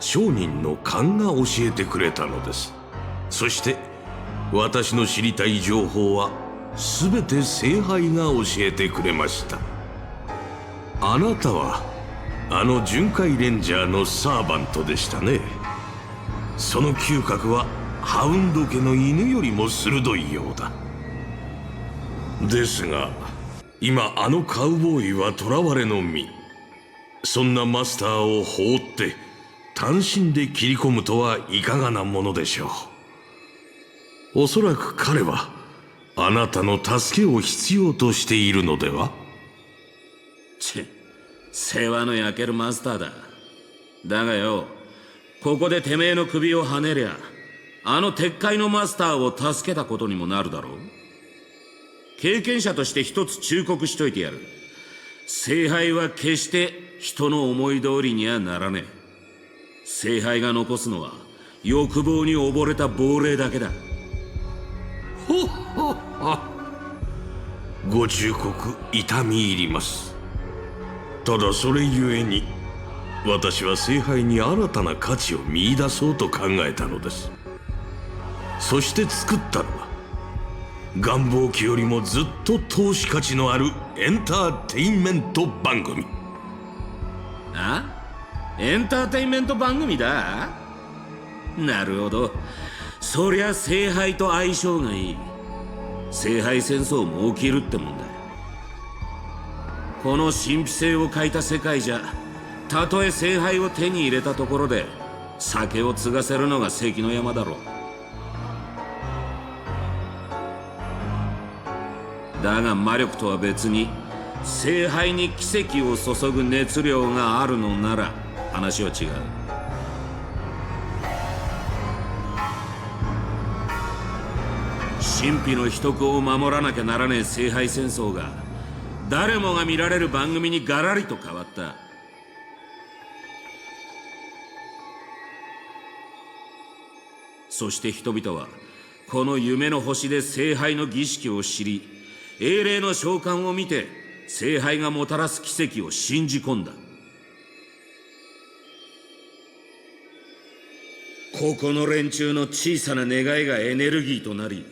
商人の勘が教えてくれたのです。そして私の知りたい情報は全て聖杯が教えてくれました。あなたはあの巡回レンジャーのサーバントでしたね。その嗅覚はハウンド家の犬よりも鋭いようだ。ですが今あのカウボーイは囚われの身。そんなマスターを放って単身で切り込むとはいかがなものでしょう。おそらく彼はあなたの助けを必要としているのでは？世話の焼けるマスターだ。だがよ、ここでてめえの首をはねりゃあの鉄塊のマスターを助けたことにもなるだろう。経験者として一つ忠告しといてやる。聖杯は決して人の思い通りにはならねえ。聖杯が残すのは欲望に溺れた亡霊だけだ。ほっほっほ。ご忠告痛み入ります。ただそれゆえに私は聖杯に新たな価値を見出そうと考えたのです。そして作ったのは願望機よりもずっと投資価値のあるエンターテインメント番組。あ？エンターテインメント番組だ。なるほど。そりゃ聖杯と相性がいい。聖杯戦争も起きるってもんだ。この神秘性を欠いた世界じゃ、たとえ聖杯を手に入れたところで酒を継がせるのが関の山だろう。だが魔力とは別に聖杯に奇跡を注ぐ熱量があるのなら話は違う。神秘の秘匿を守らなきゃならねえ聖杯戦争が誰もが見られる番組にガラリと変わった。そして人々はこの夢の星で聖杯の儀式を知り、英霊の召喚を見て聖杯がもたらす奇跡を信じ込んだ。ここの連中の小さな願いがエネルギーとなり、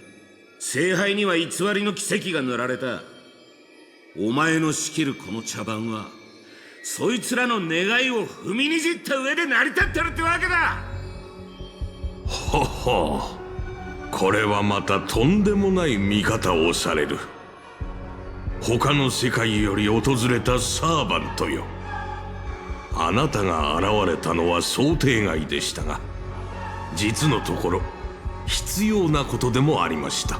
聖杯には偽りの奇跡が塗られた。お前の仕切るこの茶番はそいつらの願いを踏みにじった上で成り立ってるってわけだ。ほほう、これはまたとんでもない見方をされる。他の世界より訪れたサーバントよ。あなたが現れたのは想定外でしたが、実のところ必要なことでもありました。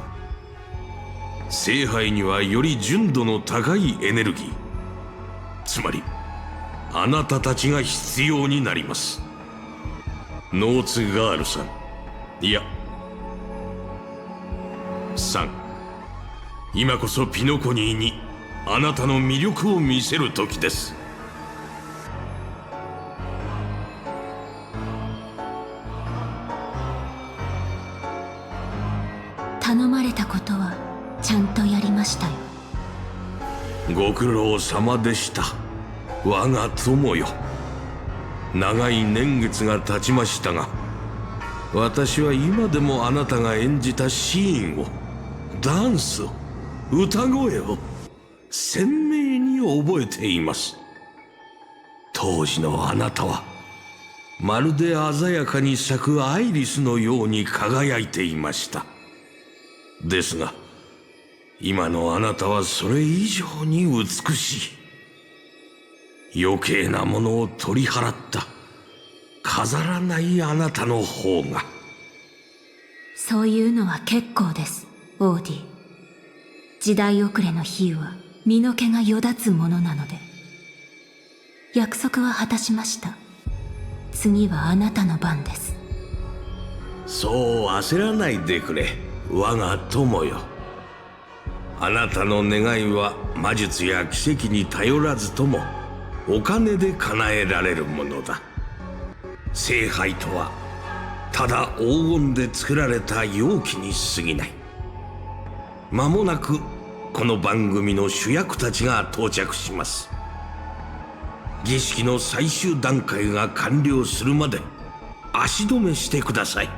聖杯にはより純度の高いエネルギー、つまりあなたたちが必要になります。ノーツガールさん、いやさん、今こそピノコニーにあなたの魅力を見せる時です。頼まれたことはちゃんとやりましたよ。ご苦労様でした、我が友よ。長い年月が経ちましたが、私は今でもあなたが演じたシーンを、ダンスを、歌声を鮮明に覚えています。当時のあなたはまるで鮮やかに咲くアイリスのように輝いていました。ですが今のあなたはそれ以上に美しい。余計なものを取り払った飾らないあなたの方が。そういうのは結構です、オーディ。時代遅れの比喩は身の毛がよだつものなので。約束は果たしました。次はあなたの番です。そう焦らないでくれ、我が友よ。あなたの願いは魔術や奇跡に頼らずともお金で叶えられるものだ。聖杯とはただ黄金で作られた容器に過ぎない。間もなくこの番組の主役たちが到着します。儀式の最終段階が完了するまで足止めしてください。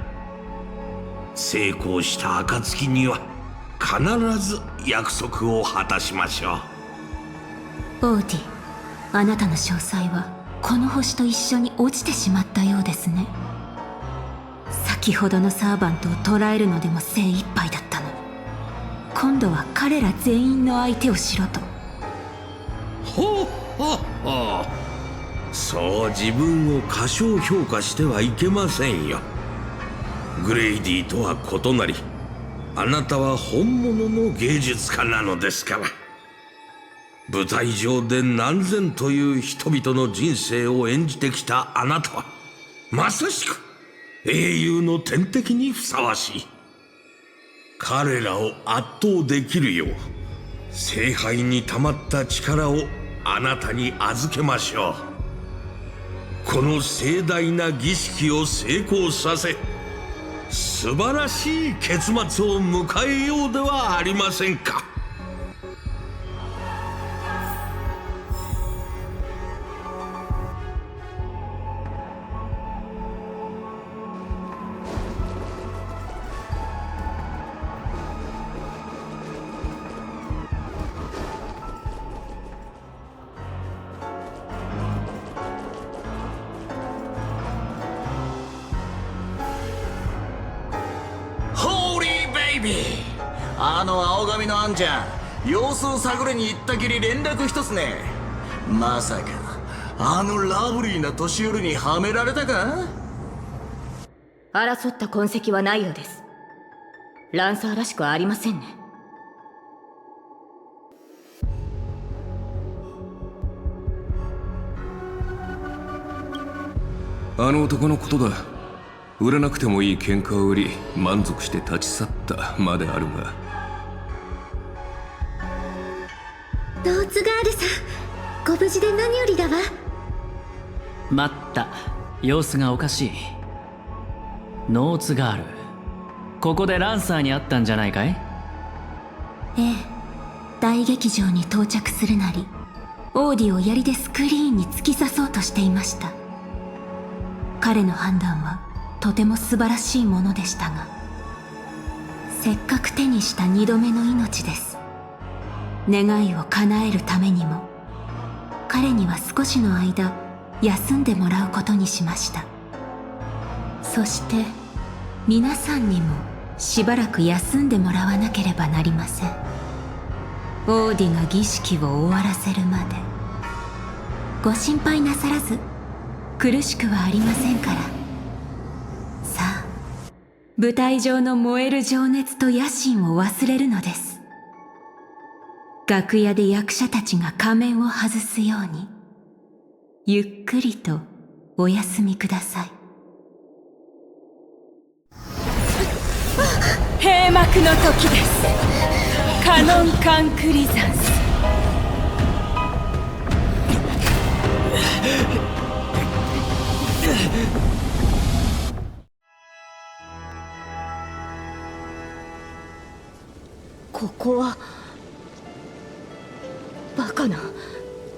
成功した暁には必ず約束を果たしましょう。オーディ、あなたの詳細はこの星と一緒に落ちてしまったようですね。先ほどのサーバントを捕らえるのでも精一杯だったのに、今度は彼ら全員の相手をしろと。ほうほうほう、そう自分を過小評価してはいけませんよ。グレイディとは異なり、あなたは本物の芸術家なのですから。舞台上で何千という人々の人生を演じてきたあなたは、まさしく英雄の天敵にふさわしい。彼らを圧倒できるよう、聖杯に溜まった力をあなたに預けましょう。この盛大な儀式を成功させ、素晴らしい結末を迎えようではありませんか。あの青髪のあんちゃん、様子を探りに行ったきり連絡一つね。まさかあのラブリーな年寄りにはめられたか。争った痕跡はないようです。ランサーらしくはありませんね。あの男のことだ。売らなくてもいい喧嘩を売り満足して立ち去ったまであるが。ローズガールさん、ご無事で何よりだわ。待った、様子がおかしい。ノーツガール、ここでランサーに会ったんじゃないかい？ええ、大劇場に到着するなりオーディを槍でスクリーンに突き刺そうとしていました。彼の判断はとても素晴らしいものでしたが、せっかく手にした2度目の命です。願いを叶えるためにも彼には少しの間休んでもらうことにしました。そして皆さんにもしばらく休んでもらわなければなりません。オーディが儀式を終わらせるまで。ご心配なさらず、苦しくはありませんから。さあ、舞台上の燃える情熱と野心を忘れるのです。楽屋で役者たちが仮面を外すように、ゆっくりとお休みください。閉幕の時です。カノンカンクリザンス。ここはバカな。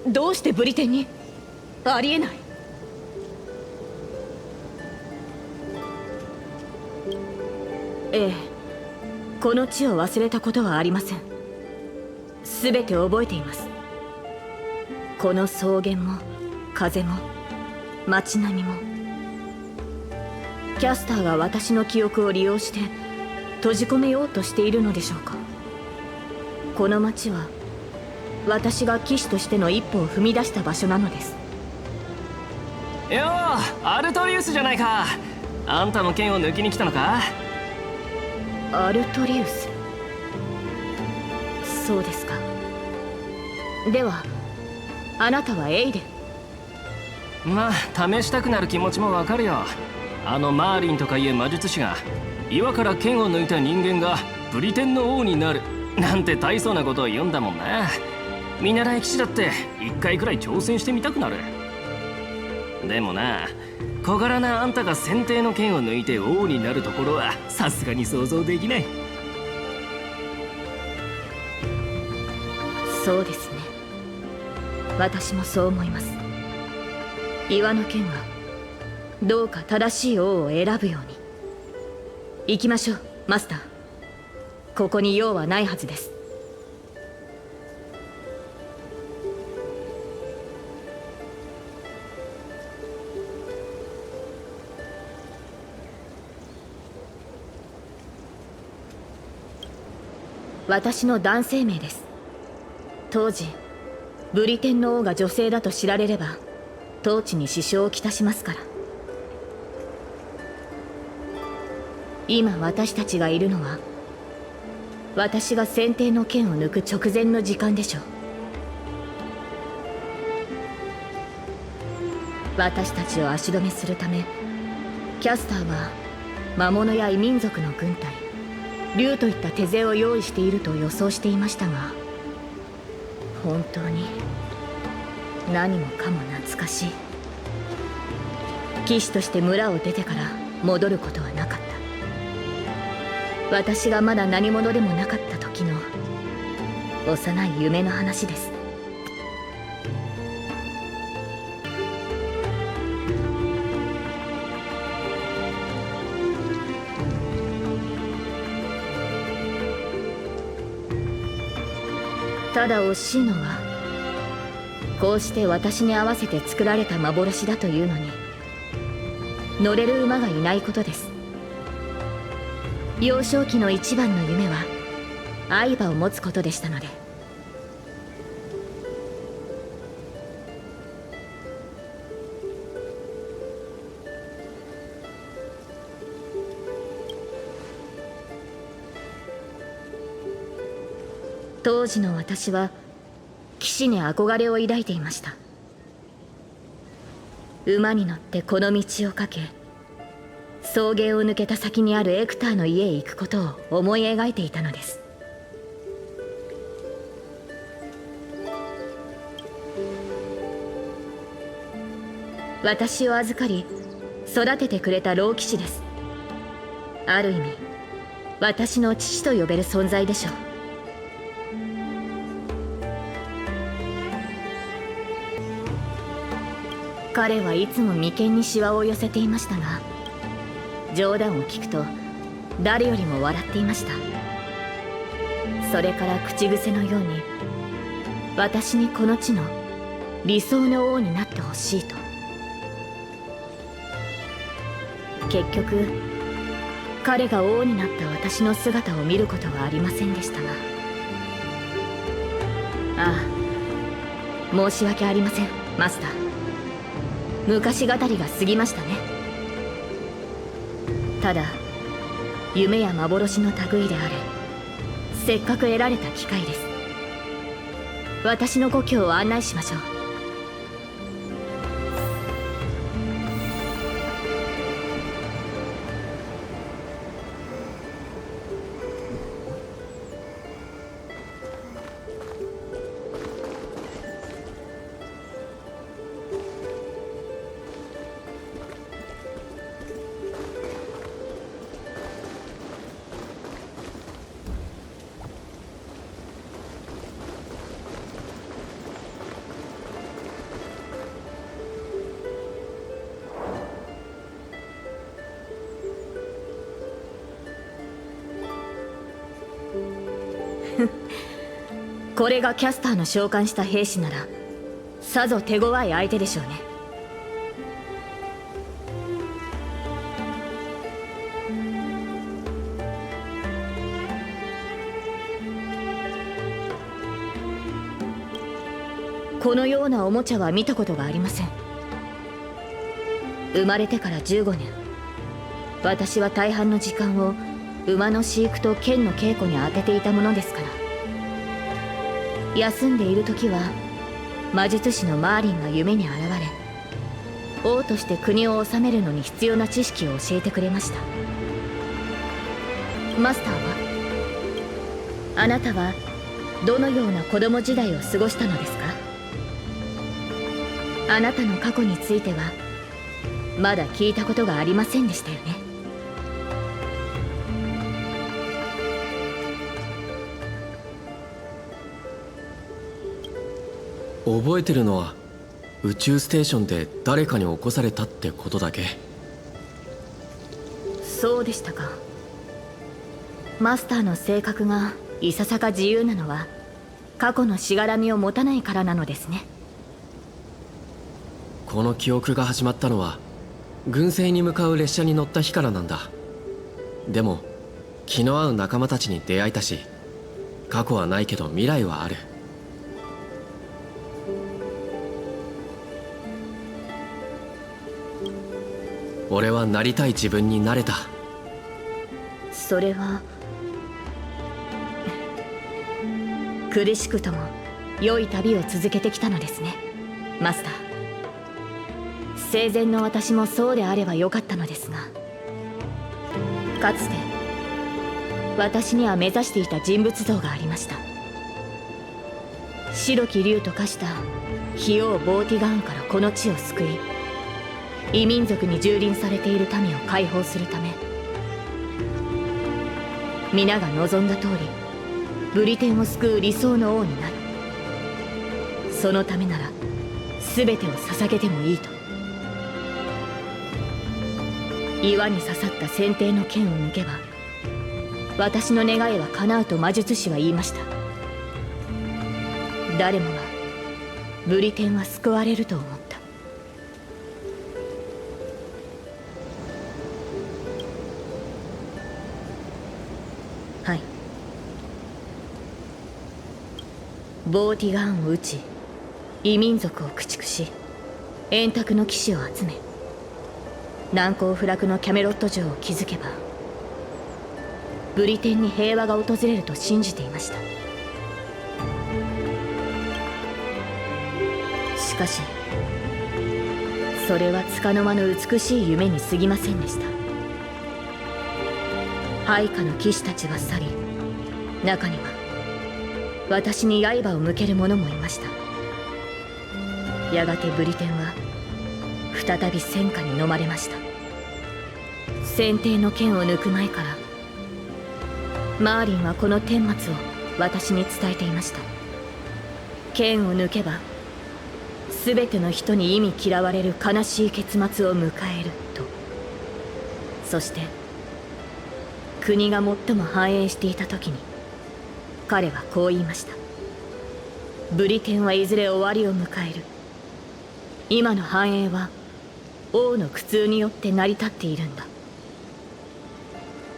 どうしてブリテンに？ありえない。ええ、この地を忘れたことはありません。すべて覚えています。この草原も風も街並みも。キャスターが私の記憶を利用して閉じ込めようとしているのでしょうか。この街は私が騎士としての一歩を踏み出した場所なのです。よう、アルトリウスじゃないか。あんたも剣を抜きに来たのか？アルトリウス。そうですか。ではあなたはエイデン。まあ試したくなる気持ちもわかるよ。あのマーリンとかいう魔術師が岩から剣を抜いた人間がブリテンの王になるなんて大層なことを言うんだもんな。見習い騎士だって一回くらい挑戦してみたくなる。でもな、小柄なあんたが先帝の剣を抜いて王になるところはさすがに想像できない。そうですね、私もそう思います。岩の剣がどうか正しい王を選ぶように。行きましょう、マスター。ここに用はないはずです。私の男性名です。当時ブリテンの王が女性だと知られれば統治に支障をきたしますから。今私たちがいるのは、私が先帝の剣を抜く直前の時間でしょう。私たちを足止めするため、キャスターは魔物や異民族の軍隊、竜といった手勢を用意していると予想していましたが、本当に何もかも懐かしい。騎士として村を出てから戻ることはなかった。私がまだ何者でもなかった時の幼い夢の話です。ただ惜しいのは、こうして私に合わせて作られた幻だというのに乗れる馬がいないことです。幼少期の一番の夢は愛馬を持つことでしたので。当時の私は騎士に憧れを抱いていました。馬に乗ってこの道をかけ、草原を抜けた先にあるエクターの家へ行くことを思い描いていたのです。私を預かり育ててくれた老騎士です。ある意味私の父と呼べる存在でしょう。彼はいつも眉間にシワを寄せていましたが、冗談を聞くと誰よりも笑っていました。それから口癖のように、私にこの地の理想の王になってほしいと。結局彼が王になった私の姿を見ることはありませんでしたが、ああ、申し訳ありませんマスター。昔語りが過ぎましたね。ただ夢や幻の類であれ、せっかく得られた機会です。私の故郷を案内しましょう。これがキャスターの召喚した兵士ならさぞ手強い相手でしょうね。このようなおもちゃは見たことがありません。生まれてから15年、私は大半の時間を馬の飼育と剣の稽古に当てていたものですから。休んでいる時は魔術師のマーリンが夢に現れ、王として国を治めるのに必要な知識を教えてくれました。マスターは、あなたはどのような子供時代を過ごしたのですか？あなたの過去についてはまだ聞いたことがありませんでしたよね。覚えてるのは宇宙ステーションで誰かに起こされたってことだけ。そうでしたか。マスターの性格がいささか自由なのは過去のしがらみを持たないからなのですね。この記憶が始まったのは軍政に向かう列車に乗った日からなんだ。でも気の合う仲間たちに出会えたし、過去はないけど未来はある。俺はなりたい自分になれた。それは苦しくとも良い旅を続けてきたのですね、マスター。生前の私もそうであればよかったのですが、かつて私には目指していた人物像がありました。白き竜と化した費王ボーティガーンからこの地を救い、異民族に蹂躙されている民を解放するため、皆が望んだ通りブリテンを救う理想の王になる。そのためなら全てを捧げてもいいと。岩に刺さった剪定の剣を抜けば私の願いは叶うと魔術師は言いました。誰もがブリテンは救われると思った。はい。ボーティガーンを撃ち、異民族を駆逐し、円卓の騎士を集め、難攻不落のキャメロット城を築けばブリテンに平和が訪れると信じていました。しかしそれは束の間の美しい夢に過ぎませんでした。配下の騎士たちは去り、中には私に刃を向ける者もいました。やがてブリテンは再び戦火に飲まれました。剪定の剣を抜く前からマーリンはこの顛末を私に伝えていました。剣を抜けば全ての人に忌み嫌われる悲しい結末を迎えると。そして国が最も繁栄していた時に彼はこう言いました。ブリテンはいずれ終わりを迎える。今の繁栄は王の苦痛によって成り立っているんだ。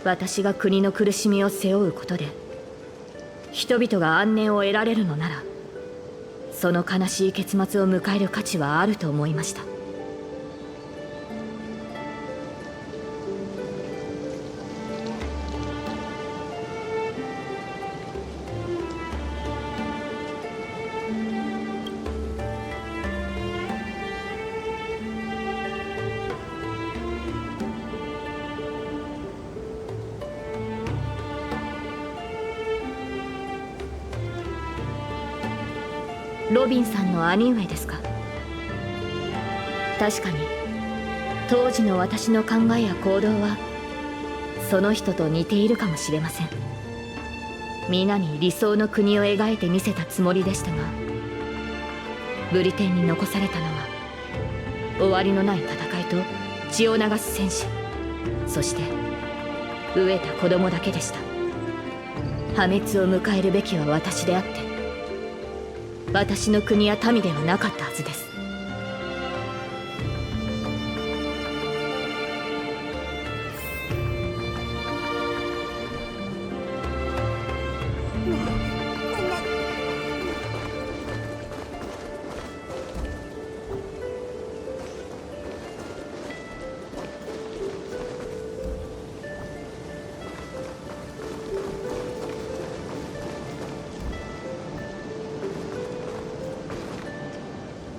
私が国の苦しみを背負うことで人々が安寧を得られるのなら、その悲しい結末を迎える価値はあると思いました。ロビンさんの兄上ですか。確かに当時の私の考えや行動はその人と似ているかもしれません。皆に理想の国を描いてみせたつもりでしたが、ブリテンに残されたのは終わりのない戦いと血を流す戦士、そして飢えた子供だけでした。破滅を迎えるべきは私であって、私の国や民ではなかったはずです。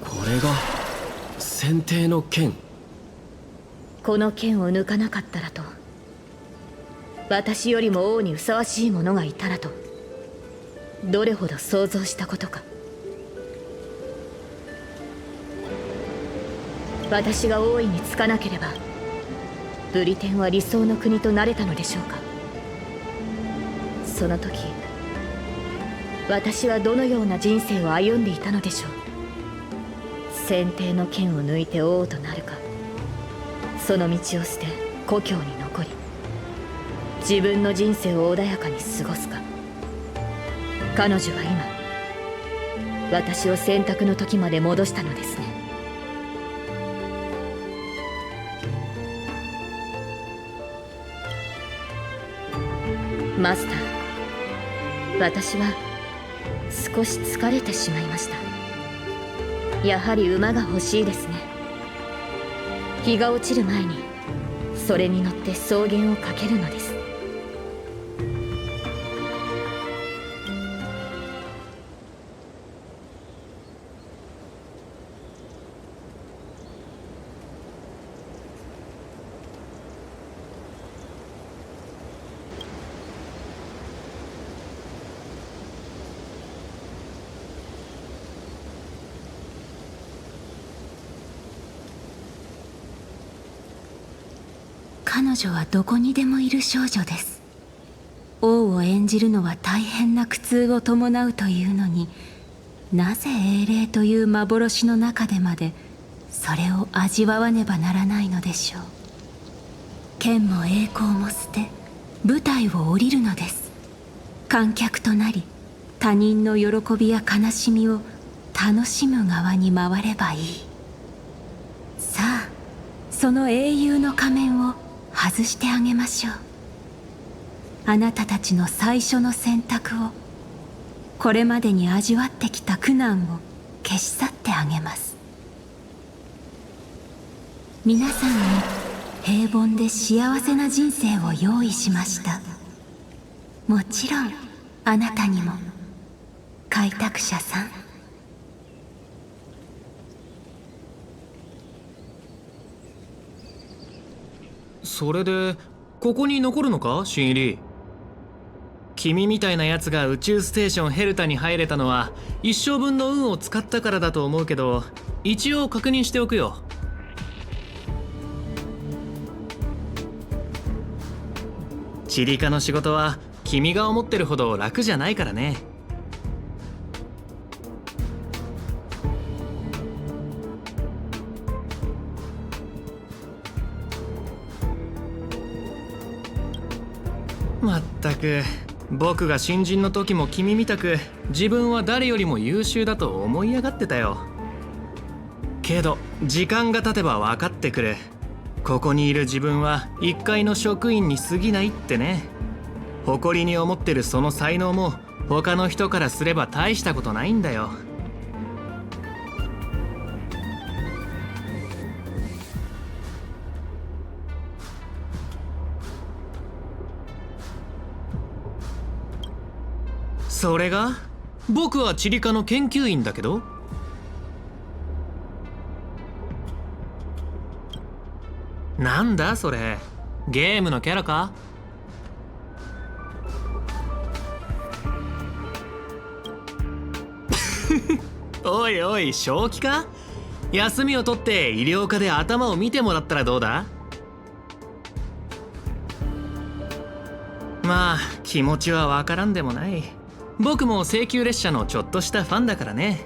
これが剪定の剣。この剣を抜かなかったらと、私よりも王にふさわしい者がいたらと、どれほど想像したことか。私が王位につかなければブリテンは理想の国となれたのでしょうか。その時私はどのような人生を歩んでいたのでしょう。先帝の剣を抜いて王となるか、その道を捨て故郷に残り自分の人生を穏やかに過ごすか。彼女は今私を選択の時まで戻したのですね。マスター、私は少し疲れてしまいました。やはり馬が欲しいですね。日が落ちる前にそれに乗って草原を駆けるのです。彼女はどこにでもいる少女です。王を演じるのは大変な苦痛を伴うというのに、なぜ英霊という幻の中でまでそれを味わわねばならないのでしょう。剣も栄光も捨て舞台を降りるのです。観客となり他人の喜びや悲しみを楽しむ側に回ればいい。さあ、その英雄の仮面を外してあげましょう。あなたたちの最初の選択を、これまでに味わってきた苦難を消し去ってあげます。皆さんに平凡で幸せな人生を用意しました。もちろんあなたにも、開拓者さん。それでここに残るのか、新入り。君みたいなやつが宇宙ステーションヘルタに入れたのは一生分の運を使ったからだと思うけど、一応確認しておくよ。チリカの仕事は君が思ってるほど楽じゃないからね。まったく、僕が新人の時も君みたく自分は誰よりも優秀だと思い上がってたよ。けど時間が経てば分かってくる。ここにいる自分は一階の職員に過ぎないってね。誇りに思ってるその才能も他の人からすれば大したことないんだよ。それが、僕はチリカの研究員だけど。なんだそれ、ゲームのキャラか？おいおい、正気か？休みを取って医療科で頭を見てもらったらどうだ？まあ気持ちはわからんでもない。僕も請求列車のちょっとしたファンだからね。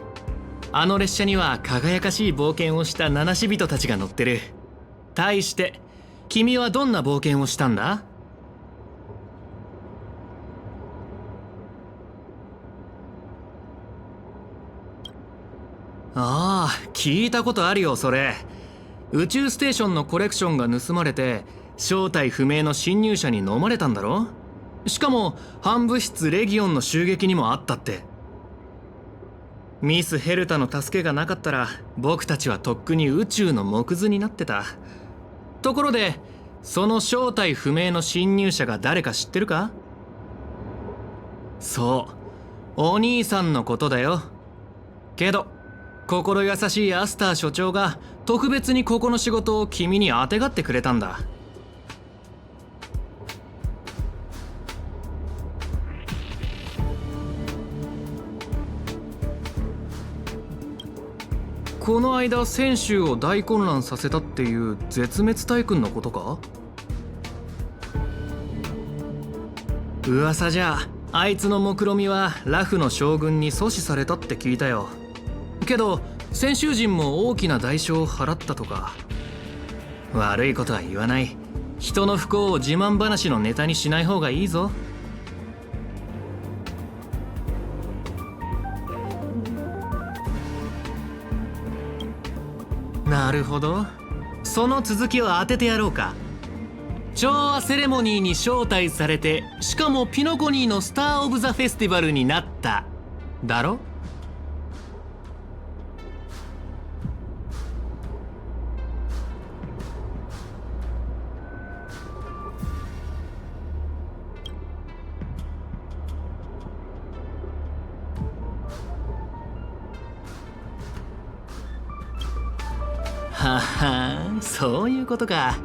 あの列車には輝かしい冒険をした七死人たちが乗ってる。対して君はどんな冒険をしたんだ？ああ、聞いたことあるよそれ。宇宙ステーションのコレクションが盗まれて正体不明の侵入者に飲まれたんだろ？しかも反物質レギオンの襲撃にもあったって。ミス・ヘルタの助けがなかったら僕たちはとっくに宇宙の木図になってた。ところでその正体不明の侵入者が誰か知ってるか？そう、お兄さんのことだよ。けど心優しいアスター所長が特別にここの仕事を君にあてがってくれたんだ。この間泉州を大混乱させたっていう絶滅大君のことか？噂じゃあいつの目論見はラフの将軍に阻止されたって聞いたよ。けど泉州人も大きな代償を払ったとか。悪いことは言わない。人の不幸を自慢話のネタにしない方がいいぞ。なるほど。その続きを当ててやろうか。調和セレモニーに招待されて、しかもピノコニーのスター・オブ・ザ・フェスティバルになっただろ？はは、そういうことか。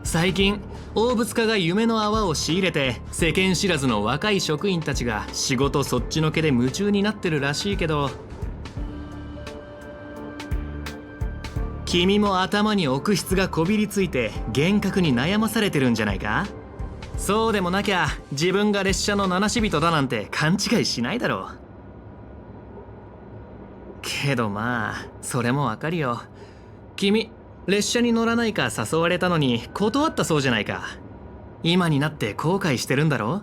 最近大仏家が夢の泡を仕入れて、世間知らずの若い職員たちが仕事そっちのけで夢中になってるらしいけど、君も頭に奥筆がこびりついて幻覚に悩まされてるんじゃないか？そうでもなきゃ自分が列車の七死人だなんて勘違いしないだろう。けどまあそれもわかるよ。君列車に乗らないか誘われたのに断ったそうじゃないか。今になって後悔してるんだろ？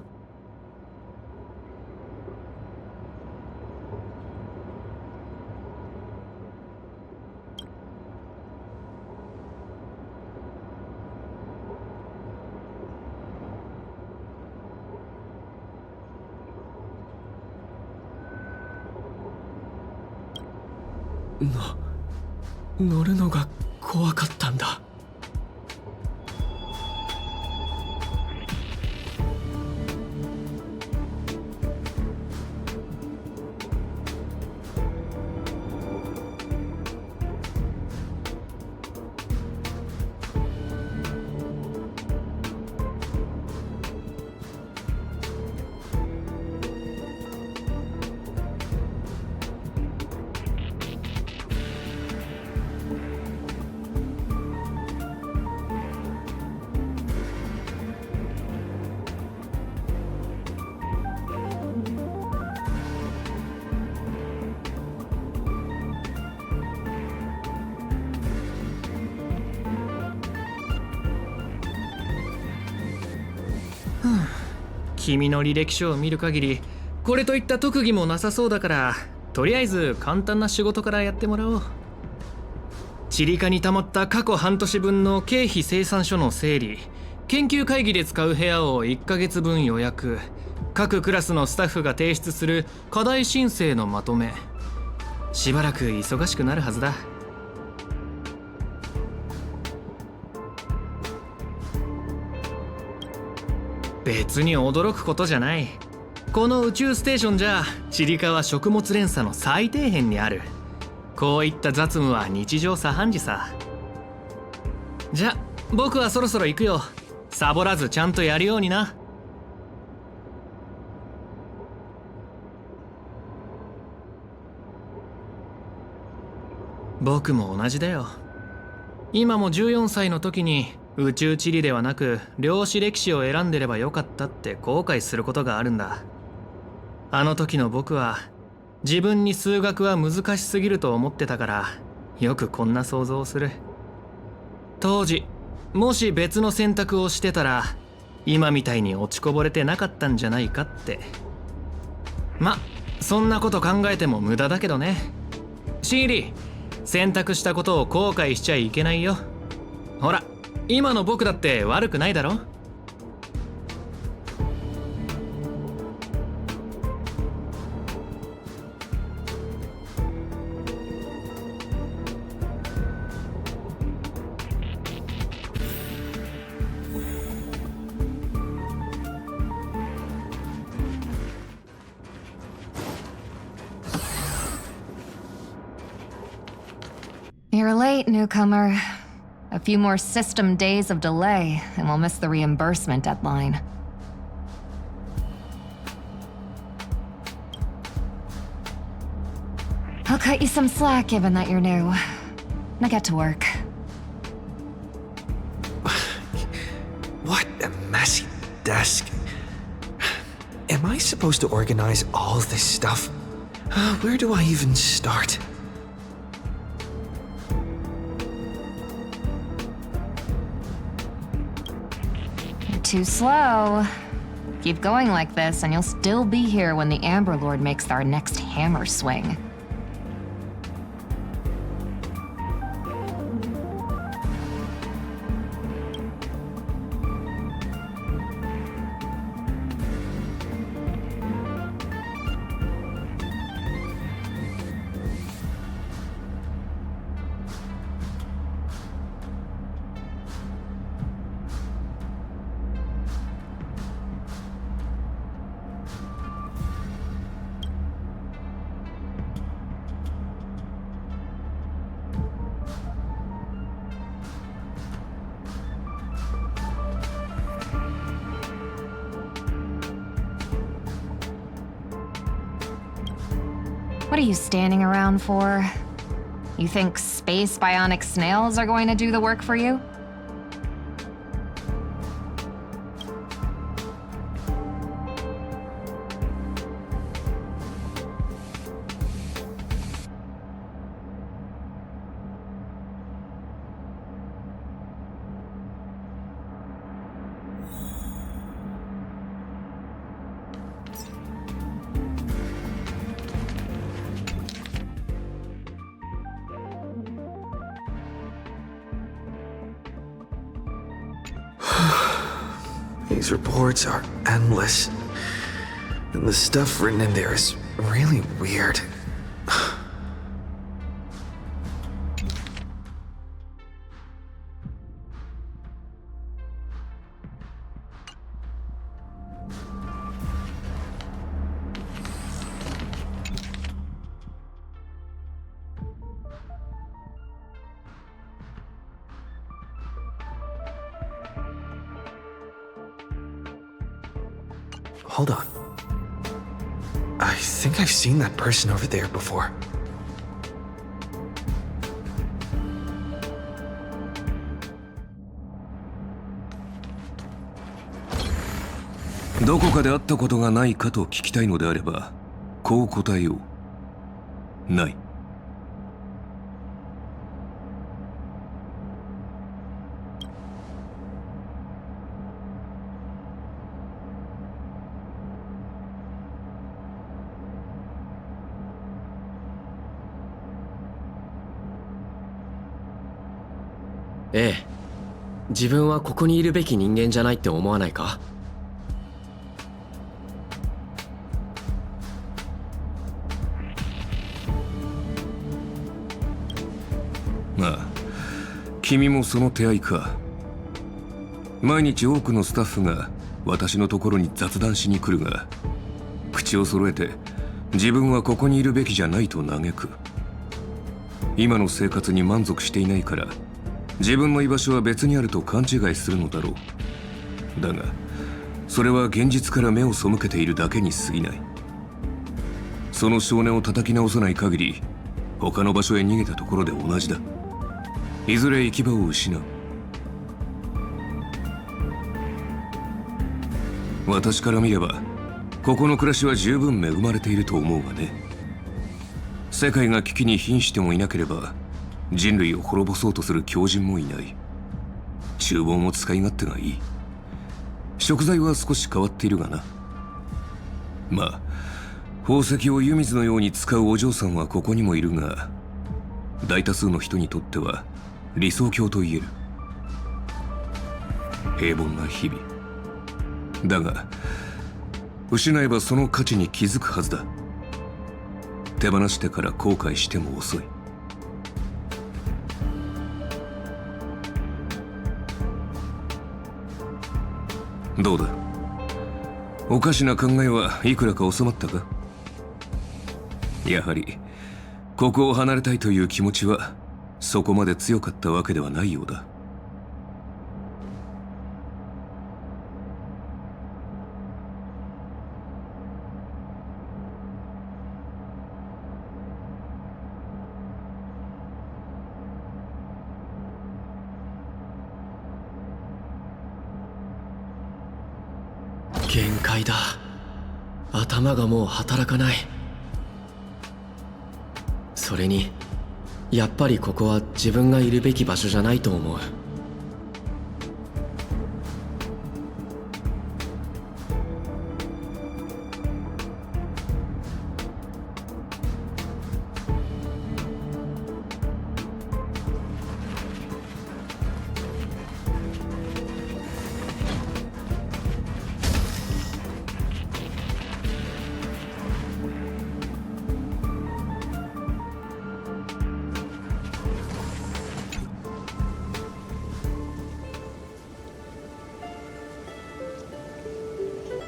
乗るのが怖かったんだ。君の履歴書を見る限りこれといった特技もなさそうだから、とりあえず簡単な仕事からやってもらおう。チリカに溜まった過去半年分の経費精算書の整理、研究会議で使う部屋を1ヶ月分予約、各クラスのスタッフが提出する課題申請のまとめ。しばらく忙しくなるはずだ。別に驚くことじゃない。この宇宙ステーションじゃチリカは食物連鎖の最底辺にある。こういった雑務は日常茶飯事さ。じゃ僕はそろそろ行くよ。サボらずちゃんとやるようにな。僕も同じだよ。今も14歳の時に宇宙地理ではなく量子歴史を選んでればよかったって後悔することがあるんだ。あの時の僕は自分に数学は難しすぎると思ってたから、よくこんな想像をする。当時もし別の選択をしてたら今みたいに落ちこぼれてなかったんじゃないかって。ま、そんなこと考えても無駄だけどね。シーリー、選択したことを後悔しちゃいけないよ。ほら今の僕だって悪くないだろ。You're late, newcomer. A few more system days of delay, and we'll miss the reimbursement deadline. I'll cut you some slack given that you're new. Now get to work. What a messy desk. Am I supposed to organize all this stuff? Where do I even start? You're too slow. Keep going like this, and you'll still be here when the Amber Lord makes our next hammer swing. What are you standing around for? You think space bionic snails are going to do the work for you? These reports are endless. And the stuff written in there is really weird. Hold on. I think I've seen that person over there before.どこかで会ったことがないかと聞きたいのであれば、こう答えよう。ない。ええ、自分はここにいるべき人間じゃないって思わないか？ああ、君もその手合いか。毎日多くのスタッフが私のところに雑談しに来るが、口を揃えて自分はここにいるべきじゃないと嘆く。今の生活に満足していないから自分の居場所は別にあると勘違いするのだろう。だがそれは現実から目を背けているだけに過ぎない。その少年を叩き直さない限り他の場所へ逃げたところで同じだ。いずれ行き場を失う。私から見ればここの暮らしは十分恵まれていると思うがね。世界が危機に瀕してもいなければ人類を滅ぼそうとする狂人もいない。厨房も使い勝手がいい。食材は少し変わっているがな。まあ宝石を湯水のように使うお嬢さんはここにもいるが、大多数の人にとっては理想郷と言える。平凡な日々だが、失えばその価値に気づくはずだ。手放してから後悔しても遅い。どうだ、おかしな考えはいくらか収まったか？やはりここを離れたいという気持ちはそこまで強かったわけではないようだ。限界だ。頭がもう働かない。それにやっぱりここは自分がいるべき場所じゃないと思う。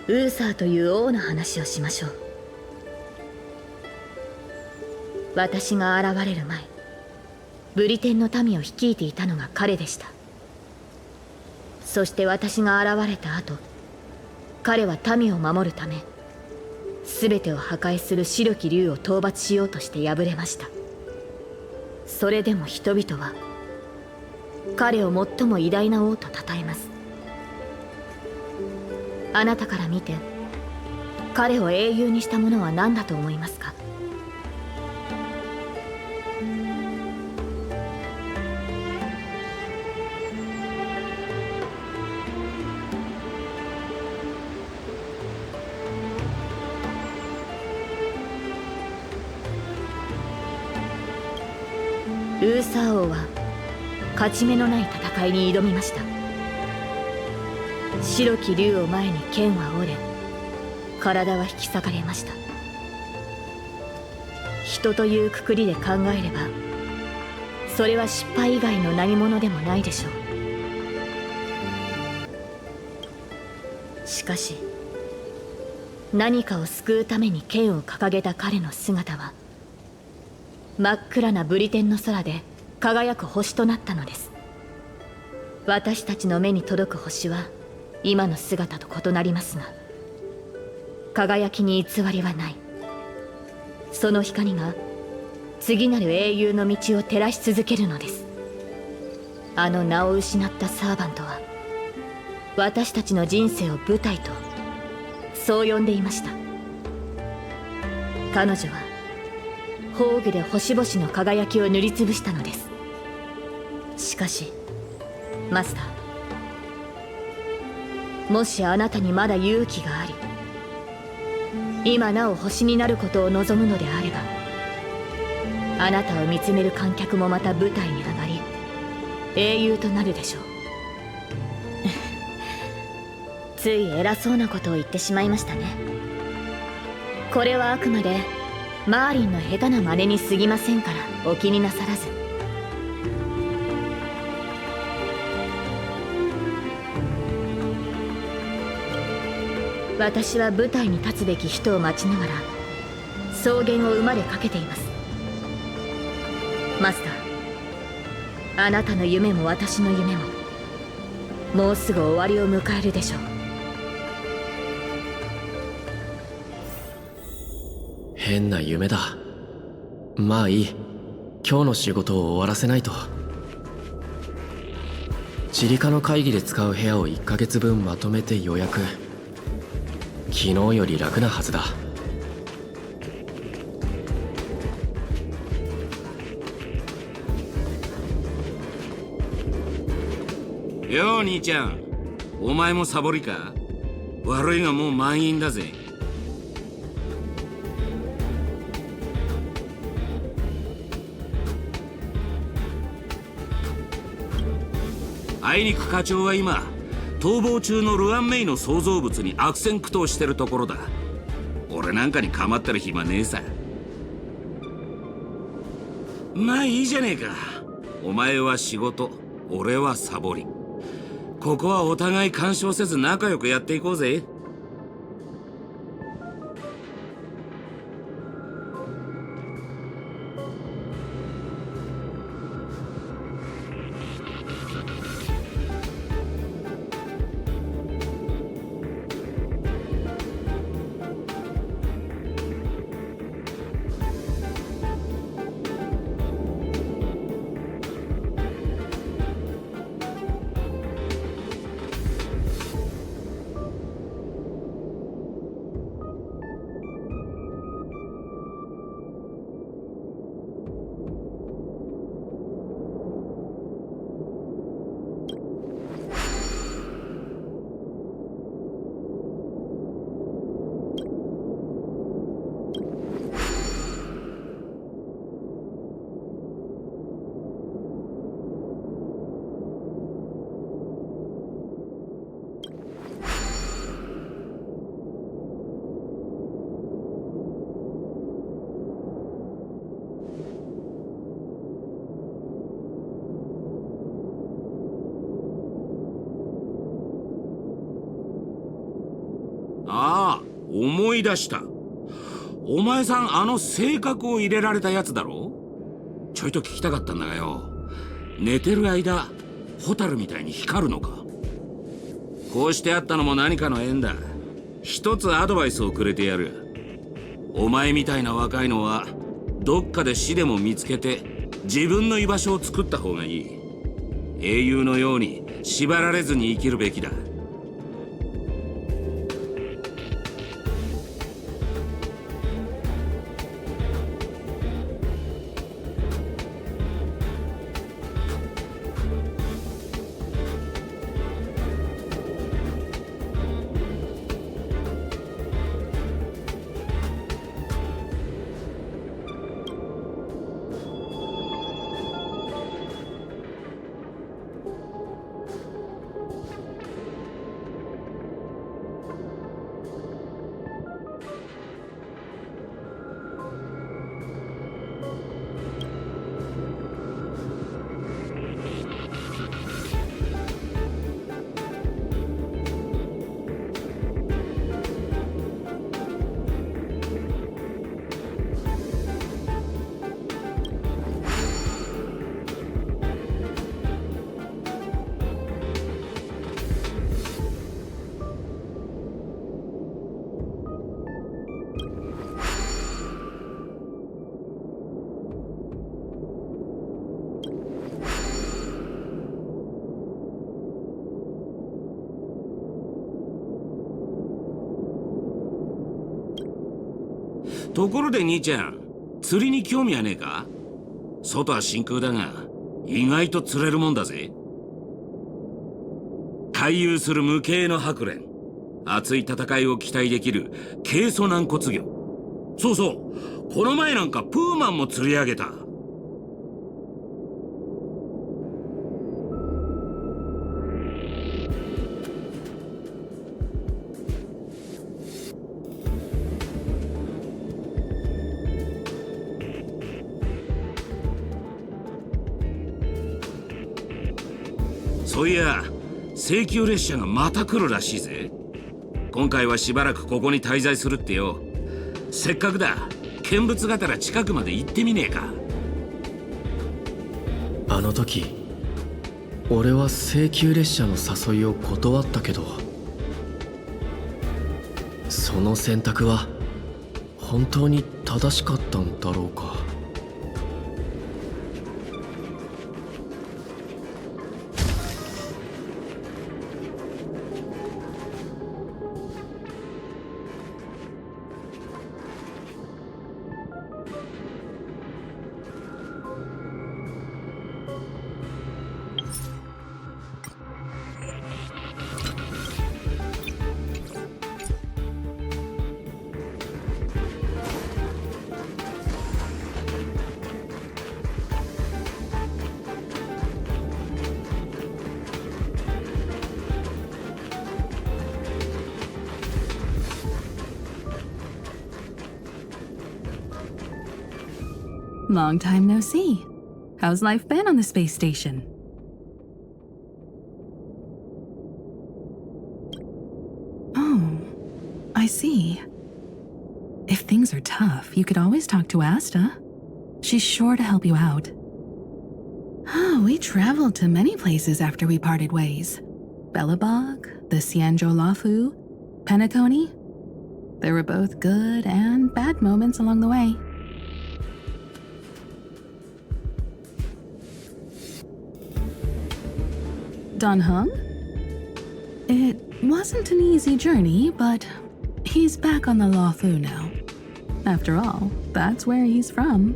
ウーサーという王の話をしましょう。私が現れる前、ブリテンの民を率いていたのが彼でした。そして私が現れた後、彼は民を守るため全てを破壊する白き竜を討伐しようとして敗れました。それでも人々は彼を最も偉大な王と称えます。あなたから見て彼を英雄にしたものは何だと思いますか？ウーサー王は勝ち目のない戦いに挑みました。白き竜を前に剣は折れ、体は引き裂かれました。人というくくりで考えればそれは失敗以外の何者でもないでしょう。しかし何かを救うために剣を掲げた彼の姿は真っ暗なブリテンの空で輝く星となったのです。私たちの目に届く星は今の姿と異なりますが、輝きに偽りはない。その光が次なる英雄の道を照らし続けるのです。あの名を失ったサーバントは私たちの人生を舞台とそう呼んでいました。彼女は宝具で星々の輝きを塗りつぶしたのです。しかしマスター、もしあなたにまだ勇気があり今なお星になることを望むのであれば、あなたを見つめる観客もまた舞台に上がり英雄となるでしょう。つい偉そうなことを言ってしまいましたね。これはあくまでマーリンの下手な真似に過ぎませんからお気になさらず。私は舞台に立つべき人を待ちながら草原を馬で駆けています。マスター、あなたの夢も私の夢ももうすぐ終わりを迎えるでしょう。変な夢だ。まあいい、今日の仕事を終わらせないと。チリカの会議で使う部屋を1ヶ月分まとめて予約。昨日より楽なはずだ。よう兄ちゃん、お前もサボりか？悪いがもう満員だぜ。あいにく課長は今逃亡中のルアンメイの創造物に悪戦苦闘してるところだ。俺なんかに構ってる暇ねえさ。まあいいじゃねえか。お前は仕事、俺はサボり。ここはお互い干渉せず仲良くやっていこうぜ。ああ、思い出した。お前さん、あの性格を入れられたやつだろ？ちょいと聞きたかったんだがよ。寝てる間、ホタルみたいに光るのか？こうしてあったのも何かの縁だ。一つアドバイスをくれてやる。お前みたいな若いのは、どっかで死でも見つけて、自分の居場所を作った方がいい。英雄のように縛られずに生きるべきだ。ところで兄ちゃん、釣りに興味はねえか？外は真空だが、意外と釣れるもんだぜ。回遊する無形の白蓮、熱い戦いを期待できる軽素軟骨魚。そうそう、この前なんかプーマンも釣り上げた。そういや、請求列車がまた来るらしいぜ。今回はしばらくここに滞在するってよ。せっかくだ、見物がてら近くまで行ってみねえか。あの時俺は請求列車の誘いを断ったけど、その選択は本当に正しかったんだろうか。Long time no see. How's life been on the space station? Oh, I see. If things are tough, you could always talk to Asta. She's sure to help you out. Oh, we traveled to many places after we parted ways. Bellabog, the Xianzhou Lafu, Penacony. There were both good and bad moments along the way. Dan Heng? It wasn't an easy journey, but he's back on the Lafu now. After all, that's where he's from.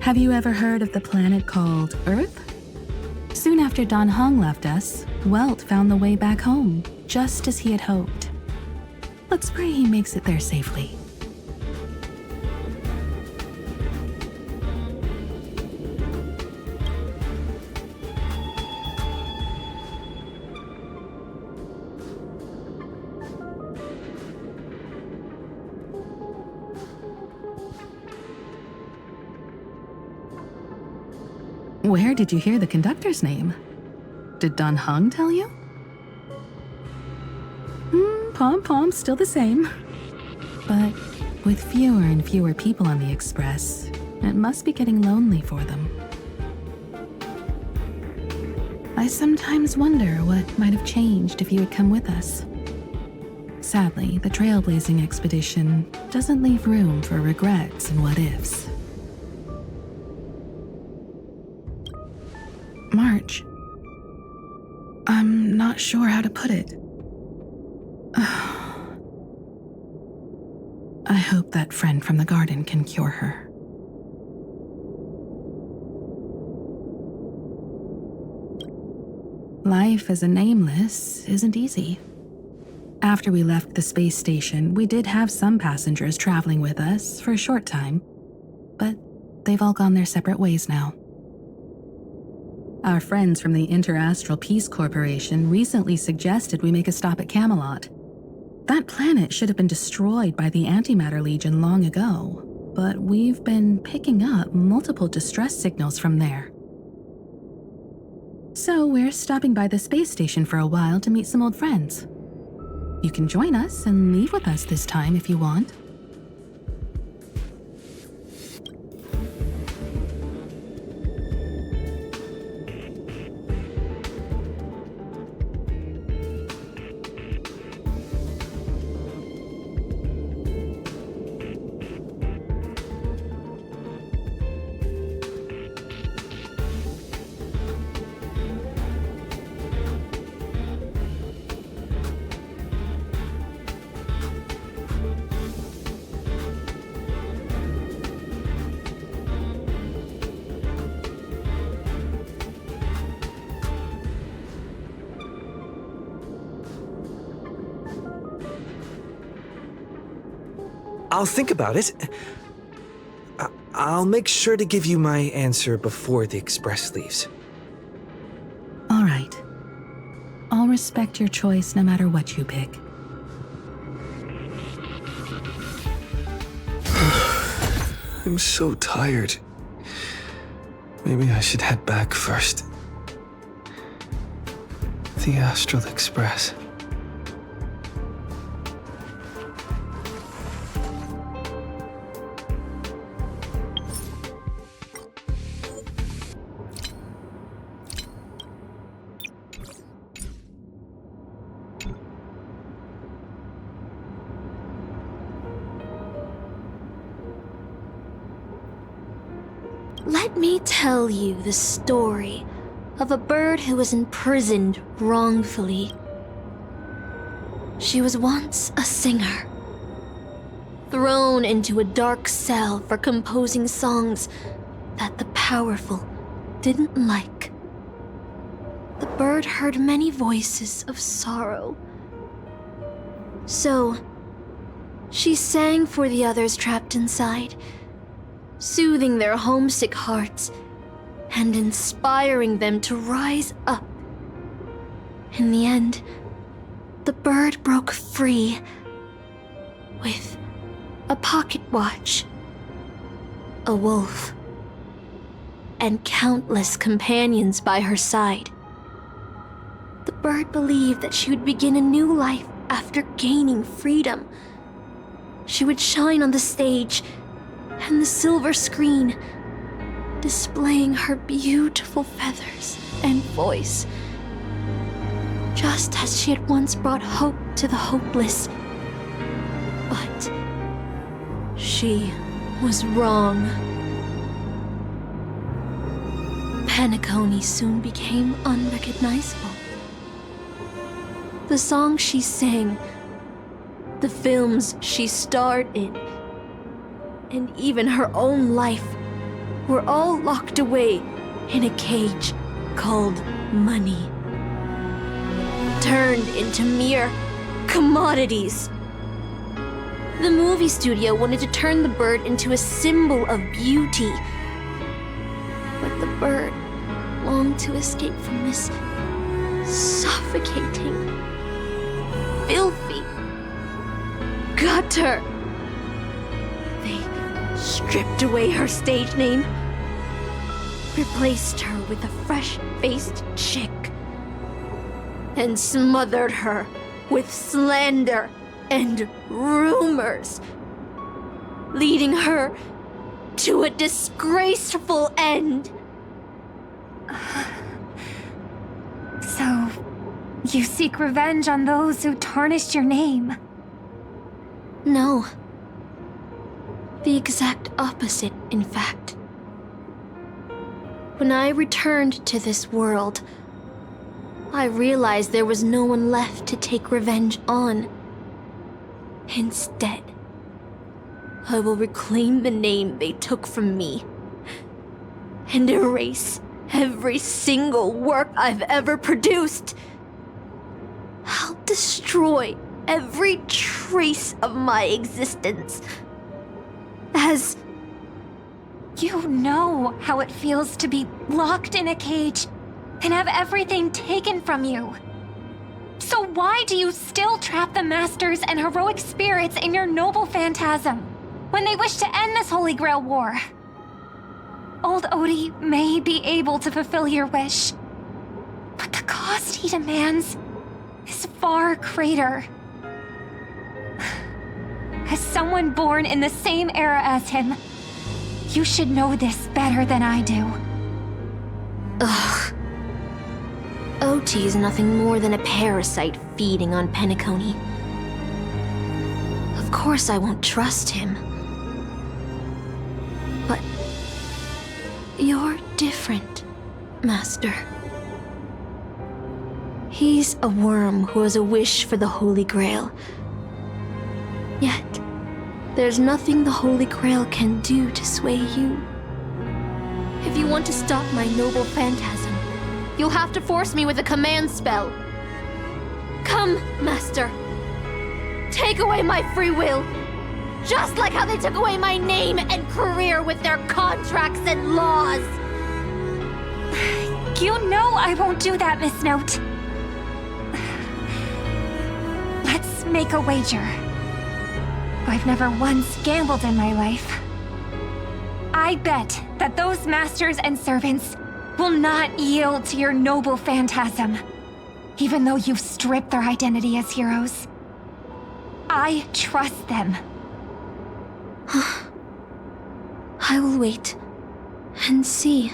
Have you ever heard of the planet called Earth? Soon after Dan Heng left us, Welt found the way back home, just as he had hoped. Let's pray he makes it there safely. Where did you hear the conductor's name? Did Dan Heng tell you? Pom-pom's still the same. But with fewer and fewer people on the Express, it must be getting lonely for them. I sometimes wonder what might have changed if you had come with us. Sadly, the Trailblazing expedition doesn't leave room for regrets and what-ifs. March. I'm not sure how to put it. I hope that friend from the garden can cure her. Life as a nameless isn't easy. After we left the space station, we did have some passengers traveling with us for a short time, but they've all gone their separate ways now. Our friends from the Interastral Peace Corporation recently suggested we make a stop at Camelot. That planet should have been destroyed by the Antimatter Legion long ago, but we've been picking up multiple distress signals from there. So we're stopping by the space station for a while to meet some old friends. You can join us and leave with us this time if you want. I'll think about it. I'll make sure to give you my answer before the Express leaves. All right. I'll respect your choice no matter what you pick. I'm so tired. Maybe I should head back first. The Astral Express. Let me tell you the story of a bird who was imprisoned wrongfully. She was once a singer, thrown into a dark cell for composing songs that the powerful didn't like. The bird heard many voices of sorrow. So, she sang for the others trapped inside, soothing their homesick hearts and inspiring them to rise up. In the end, the bird broke free with a pocket watch, a wolf, and countless companions by her side. The bird believed that she would begin a new life after gaining freedom. She would shine on the stage and the silver screen, displaying her beautiful feathers and voice, just as she had once brought hope to the hopeless. But she was wrong. Penacony soon became unrecognizable. The songs she sang, the films she starred in, and even her own life were all locked away in a cage called money, turned into mere commodities. The movie studio wanted to turn the bird into a symbol of beauty, but the bird longed to escape from this suffocating, filthy gutter. Stripped away her stage name, replaced her with a fresh-faced chick, and smothered her with slander and rumors, leading her to a disgraceful end. So, you seek revenge on those who tarnished your name? No. The exact opposite, in fact. When I returned to this world, I realized there was no one left to take revenge on. Instead, I will reclaim the name they took from me and erase every single work I've ever produced. I'll destroy every trace of my existence. As you know how it feels to be locked in a cage and have everything taken from you. So why do you still trap the masters and heroic spirits in your noble phantasm when they wish to end this Holy Grail war? Old Odie may be able to fulfill your wish, but the cost he demands is far greater. As someone born in the same era as him, you should know this better than I do. Ugh. OT is nothing more than a parasite feeding on penacony. Of course I won't trust him. But you're different, Master. He's a worm who has a wish for the Holy Grail. Yet, there's nothing the Holy Grail can do to sway you. If you want to stop my noble phantasm, you'll have to force me with a command spell. Come, Master. Take away my free will. Just like how they took away my name and career with their contracts and laws. You know I won't do that, Miss Note. Let's make a wager. I've never once gambled in my life. I bet that those masters and servants will not yield to your noble phantasm, even though you've stripped their identity as heroes. I trust them. I will wait and see.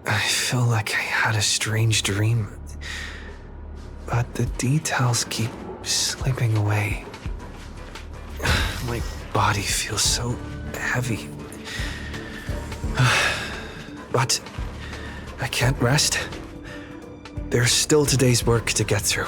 I feel like I had a strange dream, but the details keep slipping away. My body feels so heavy. But I can't rest. There's still today's work to get through.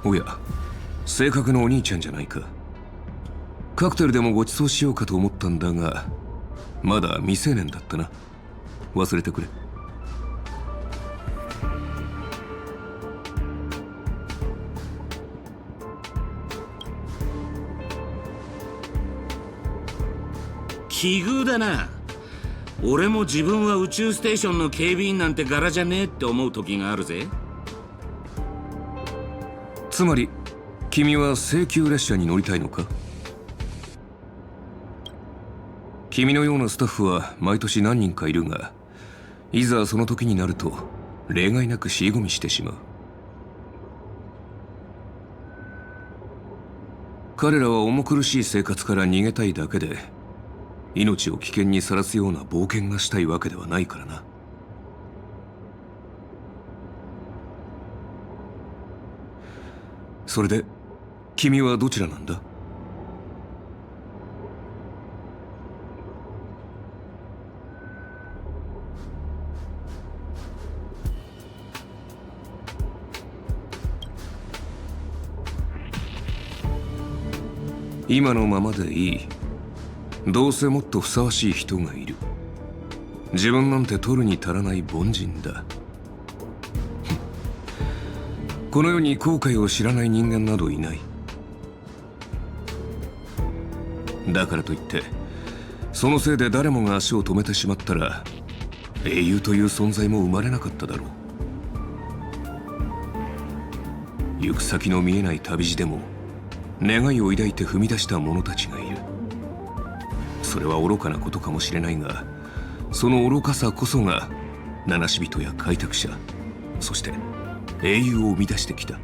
おや、性格のお兄ちゃんじゃないか。カクテルでもご馳走しようかと思ったんだが、まだ未成年だったな。忘れてくれ。奇遇だな。俺も自分は宇宙ステーションの警備員なんて柄じゃねえって思う時があるぜ。つまり君は請求列車に乗りたいのか？君のようなスタッフは毎年何人かいるが、いざその時になると例外なく尻込みしてしまう。彼らは重苦しい生活から逃げたいだけで、命を危険にさらすような冒険がしたいわけではないからな。それで君はどちらなんだ？今のままでいい。どうせもっとふさわしい人がいる。自分なんて取るに足らない凡人だ。この世に後悔を知らない人間などいない。だからといってそのせいで誰もが足を止めてしまったら、英雄という存在も生まれなかっただろう。行く先の見えない旅路でも願いを抱いて踏み出した者たちがいる。それは愚かなことかもしれないが、その愚かさこそが七死人や開拓者、そして英雄を生み出してきた。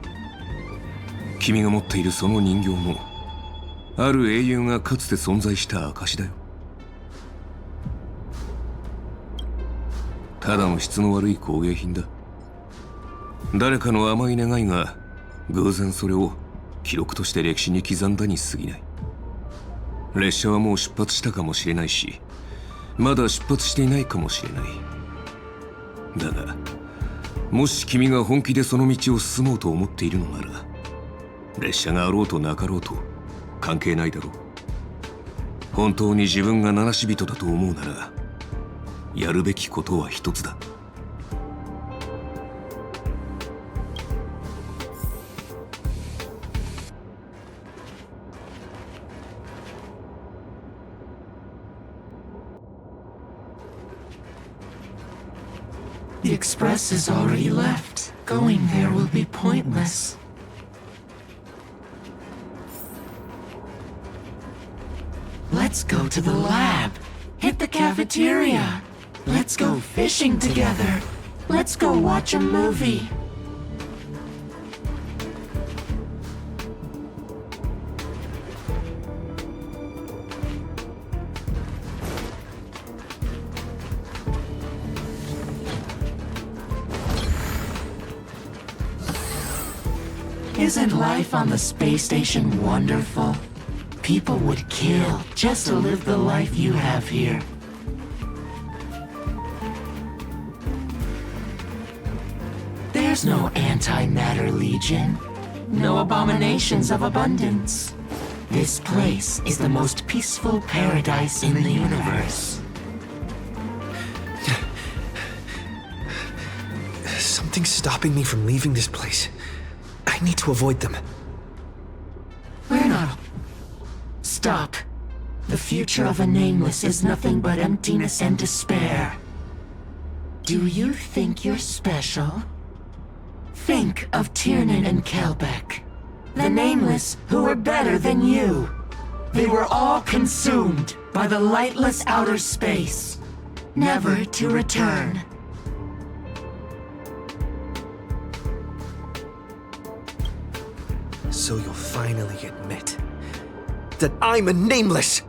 君が持っているその人形も、ある英雄がかつて存在した証だよ。ただの質の悪い工芸品だ。誰かの甘い願いが偶然それを記録として歴史に刻んだに過ぎない。列車はもう出発したかもしれないし、まだ出発していないかもしれない。だがもし君が本気でその道を進もうと思っているのなら、列車があろうとなかろうと関係ないだろう。本当に自分が七死人だと思うなら、やるべきことは一つだ。The express is already left. Going there will be pointless. Let's go to the lab. Hit the cafeteria. Let's go fishing together. Let's go watch a movie. Isn't life on the space station wonderful? People would kill just to live the life you have here. There's no antimatter legion, no abominations of abundance. This place is the most peaceful paradise in the universe. Something's stopping me from leaving this place. I need to avoid them. We're not. Stop. The future of a nameless is nothing but emptiness and despair. Do you think you're special? Think of Tiernan and Kelbeck, the nameless who were better than you. They were all consumed by the lightless outer space, never to return. So you'll finally admit that I'm a nameless!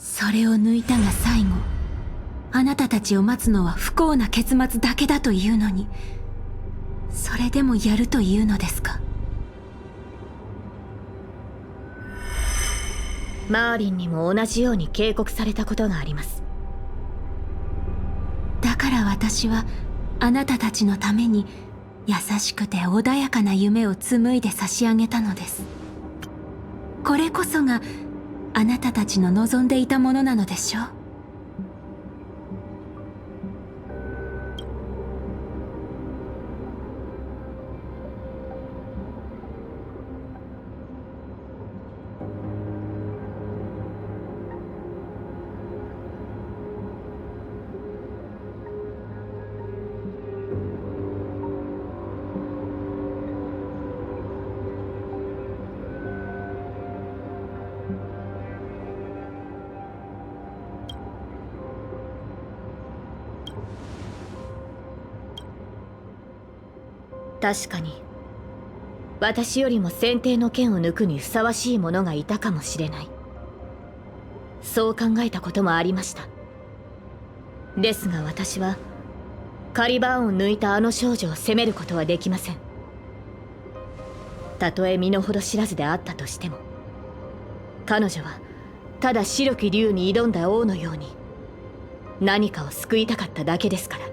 それを抜いたが最後、あなたたちを待つのは不幸な結末だけだというのに、それでもやるというのですか？マーリンにも同じように警告されたことがあります。だから私はあなたたちのために優しくて穏やかな夢を紡いで差し上げたのです。これこそがあなたたちの望んでいたものなのでしょう。確かに私よりも選定の剣を抜くにふさわしい者がいたかもしれない。そう考えたこともありました。ですが私はカリバーンを抜いたあの少女を責めることはできません。たとえ身の程知らずであったとしても、彼女はただ白き竜に挑んだ王のように何かを救いたかっただけですから。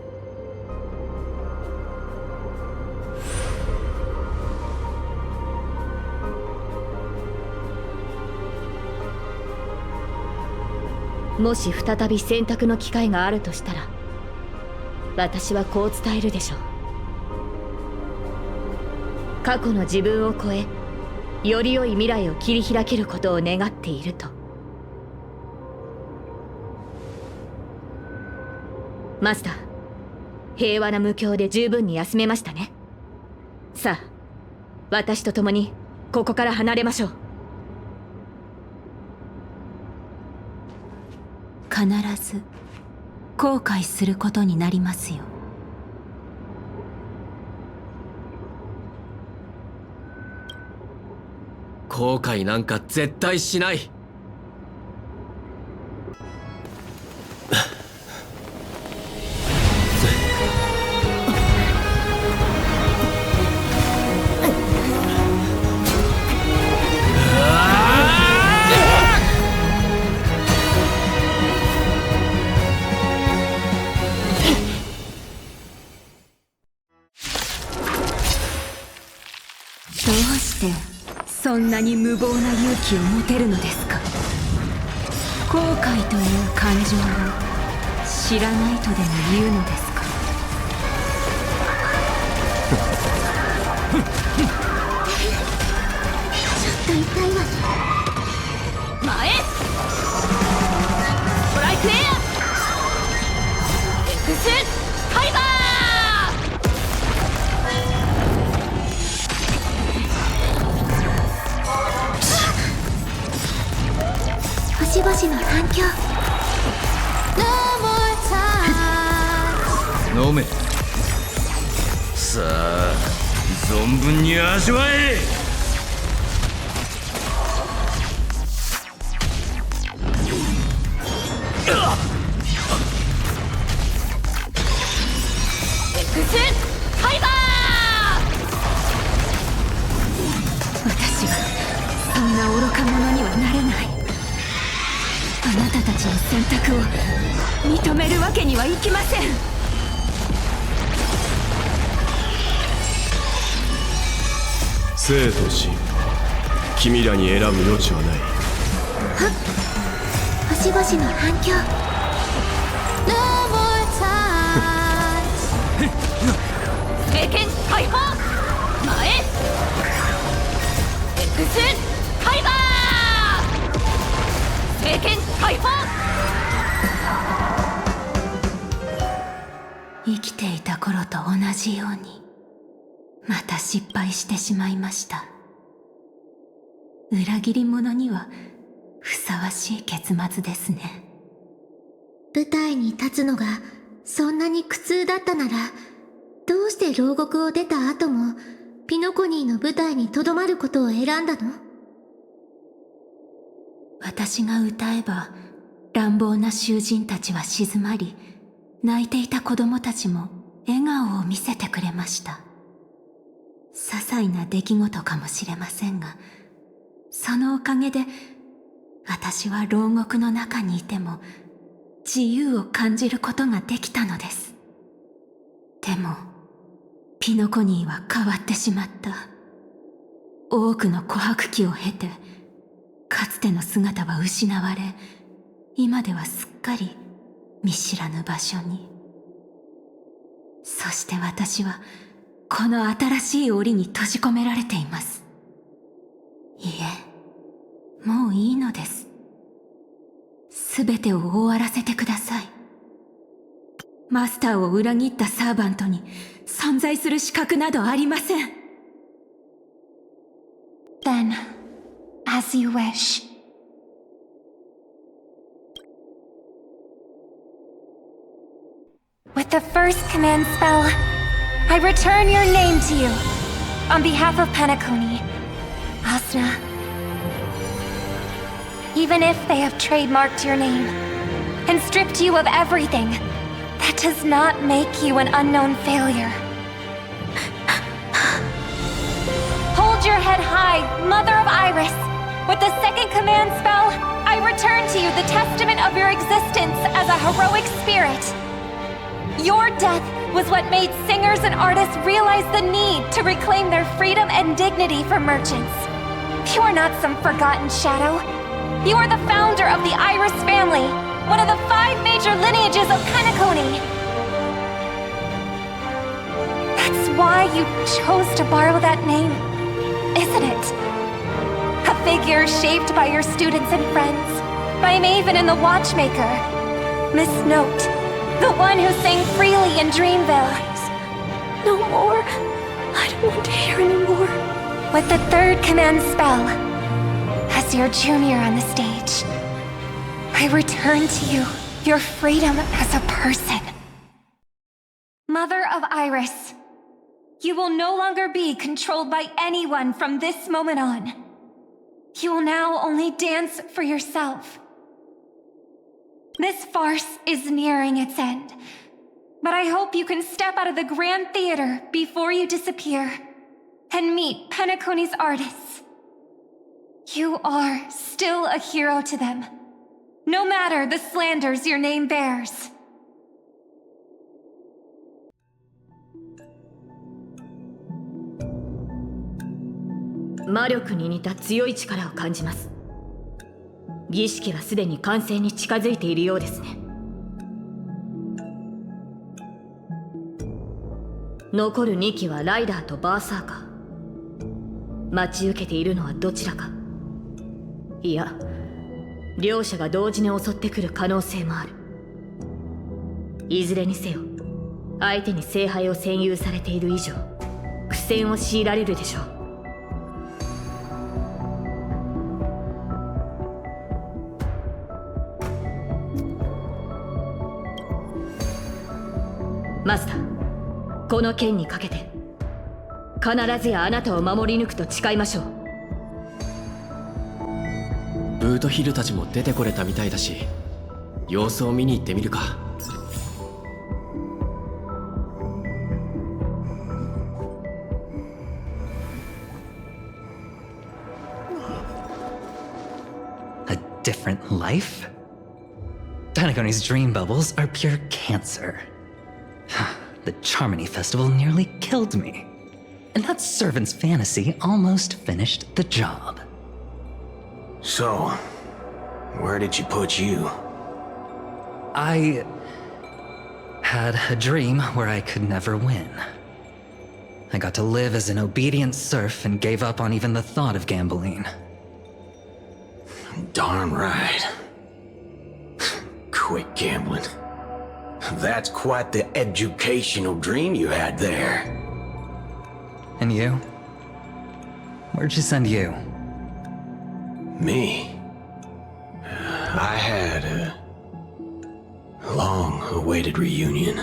もし再び選択の機会があるとしたら、私はこう伝えるでしょう。過去の自分を超え、より良い未来を切り開けることを願っていると。マスター、平和な無境で十分に休めましたね。さあ、私と共にここから離れましょう。必ず後悔することになりますよ。後悔なんか絶対しない。どうしてそんなに無謀な勇気を持てるのですか？後悔という感情を知らないとでも言うのですか？ちょっと痛いわね。前トライクエアエクスファイバー。星々の反響。飲め。さあ存分に味わえ。エクスファイバー。私はそんな愚か者にはなれない。あなたたちの選択を認めるわけにはいきません。生と死、君らに選ぶ余地はない。はっ、星々の反響。聖剣解放。前エクスファイバー。聖剣解放。生きていた頃と同じようにまた失敗してしまいました。裏切り者にはふさわしい結末ですね。舞台に立つのがそんなに苦痛だったなら、どうして牢獄を出た後もピノコニーの舞台にとどまることを選んだの？私が歌えば乱暴な囚人たちは静まり、泣いていた子供たちも笑顔を見せてくれました。些細な出来事かもしれませんが、そのおかげで私は牢獄の中にいても自由を感じることができたのです。でもピノコニーは変わってしまった。多くの琥珀期を経て、かつての姿は失われ、今ではすっかり見知らぬ場所に。そして私はこの新しい檻に閉じ込められています。いえ、もういいのです。すべてを終わらせてください。マスターを裏切ったサーバントに存在する資格などありません。Then, as you wish. With the first command spell, I return your name to you. On behalf of Penacony, Asta. Even if they have trademarked your name and stripped you of everything, that does not make you an unknown failure. Hold your head high, Mother of Iris. With the second command spell, I return to you the testament of your existence as a heroic spirit. Your death was what made singers and artists realize the need to reclaim their freedom and dignity for merchants. You are not some forgotten shadow. You are the founder of the Iris family, one of the 5 major lineages of Penacony. That's why you chose to borrow that name, isn't it? A figure shaped by your students and friends, by Maven and the Watchmaker, Miss Note, the one who sang freely in Dreamville. No more. I don't want to hear anymore. With the third command spell, as your junior on the stage, I return to you your freedom as a person. Mother of Iris, you will no longer be controlled by anyone from this moment on. You will now only dance for yourself. This farce is nearing its end, but I hope you can step out of the Grand Theater before you disappear and meet Penacony's artists. You are still a hero to them, no matter the slanders your name bears. 魔力に似た強い力を感じます。儀式はすでに完成に近づいているようですね。残る2機はライダーとバーサーカー。待ち受けているのはどちらか。いや、両者が同時に襲ってくる可能性もある。いずれにせよ、相手に聖杯を占有されている以上、苦戦を強いられるでしょう。マスター、この剣にかけて必ずやあなたを守り抜くと誓いましょう。ブートヒルたちも出てこれたみたいだし、様子を見に行ってみるか。A different life? Penacony's dream bubbles are pure cancer. The Charmony Festival nearly killed me. And that servant's fantasy almost finished the job. So, where did she put you? I had a dream where I could never win. I got to live as an obedient serf and gave up on even the thought of gambling. Darn right. Quit gambling. That's quite the educational dream you had there. And you? Where'd she send you? Me? I had a long-awaited reunion.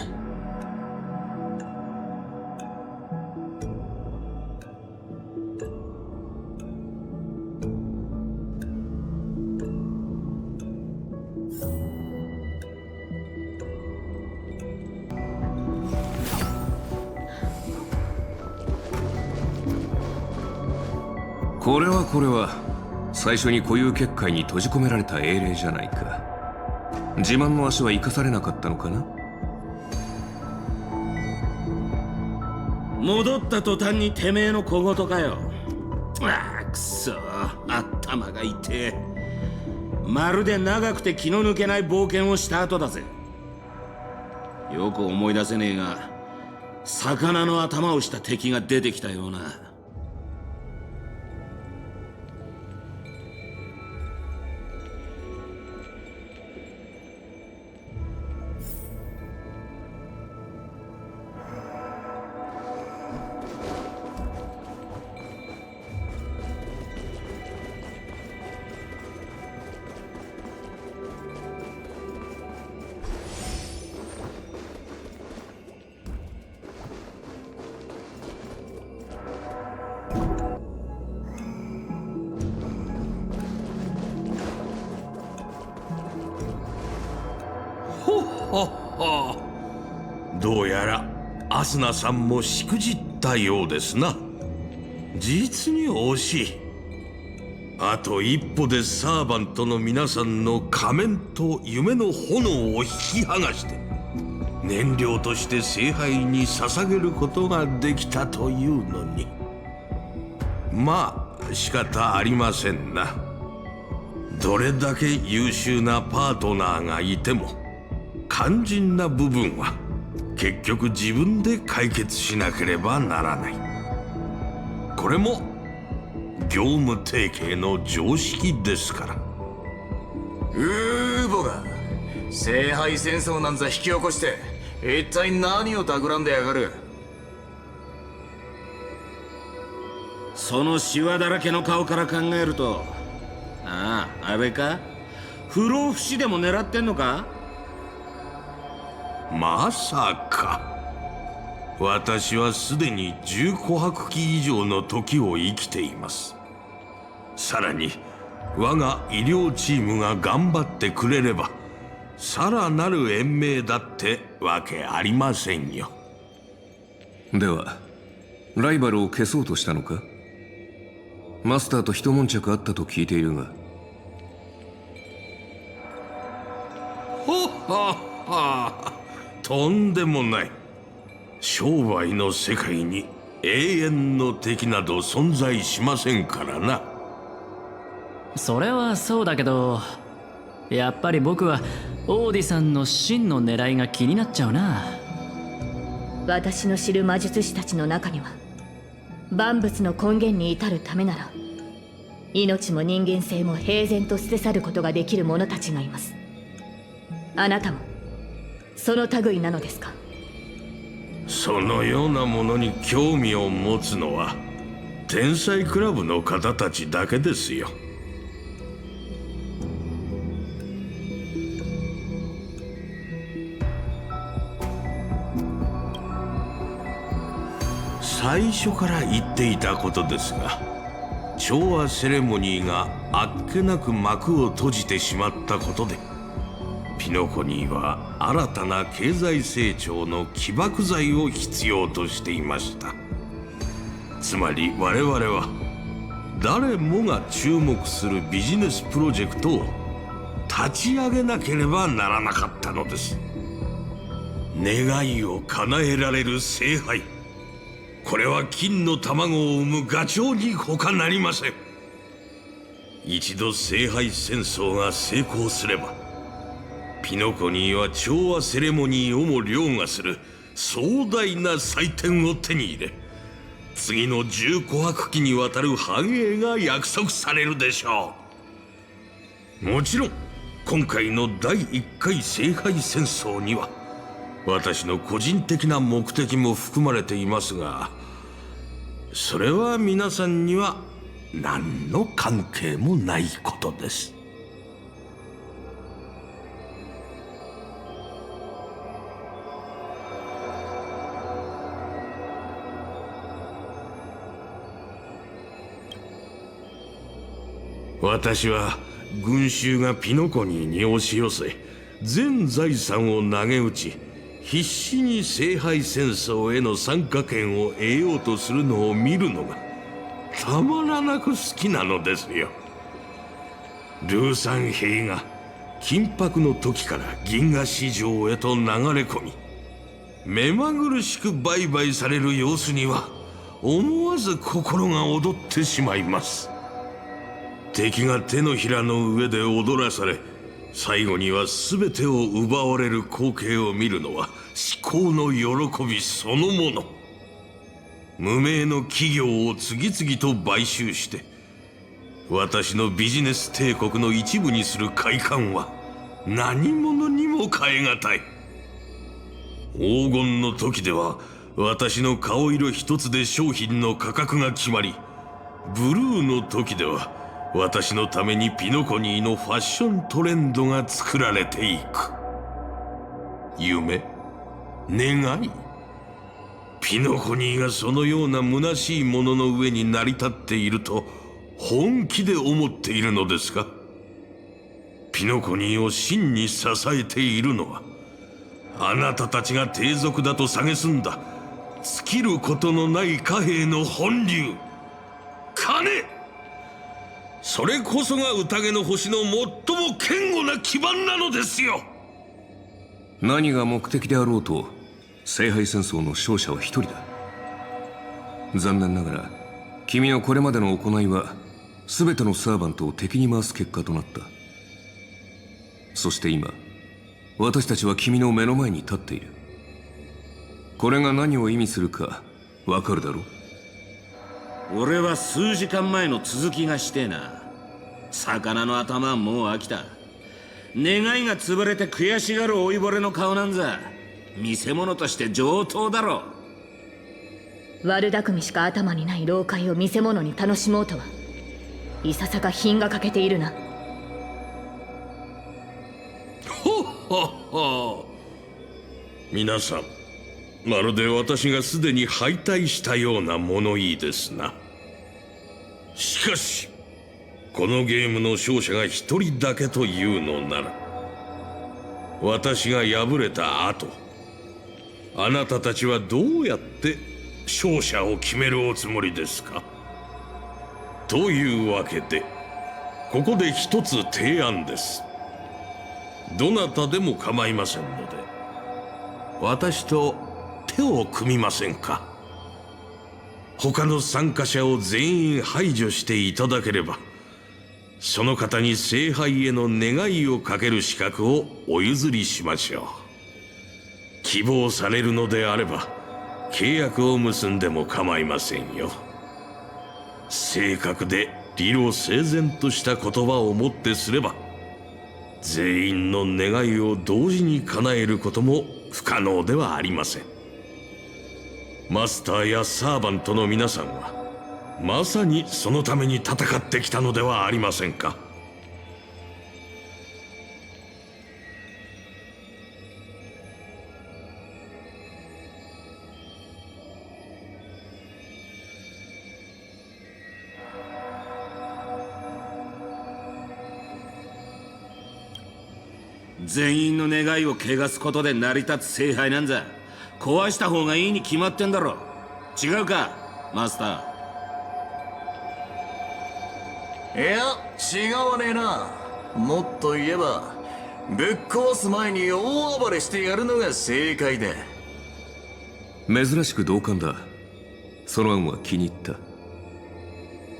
これは最初に固有結界に閉じ込められた英霊じゃないか。自慢の足は生かされなかったのかな。戻った途端にてめえの小言かよ。ああ、くそ、頭が痛え。まるで長くて気の抜けない冒険をした後だぜ。よく思い出せねえが、魚の頭をした敵が出てきたような。どうやらアスナさんもしくじったようですな。実に惜しい。あと一歩でサーバントの皆さんの仮面と夢の炎を引き剥がして燃料として聖杯に捧げることができたというのに。まあ仕方ありませんな。どれだけ優秀なパートナーがいても肝心な部分は結局自分で解決しなければならない。これも業務提携の常識ですから。ボが聖杯戦争なんざ引き起こして一体何を企んでやがる。そのシワだらけの顔から考えると、あれか、不老不死でも狙ってんのか。まさか。私はすでに10琥珀期以上の時を生きています。さらに我が医療チームが頑張ってくれればさらなる延命だってわけありませんよ。ではライバルを消そうとしたのか。マスターと一悶着あったと聞いているが。ほっはっは、とんでもない。商売の世界に永遠の敵など存在しませんからな。それはそうだけど、やっぱり僕はオーディさんの真の狙いが気になっちゃうな。私の知る魔術師たちの中には、万物の根源に至るためなら命も人間性も平然と捨て去ることができる者たちがいます。あなたもその類なのですか。そのようなものに興味を持つのは天才クラブの方たちだけですよ。最初から言っていたことですが、調和セレモニーがあっけなく幕を閉じてしまったことで、ピノコニーは新たな経済成長の起爆剤を必要としていました。つまり我々は誰もが注目するビジネスプロジェクトを立ち上げなければならなかったのです。願いを叶えられる聖杯、これは金の卵を産むガチョウに他なりません。一度聖杯戦争が成功すれば、ピノコニーは調和セレモニーをも凌駕する壮大な祭典を手に入れ、次の10琥珀期にわたる繁栄が約束されるでしょう。もちろん今回の第1回聖杯戦争には私の個人的な目的も含まれていますが、それは皆さんには何の関係もないことです。私は群衆がピノコニーに押し寄せ、全財産を投げ打ち、必死に聖杯戦争への参加権を得ようとするのを見るのがたまらなく好きなのですよ。ルーサン兵が金箔の時から銀河市場へと流れ込み、目まぐるしく売買される様子には思わず心が躍ってしまいます。敵が手のひらの上で踊らされ、最後には全てを奪われる光景を見るのは至高の喜びそのもの。無名の企業を次々と買収して私のビジネス帝国の一部にする快感は何者にも代え難い。黄金の時では私の顔色一つで商品の価格が決まり、ブルーの時では私のためにピノコニーのファッショントレンドが作られていく。夢、願い、ピノコニーがそのような虚しいものの上に成り立っていると本気で思っているのですか？ピノコニーを真に支えているのは、あなたたちが帝族だと蔑んだ尽きることのない貨幣の本流、金。それこそが宴の星の最も堅固な基盤なのですよ。何が目的であろうと聖杯戦争の勝者は一人だ。残念ながら君のこれまでの行いは全てのサーバントを敵に回す結果となった。そして今私たちは君の目の前に立っている。これが何を意味するかわかるだろう。俺は数時間前の続きがしてえな。魚の頭はもう飽きた。願いが潰れて悔しがる老いぼれの顔なんざ見せ物として上等だろ。悪巧みしか頭にない老快を見せ物に楽しもうとはいささか品が欠けているな。ほっほっほ。皆さん、まるで私がすでに敗退したような物言いですな。しかしこのゲームの勝者が一人だけというのなら、私が敗れた後、あなたたちはどうやって勝者を決めるおつもりですか？というわけでここで一つ提案です。どなたでも構いませんので私と手を組みませんか？他の参加者を全員排除していただければ、その方に聖杯への願いをかける資格をお譲りしましょう。希望されるのであれば契約を結んでも構いませんよ。正確で理路整然とした言葉をもってすれば、全員の願いを同時に叶えることも不可能ではありません。マスターやサーバントの皆さんはまさにそのために戦ってきたのではありませんか？全員の願いを汚すことで成り立つ聖杯なんざ壊した方がいいに決まってんだろ。違うかマスター？いや違わねえな。もっと言えばぶっ壊す前に大暴れしてやるのが正解だ。珍しく同感だ。その案は気に入った。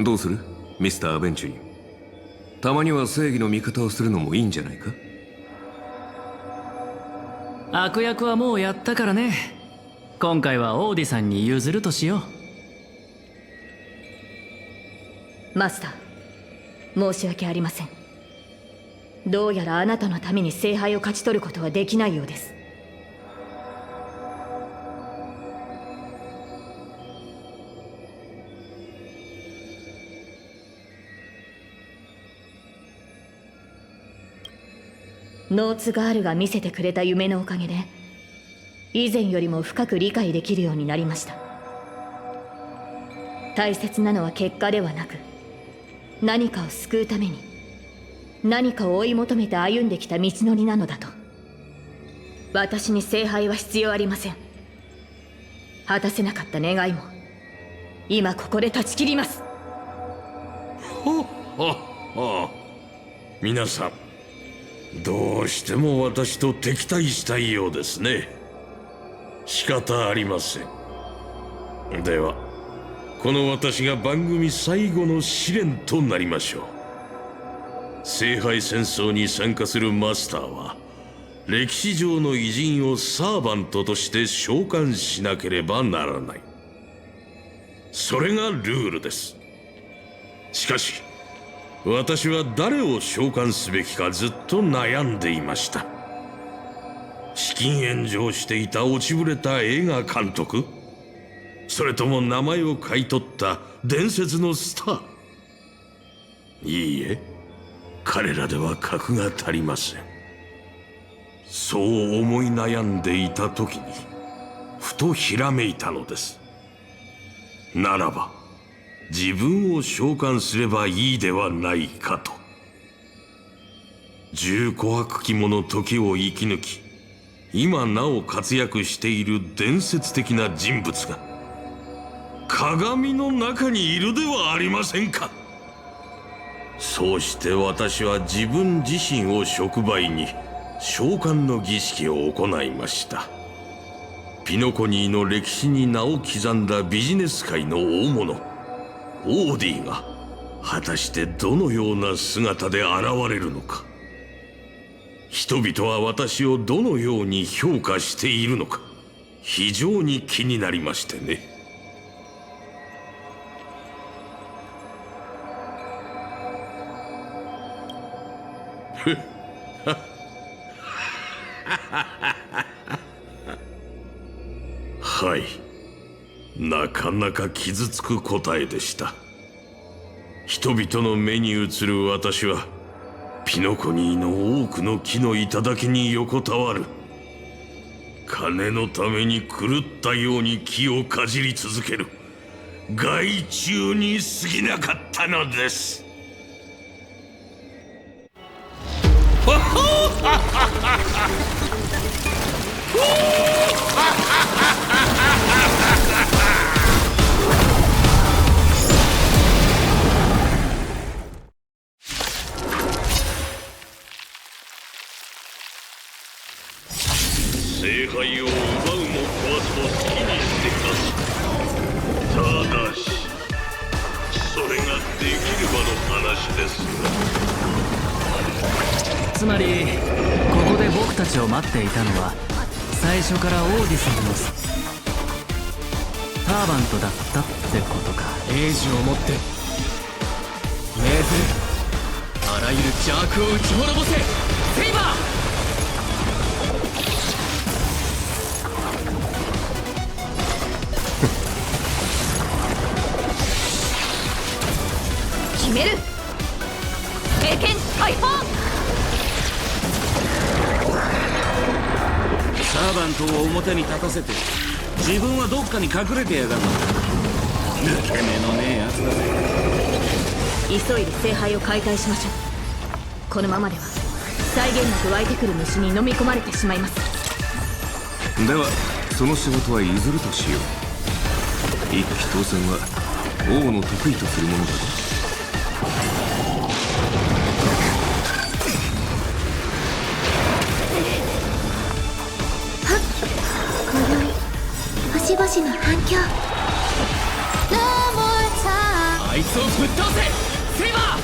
どうするミスターアベンチュリン。たまには正義の味方をするのもいいんじゃないか？悪役はもうやったからね。今回はオーディさんに譲るとしよう。マスター、申し訳ありません。どうやらあなたのために聖杯を勝ち取ることはできないようです。ノーツガールが見せてくれた夢のおかげで以前よりも深く理解できるようになりました。大切なのは結果ではなく、何かを救うために何かを追い求めて歩んできた道のりなのだと。私に聖杯は必要ありません。果たせなかった願いも今ここで断ち切ります。は。皆さん、どうしても私と敵対したいようですね。仕方ありません。ではこの私が番組最後の試練となりましょう。聖杯戦争に参加するマスターは歴史上の偉人をサーバントとして召喚しなければならない。それがルールです。しかし私は誰を召喚すべきかずっと悩んでいました。資金援助をしていた落ちぶれた映画監督、それとも名前を買い取った伝説のスター。いいえ、彼らでは格が足りません。そう思い悩んでいた時にふとひらめいたのです。ならば自分を召喚すればいいではないかと。十琥珀期もの時を生き抜き今なお活躍している伝説的な人物が鏡の中にいるではありませんか。そうして私は自分自身を触媒に召喚の儀式を行いました。ピノコニーの歴史に名を刻んだビジネス界の大物オーディが果たしてどのような姿で現れるのか。人々は私をどのように評価しているのか非常に気になりましてね。はい、なかなか傷つく答えでした。人々の目に映る私はピノコニーの多くの木の頂に横たわる金のために狂ったように木をかじり続ける害虫に過ぎなかったのです。聖杯を奪うも壊すも好きにしてください。ただしそれができればの話ですが。つまりここで僕たちを待っていたのは最初からオーディソンのサーバントだったってことか。英字をもって命ずる。あらゆる邪悪を打ち滅ぼせセイバー。決める。経験解放。サーバントを表に立たせて自分はどっかに隠れてやがるの。抜け目のねえやつだぜ。急いで聖杯を解体しましょう。このままでは際限なく湧いてくる虫に飲み込まれてしまいます。ではその仕事は譲るとしよう。一騎当選は王の得意とするものだ。星々の反響。あいつをぶっ倒せセイバー。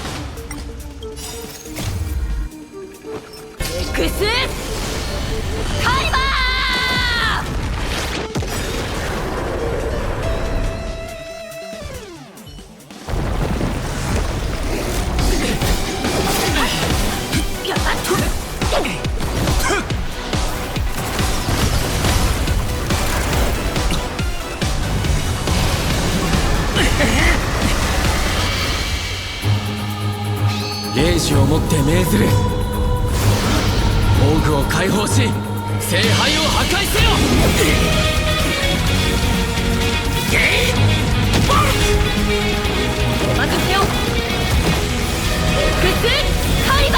エクスカリバー。やっ霊視をもって命ずる。防具を解放し聖杯を破壊せよ。お任せよ。エクスカリバ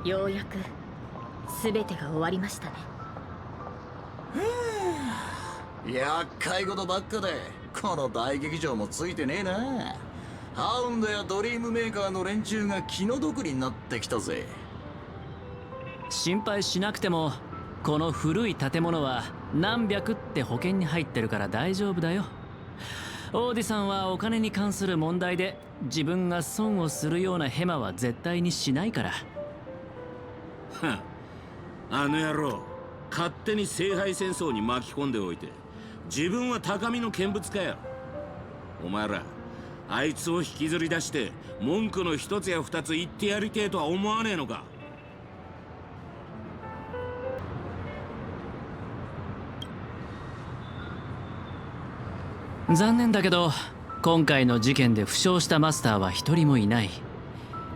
ー。ようやくわりましたね。厄介事ばっかでこの大劇場もついてねえな。ハウンドやドリームメーカーの連中が気の毒になってきたぜ。心配しなくてもこの古い建物は何百って保険に入ってるから大丈夫だよ。オーディさんはお金に関する問題で自分が損をするようなヘマは絶対にしないから。あの野郎、勝手に聖杯戦争に巻き込んでおいて自分は高みの見物かよ。お前らあいつを引きずり出して文句の一つや二つ言ってやりてえとは思わねえのか。残念だけど今回の事件で負傷したマスターは一人もいない。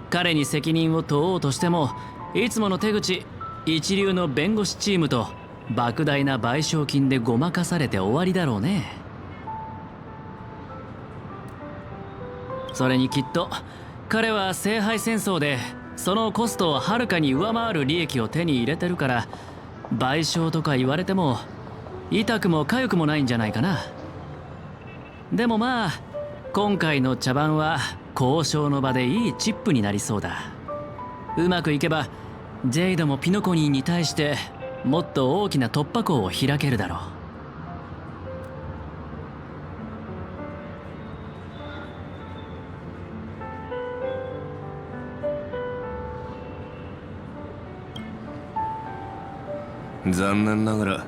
彼に責任を問おうとしてもいつもの手口、一流の弁護士チームと莫大な賠償金でごまかされて終わりだろうね。それにきっと彼は聖杯戦争でそのコストをはるかに上回る利益を手に入れてるから、賠償とか言われても痛くも痒くもないんじゃないかな。でもまあ今回の茶番は交渉の場でいいチップになりそうだ。うまくいけばジェイドもピノコニーに対してもっと大きな突破口を開けるだろう。残念ながら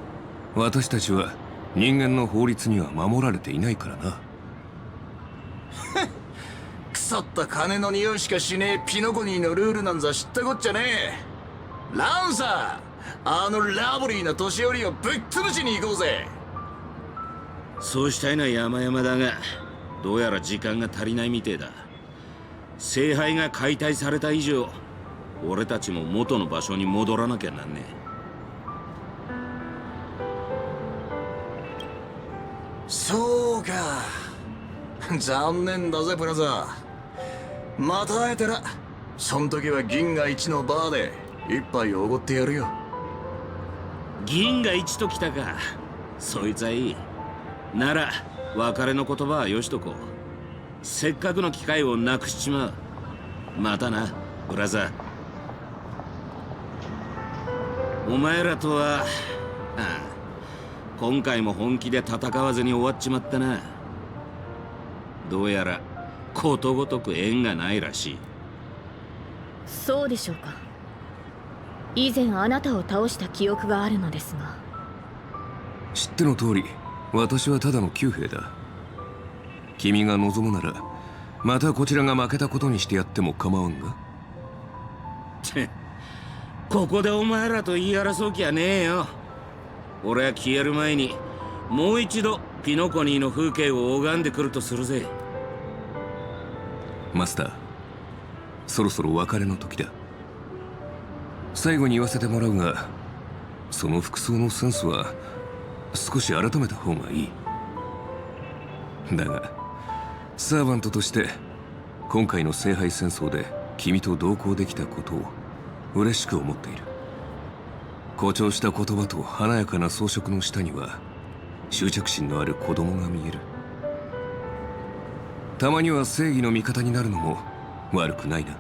私たちは人間の法律には守られていないからな。腐った金の匂いしかしねえピノコニーのルールなんざ知ったこっちゃねえ。ランサー、あのラブリーな年寄りをぶっ潰しに行こうぜ。そうしたいのは山々だが、どうやら時間が足りないみてえだ。聖杯が解体された以上俺たちも元の場所に戻らなきゃなんねえ。そうか、残念だぜブラザー。また会えたらそん時は銀河一のバーで一杯おごってやるよ。銀河一ときたか。そいつはいい。なら別れの言葉はよしとこう。せっかくの機会をなくしちまう。またなブラザー。お前らとは今回も本気で戦わずに終わっちまったな。どうやらことごとく縁がないらしい。そうでしょうか。以前あなたを倒した記憶があるのですが。知っての通り私はただの旧兵だ。君が望むならまたこちらが負けたことにしてやっても構わんが。ここでお前らと言い争う気はねえよ。俺は消える前にもう一度ピノコニーの風景を拝んでくるとするぜ。マスター、そろそろ別れの時だ。最後に言わせてもらうが、その服装のセンスは少し改めた方がいい。だがサーバントとして今回の聖杯戦争で君と同行できたことを嬉しく思っている。誇張した言葉と華やかな装飾の下には執着心のある子供が見える。たまには正義の味方になるのも悪くないな。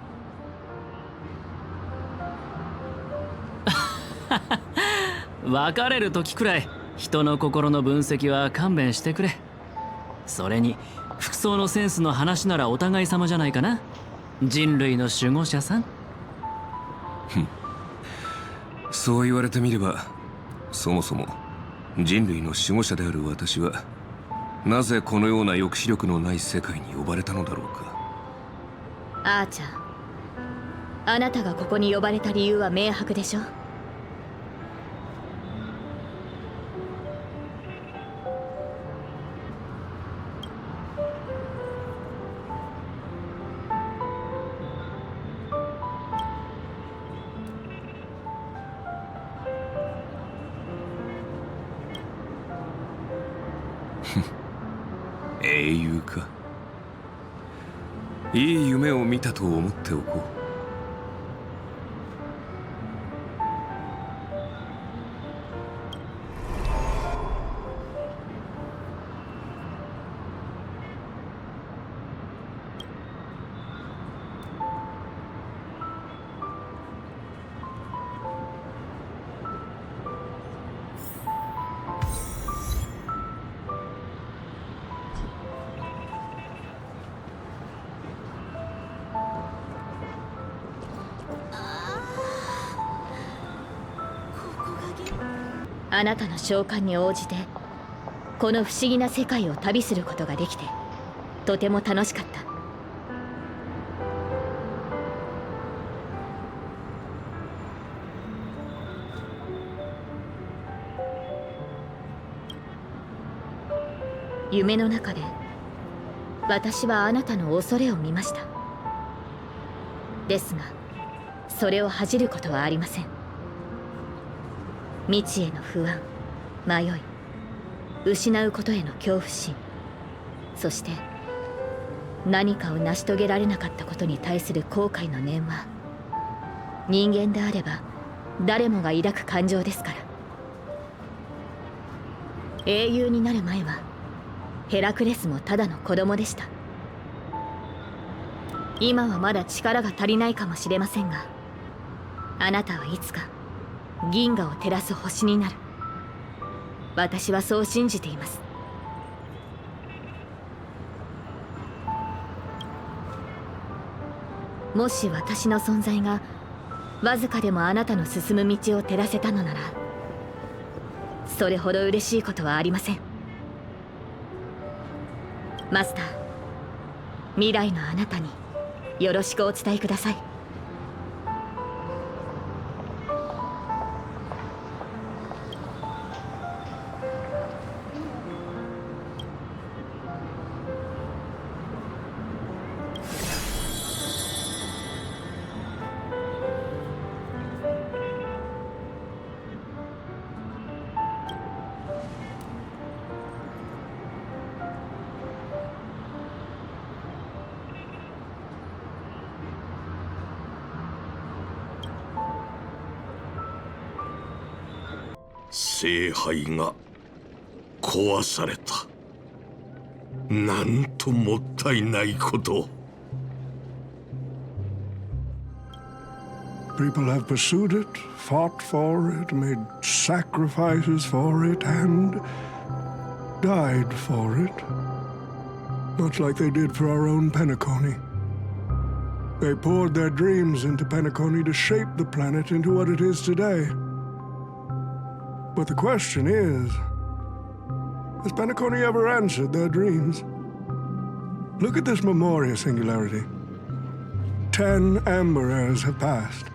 別れる時くらい人の心の分析は勘弁してくれ。それに服装のセンスの話ならお互い様じゃないかな。人類の守護者さん。そう言われてみれば、そもそも人類の守護者である私はなぜこのような抑止力のない世界に呼ばれたのだろうか。アーチャー、あなたがここに呼ばれた理由は明白でしょ。英雄か。いい夢を見たと思っておこあなたの召喚に応じてこの不思議な世界を旅することができてとても楽しかった。夢の中で私はあなたの恐れを見ました。ですがそれを恥じることはありません。未知への不安、迷い、失うことへの恐怖心、そして何かを成し遂げられなかったことに対する後悔の念は人間であれば誰もが抱く感情ですから。英雄になる前はヘラクレスもただの子供でした。今はまだ力が足りないかもしれませんが、あなたはいつか銀河を照らす星になる。私はそう信じています。もし私の存在がわずかでもあなたの進む道を照らせたのなら、それほど嬉しいことはありません。マスター、未来のあなたによろしくお伝えください。聖杯が壊された。なんともったいないこと。 People have pursued it, fought for it, made sacrifices for it, and died for it. Much like they did for our own penacony. They poured their dreams into penacony to shape the planet into what it is today. But the question is, has penacony ever answered their dreams? Look at this Memoria singularity. 10 amber eras have passed.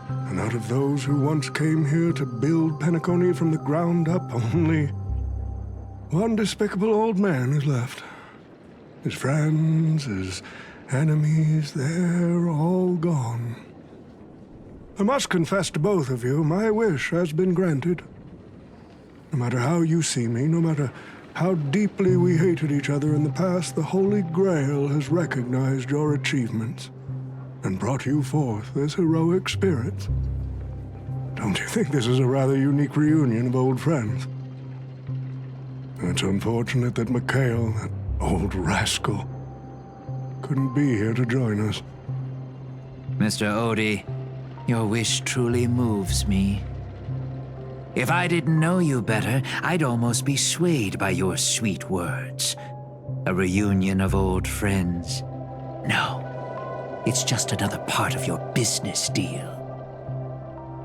And out of those who once came here to build penacony from the ground up, only one despicable old man is left. His friends, his enemies, they're all gone. I must confess to both of you, my wish has been granted. No matter how you see me, no matter how deeply we hated each other in the past, the Holy Grail has recognized your achievements and brought you forth as heroic spirits. Don't you think this is a rather unique reunion of old friends? It's unfortunate that Mikhail, that old rascal, couldn't be here to join us. Mr. Odie, your wish truly moves me. If I didn't know you better, I'd almost be swayed by your sweet words. A reunion of old friends. No, it's just another part of your business deal.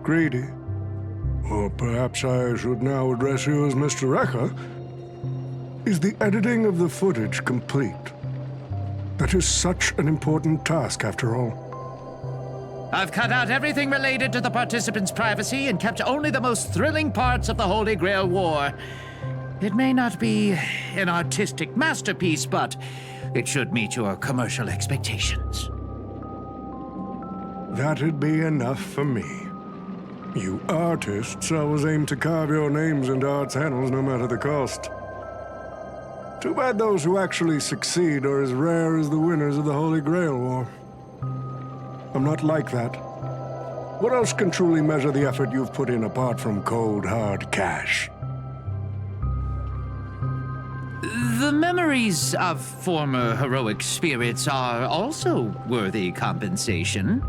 Greedy? Or perhaps I should now address you as Mr. Reca. Is the editing of the footage complete? That is such an important task, after all. I've cut out everything related to the participants' privacy and kept only the most thrilling parts of the Holy Grail War. It may not be an artistic masterpiece, but it should meet your commercial expectations. That'd be enough for me. You artists always aim to carve your names into art's annals no matter the cost. Too bad those who actually succeed are as rare as the winners of the Holy Grail War. I'm not like that. What else can truly measure the effort you've put in apart from cold, hard cash? The memories of former heroic spirits are also worthy compensation.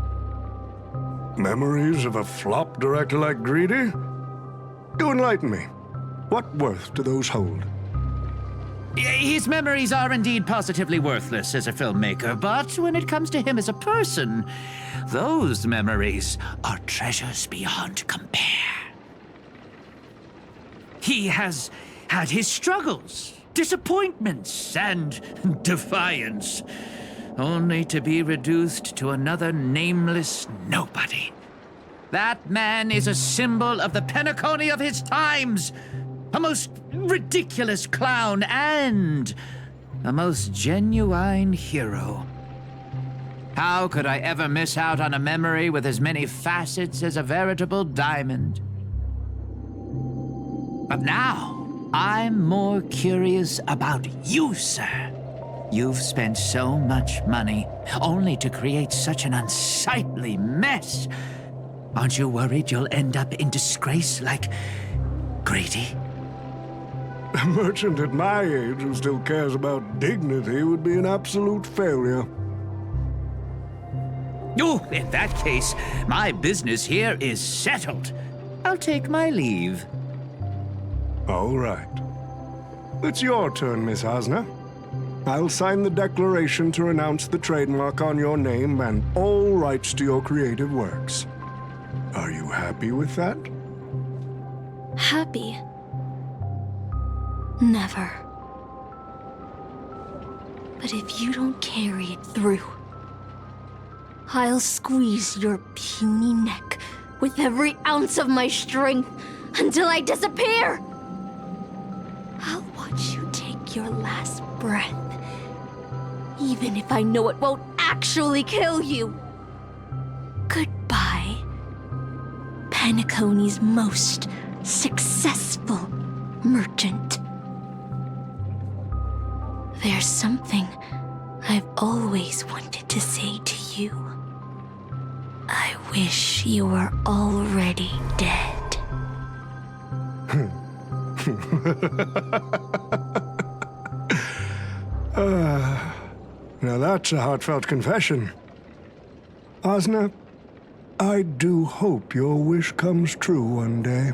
Memories of a flop director like Greedy? Do enlighten me. What worth do those hold? His memories are indeed positively worthless as a filmmaker, but when it comes to him as a person, those memories are treasures beyond compare. He has had his struggles, disappointments, and defiance, only to be reduced to another nameless nobody. That man is a symbol of the penacony of his times, a most ridiculous clown and a most genuine hero. How could I ever miss out on a memory with as many facets as a veritable diamond? But now, I'm more curious about you, sir. You've spent so much money, only to create such an unsightly mess. Aren't you worried you'll end up in disgrace like Grady? A merchant at my age who still cares about dignity would be an absolute failure. Oh, in that case, my business here is settled. I'll take my leave. All right. It's your turn, Miss Asna. I'll sign the declaration to renounce the trademark on your name and all rights to your creative works. Are you happy with that? Happy? Never. But if you don't carry it through, I'll squeeze your puny neck with every ounce of my strength until I disappear. I'll watch you take your last breath, even if I know it won't actually kill you. Goodbye, Penacony's most successful merchant. There's something I've always wanted to say to you. I wish you were already dead. Now that's a heartfelt confession. Asna, I do hope your wish comes true one day.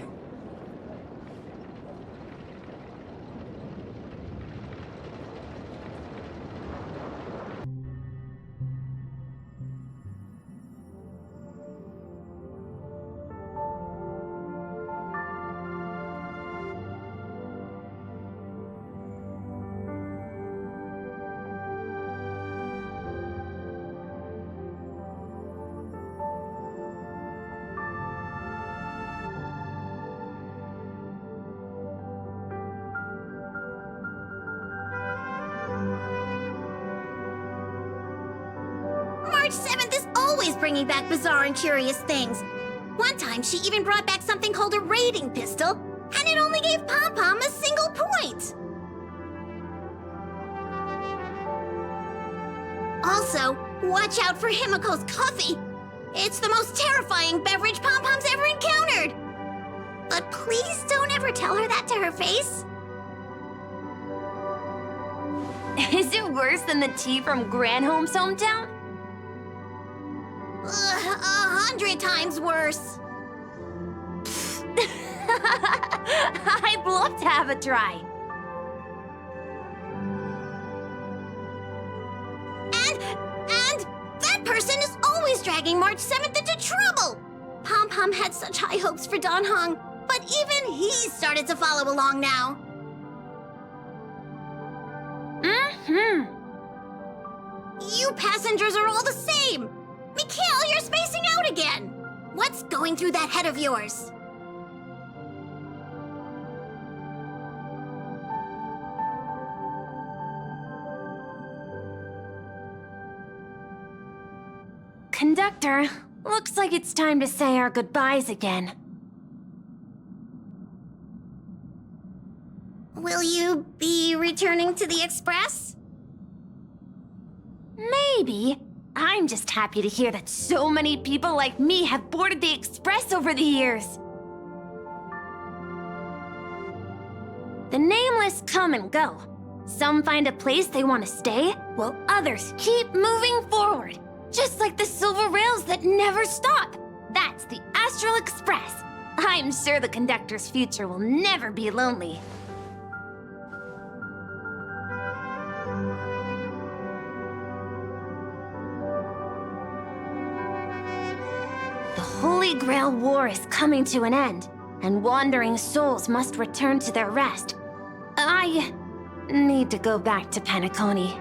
March 7th is always bringing back bizarre and curious things. One time, she even brought back something called a raiding pistol, and it only gave Pom-Pom a single point. Also, watch out for Himiko's coffee. It's the most terrifying beverage Pom-Pom's ever encountered. But please don't ever tell her that to her face. Is it worse than the tea from Granholm's hometown? 100 times worse. I'd love to have a try. And that person is always dragging March 7th into trouble. Pom-Pom had such high hopes for Don Hong, but even he started to follow along now. You passengers are all the same. Mikhail, you're spacing out again. What's going through that head of yours? Conductor, looks like it's time to say our goodbyes again. Will you be returning to the Express? Maybe. I'm just happy to hear that so many people like me have boarded the Express over the years. The nameless come and go. Some find a place they want to stay, while others keep moving forward. Just like the silver rails that never stop. That's the Astral Express. I'm sure the conductor's future will never be lonely. The Holy Grail War is coming to an end, and wandering souls must return to their rest. I need to go back to Penacony.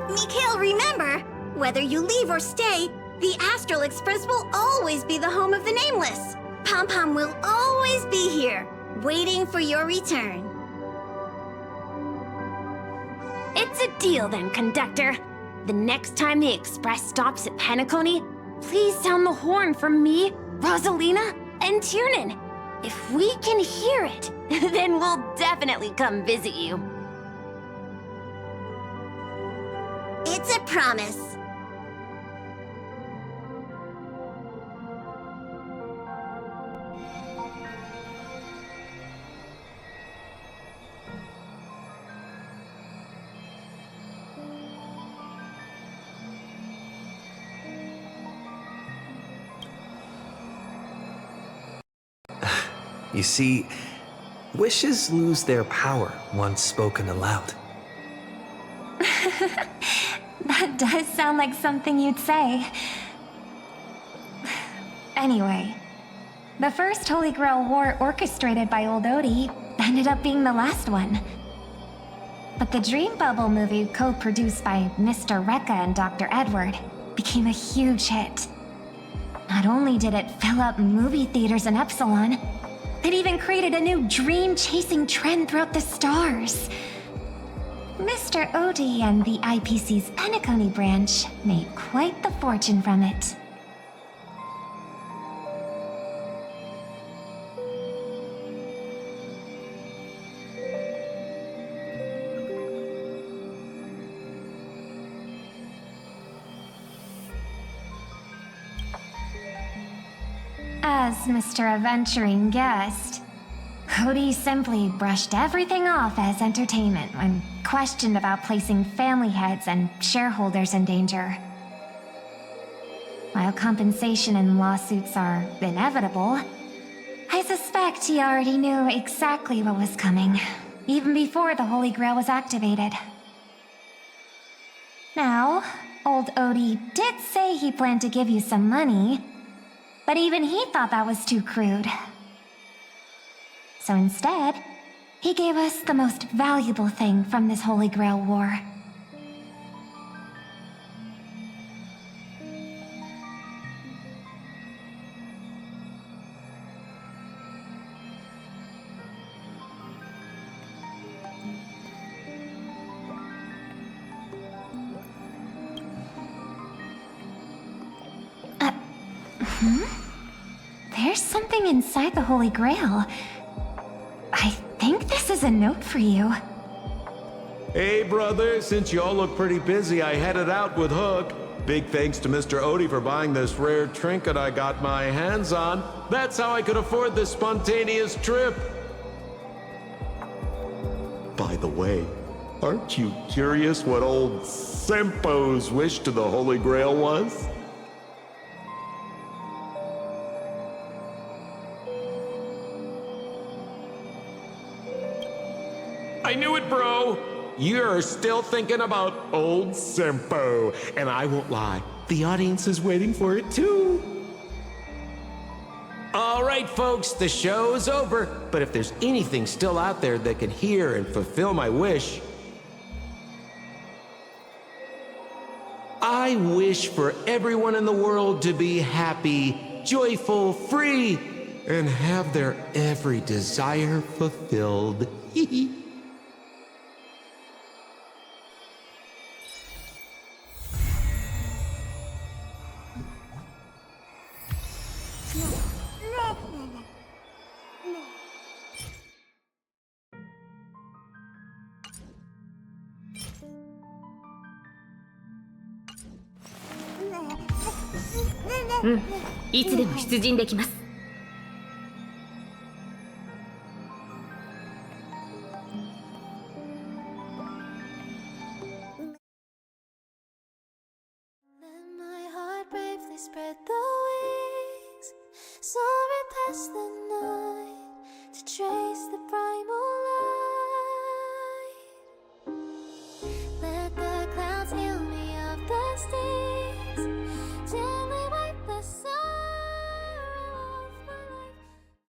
Mikhail, remember, whether you leave or stay, the Astral Express will always be the home of the Nameless. Pom-Pom will always be here, waiting for your return. It's a deal then, conductor. The next time the express stops at Penacony, please sound the horn for me, Rosalina, and Tiernan. If we can hear it, then we'll definitely come visit you. It's a promise. You see, wishes lose their power once spoken aloud. That does sound like something you'd say. Anyway, the first Holy Grail war orchestrated by Old Odie ended up being the last one. But the Dream Bubble movie co-produced by Mr. Reca and Dr. Edward became a huge hit. Not only did it fill up movie theaters in Epsilon, it even created a new dream-chasing trend throughout the stars. Mr. Odie and the IPC's Penacony branch made quite the fortune from it. As Mr. Adventurine guessed, Odie simply brushed everything off as entertainment when questioned about placing family heads and shareholders in danger. While compensation and lawsuits are inevitable, I suspect he already knew exactly what was coming, even before the Holy Grail was activated. Now, old Odie did say he planned to give you some money, but even he thought that was too crude. So instead, he gave us the most valuable thing from this Holy Grail war. There's something inside the Holy Grail. I think this is a note for you. Hey, brother, since you all look pretty busy, I headed out with Hook. Big thanks to Mr. Odie for buying this rare trinket I got my hands on. That's how I could afford this spontaneous trip. By the way, aren't you curious what old Sampo's wish to the Holy Grail was? I knew it, bro! You're still thinking about old Sampo, and I won't lie, the audience is waiting for it too. All right, folks, the show's over, but if there's anything still out there that can hear and fulfill my wish, I wish for everyone in the world to be happy, joyful, free, and have their every desire fulfilled.うん、いつでも出陣できます。Soaring past the night to try